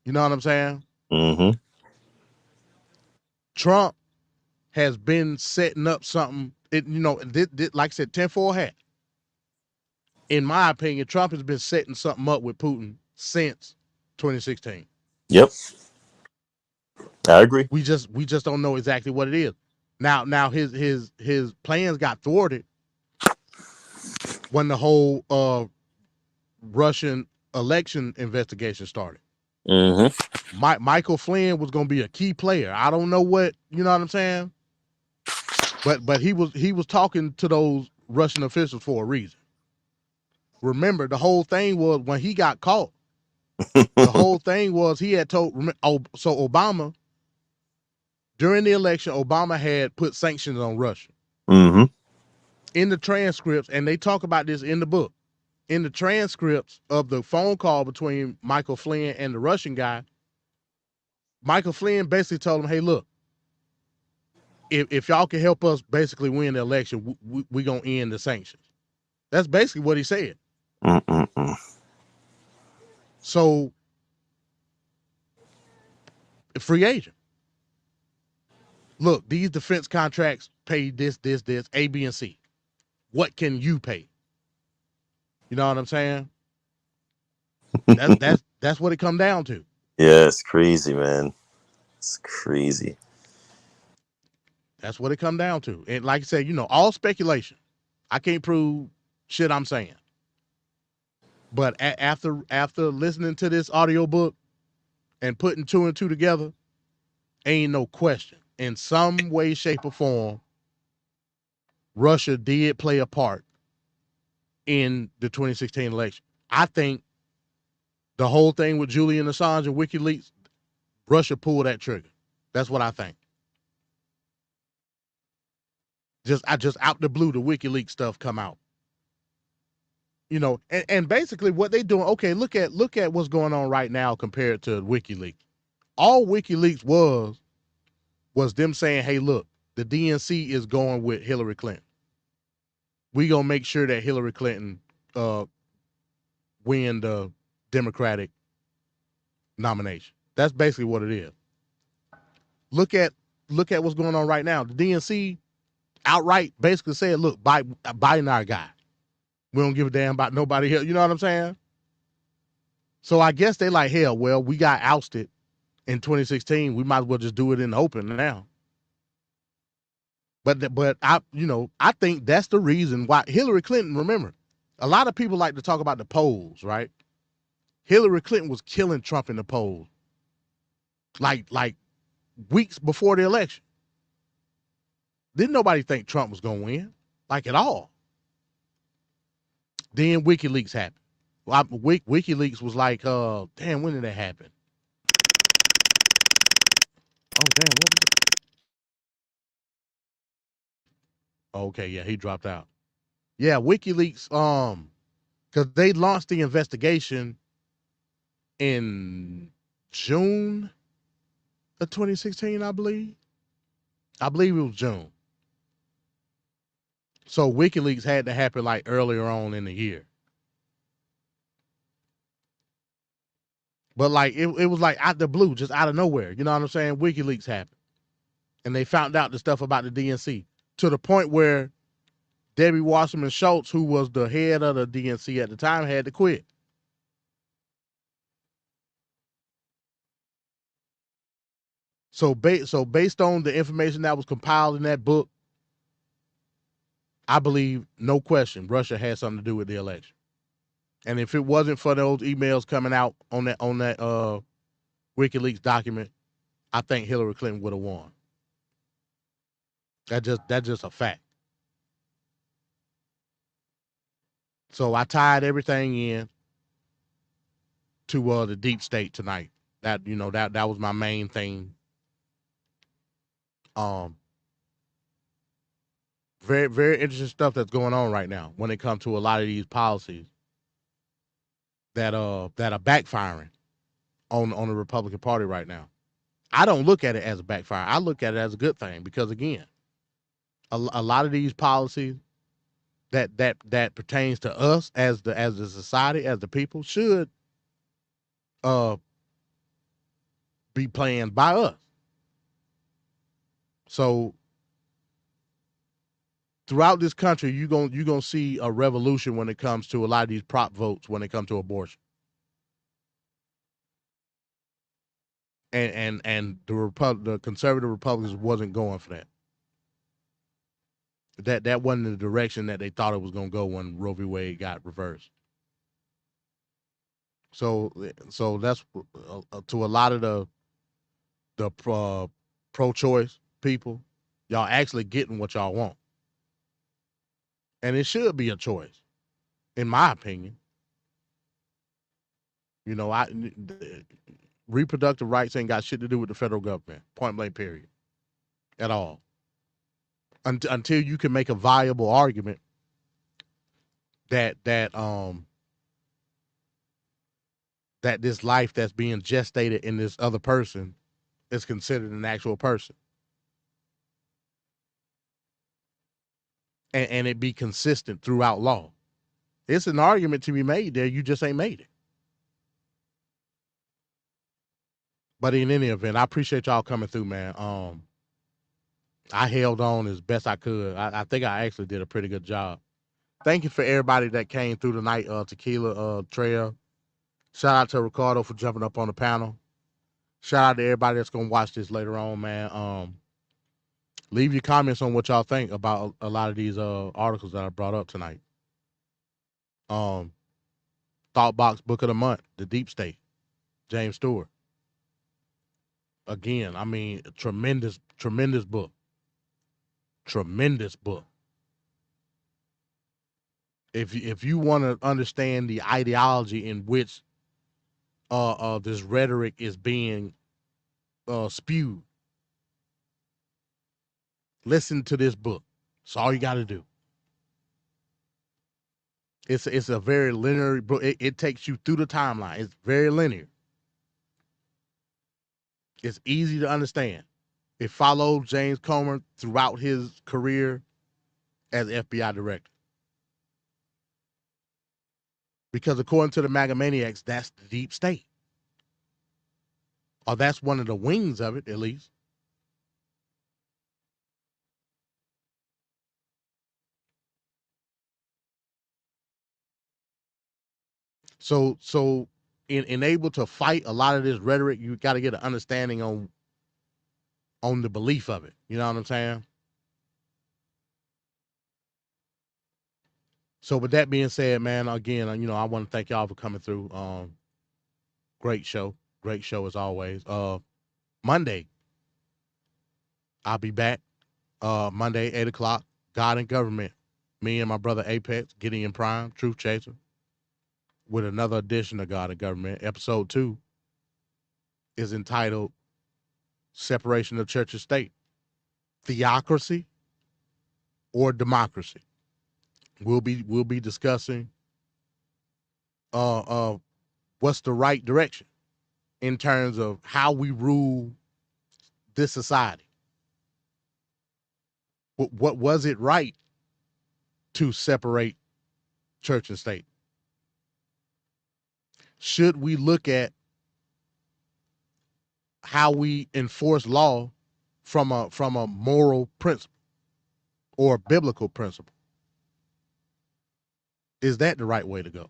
You know what I'm saying? Mm-hmm. Trump has been setting up something. Like I said, 10-4 hat. In my opinion, Trump has been setting something up with Putin since 2016. Yep. I agree. We just don't know exactly what it is. Now his plans got thwarted when the whole Russian election investigation started. Mm-hmm. Michael Flynn was going to be a key player. I don't know what, you know what I'm saying? But he was talking to those Russian officials for a reason. Remember, the whole thing was when he got caught, the whole thing was he had told, so Obama, during the election, Obama had put sanctions on Russia. Mm-hmm. In the transcripts, and they talk about this in the book, in the transcripts of the phone call between Michael Flynn and the Russian guy, Michael Flynn basically told him, hey, look, if y'all can help us basically win the election, we're going to end the sanctions. That's basically what he said. So, free agent. Look, these defense contracts pay this, A, B, and C. What can you pay? You know what I'm saying? That's what it come down to. Yeah, it's crazy, man. It's crazy. That's what it come down to. And like I said, all speculation. I can't prove shit I'm saying. But after listening to this audiobook and putting two and two together, ain't no question. In some way, shape, or form, Russia did play a part in the 2016 election. I think the whole thing with Julian Assange and WikiLeaks, Russia pulled that trigger. That's what I think. Just out the blue, the WikiLeaks stuff come out. And basically what they doing, okay, look at what's going on right now compared to WikiLeaks. All WikiLeaks was them saying, hey, look, the DNC is going with Hillary Clinton. We gonna make sure that Hillary Clinton win the Democratic nomination. That's basically what it is. Look at what's going on right now. The DNC outright basically said, look, Biden our guy. We don't give a damn about nobody else. You know what I'm saying? So I guess they like, hell, well, we got ousted in 2016. We might as well just do it in the open now. But I think that's the reason why Hillary Clinton, remember, a lot of people like to talk about the polls, right? Hillary Clinton was killing Trump in the polls. Like weeks before the election. Didn't nobody think Trump was going to win, like at all. Then WikiLeaks happened. Well, WikiLeaks was like, damn, when did that happen? Oh, damn, what was it? Okay, yeah, he dropped out. Yeah, WikiLeaks, because they launched the investigation in June of 2016, I believe. I believe it was June. So WikiLeaks had to happen like earlier on in the year. But like it was like out the blue, just out of nowhere. You know what I'm saying? WikiLeaks happened. And they found out the stuff about the DNC to the point where Debbie Wasserman Schultz, who was the head of the DNC at the time, had to quit. So based on the information that was compiled in that book, I believe, no question, Russia had something to do with the election. And if it wasn't for those emails coming out on that WikiLeaks document, I think Hillary Clinton would have won. That's just a fact. So I tied everything in to the deep state tonight. That was my main thing. Very, very interesting stuff that's going on right now when it comes to a lot of these policies that are backfiring on the Republican Party right now. I don't look at it as a backfire. I look at it as a good thing because, again, a lot of these policies that pertains to us as the society, as the people, should be planned by us. So throughout this country, you're gonna see a revolution when it comes to a lot of these prop votes when it comes to abortion. And the conservative Republicans wasn't going for that. That wasn't the direction that they thought it was gonna go when Roe v. Wade got reversed. So that's to a lot of the pro-choice people, y'all actually getting what y'all want. And it should be a choice, in my opinion. Reproductive rights ain't got shit to do with the federal government, point blank, period, at all. Until you can make a viable argument that this life that's being gestated in this other person is considered an actual person. And it be consistent throughout law. It's an argument to be made there. You just ain't made it. But in any event, I appreciate y'all coming through, man. I held on as best I could. I think I actually did a pretty good job. Thank you for everybody that came through tonight, Tequila Trail. Shout out to Ricardo for jumping up on the panel. Shout out to everybody that's going to watch this later on, man. Leave your comments on what y'all think about a lot of these articles that I brought up tonight. Thought Box Book of the Month, The Deep State, James Stewart. Again, I mean, tremendous book. Tremendous book. If you want to understand the ideology in which this rhetoric is being spewed, listen to this book. That's all you got to do. It's a very linear book. It takes you through the timeline. It's very linear. It's easy to understand. It followed James Comer throughout his career as FBI director. Because according to the Magamaniacs, that's the deep state. Or that's one of the wings of it, at least. So in able to fight a lot of this rhetoric, you got to get an understanding on the belief of it. You know what I'm saying? So with that being said, man, again, I want to thank y'all for coming through. Great show as always. Monday, I'll be back. Monday, 8:00. God and Government. Me and my brother Apex, Gideon Prime, Truth Chaser, with another edition of God and Government. Episode 2 is entitled Separation of Church and State, Theocracy or Democracy. We'll be discussing what's the right direction in terms of how we rule this society. What was it right to separate church and state? Should we look at how we enforce law from a moral principle or biblical principle? Is that the right way to go?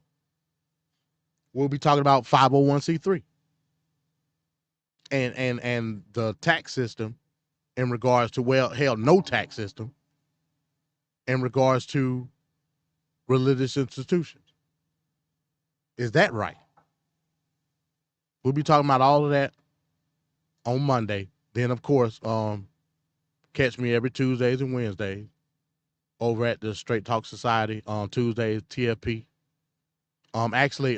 We'll be talking about 501c3 and the tax system in regards to, well, hell, no tax system in regards to religious institutions. Is that right? We'll be talking about all of that on Monday. Then, of course, catch me every Tuesdays and Wednesdays over at the Straight Talk Society on Tuesdays, TFP. Actually,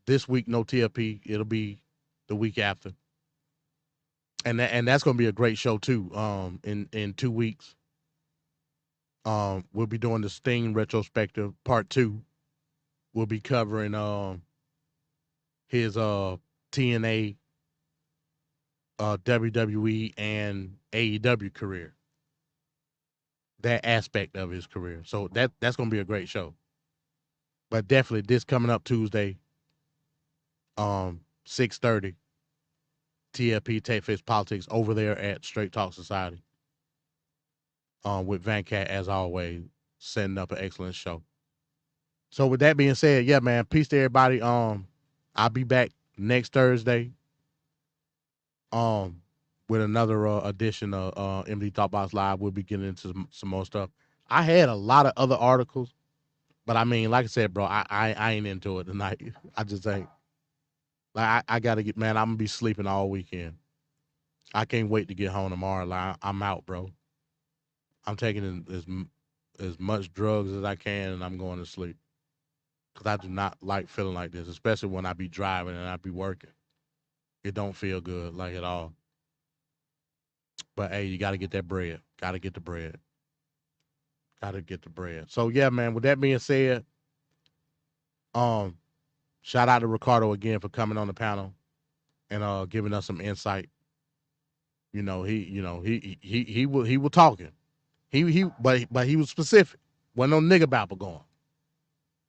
this week, no TFP. It'll be the week after. And that's going to be a great show too. In 2 weeks, we'll be doing the Sting retrospective part 2. We'll be covering his TNA, WWE, and AEW career. That aspect of his career. So that's going to be a great show. But definitely this coming up Tuesday, 6:30. TFP, Take Fist Politics, over there at Straight Talk Society. With Van Cat, as always, setting up an excellent show. So with that being said, yeah, man, peace to everybody. I'll be back next Thursday with another edition of MD Talk Box Live. We'll be getting into some more stuff. I had a lot of other articles, but I mean, like I said, bro, I ain't into it tonight. I just ain't. Like, I got to get, man, I'm going to be sleeping all weekend. I can't wait to get home tomorrow. Like, I'm out, bro. I'm taking as much drugs as I can, and I'm going to sleep. Because I do not like feeling like this, especially when I be driving and I be working. It don't feel good, like, at all. But, hey, you got to get that bread. Got to get the bread. Got to get the bread. So, yeah, man, with that being said, shout out to Ricardo again for coming on the panel and giving us some insight. He was talking. But he was specific. Wasn't no nigga babble going.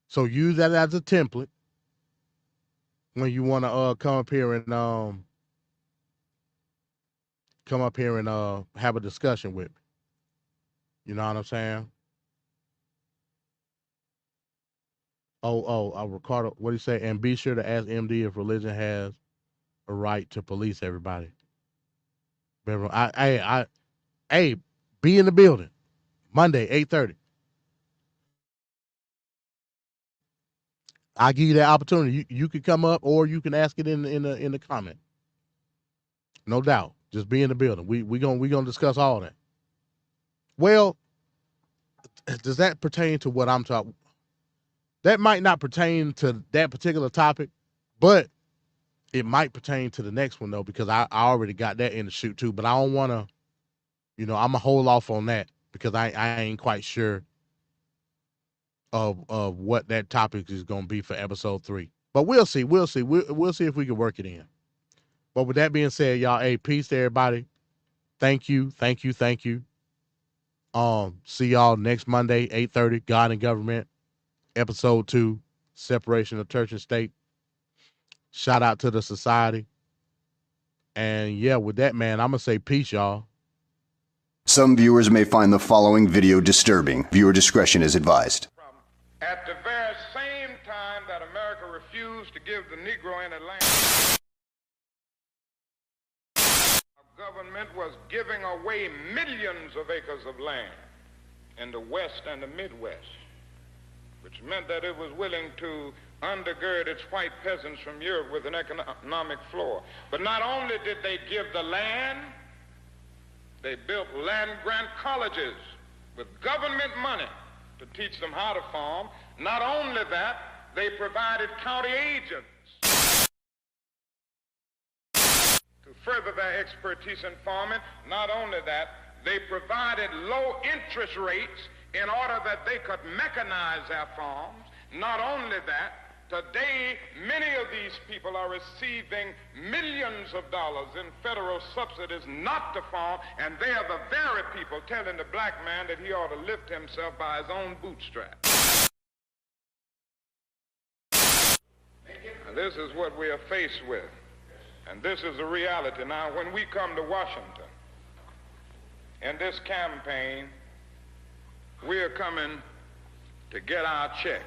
So use that as a template when you want to come up here and have a discussion with me. You know what I'm saying? Ricardo, what do you say? And be sure to ask MD if religion has a right to police everybody. Hey, be in the building Monday, 8:30. I'll give you that opportunity. You can come up or you can ask it in the comment. No doubt. Just be in the building. We gonna discuss all that. Well, does that pertain to what I'm talking? That might not pertain to that particular topic, but it might pertain to the next one, though, because I already got that in the shoot, too. But I don't want to, I'm going to hold off on that because I ain't quite sure of what that topic is going to be for episode 3. But we'll see. We'll see if we can work it in. But with that being said, y'all, hey, peace to everybody. Thank you. See y'all next Monday, 8:30, God and Government. Episode 2, Separation of Church and State. Shout out to the society. And yeah, with that, man, I'm going to say peace, y'all. Some viewers may find the following video disturbing. Viewer discretion is advised. At the very same time that America refused to give the Negro any land, our government was giving away millions of acres of land in the West and the Midwest, which meant that it was willing to undergird its white peasants from Europe with an economic floor. But not only did they give the land, they built land-grant colleges with government money to teach them how to farm. Not only that, they provided county agents to further their expertise in farming. Not only that, they provided low interest rates in order that they could mechanize their farms. Not only that, today many of these people are receiving millions of dollars in federal subsidies not to farm, and they are the very people telling the black man that he ought to lift himself by his own bootstraps. And this is what we are faced with, and this is the reality. Now, when we come to Washington in this campaign, we are coming to get our check.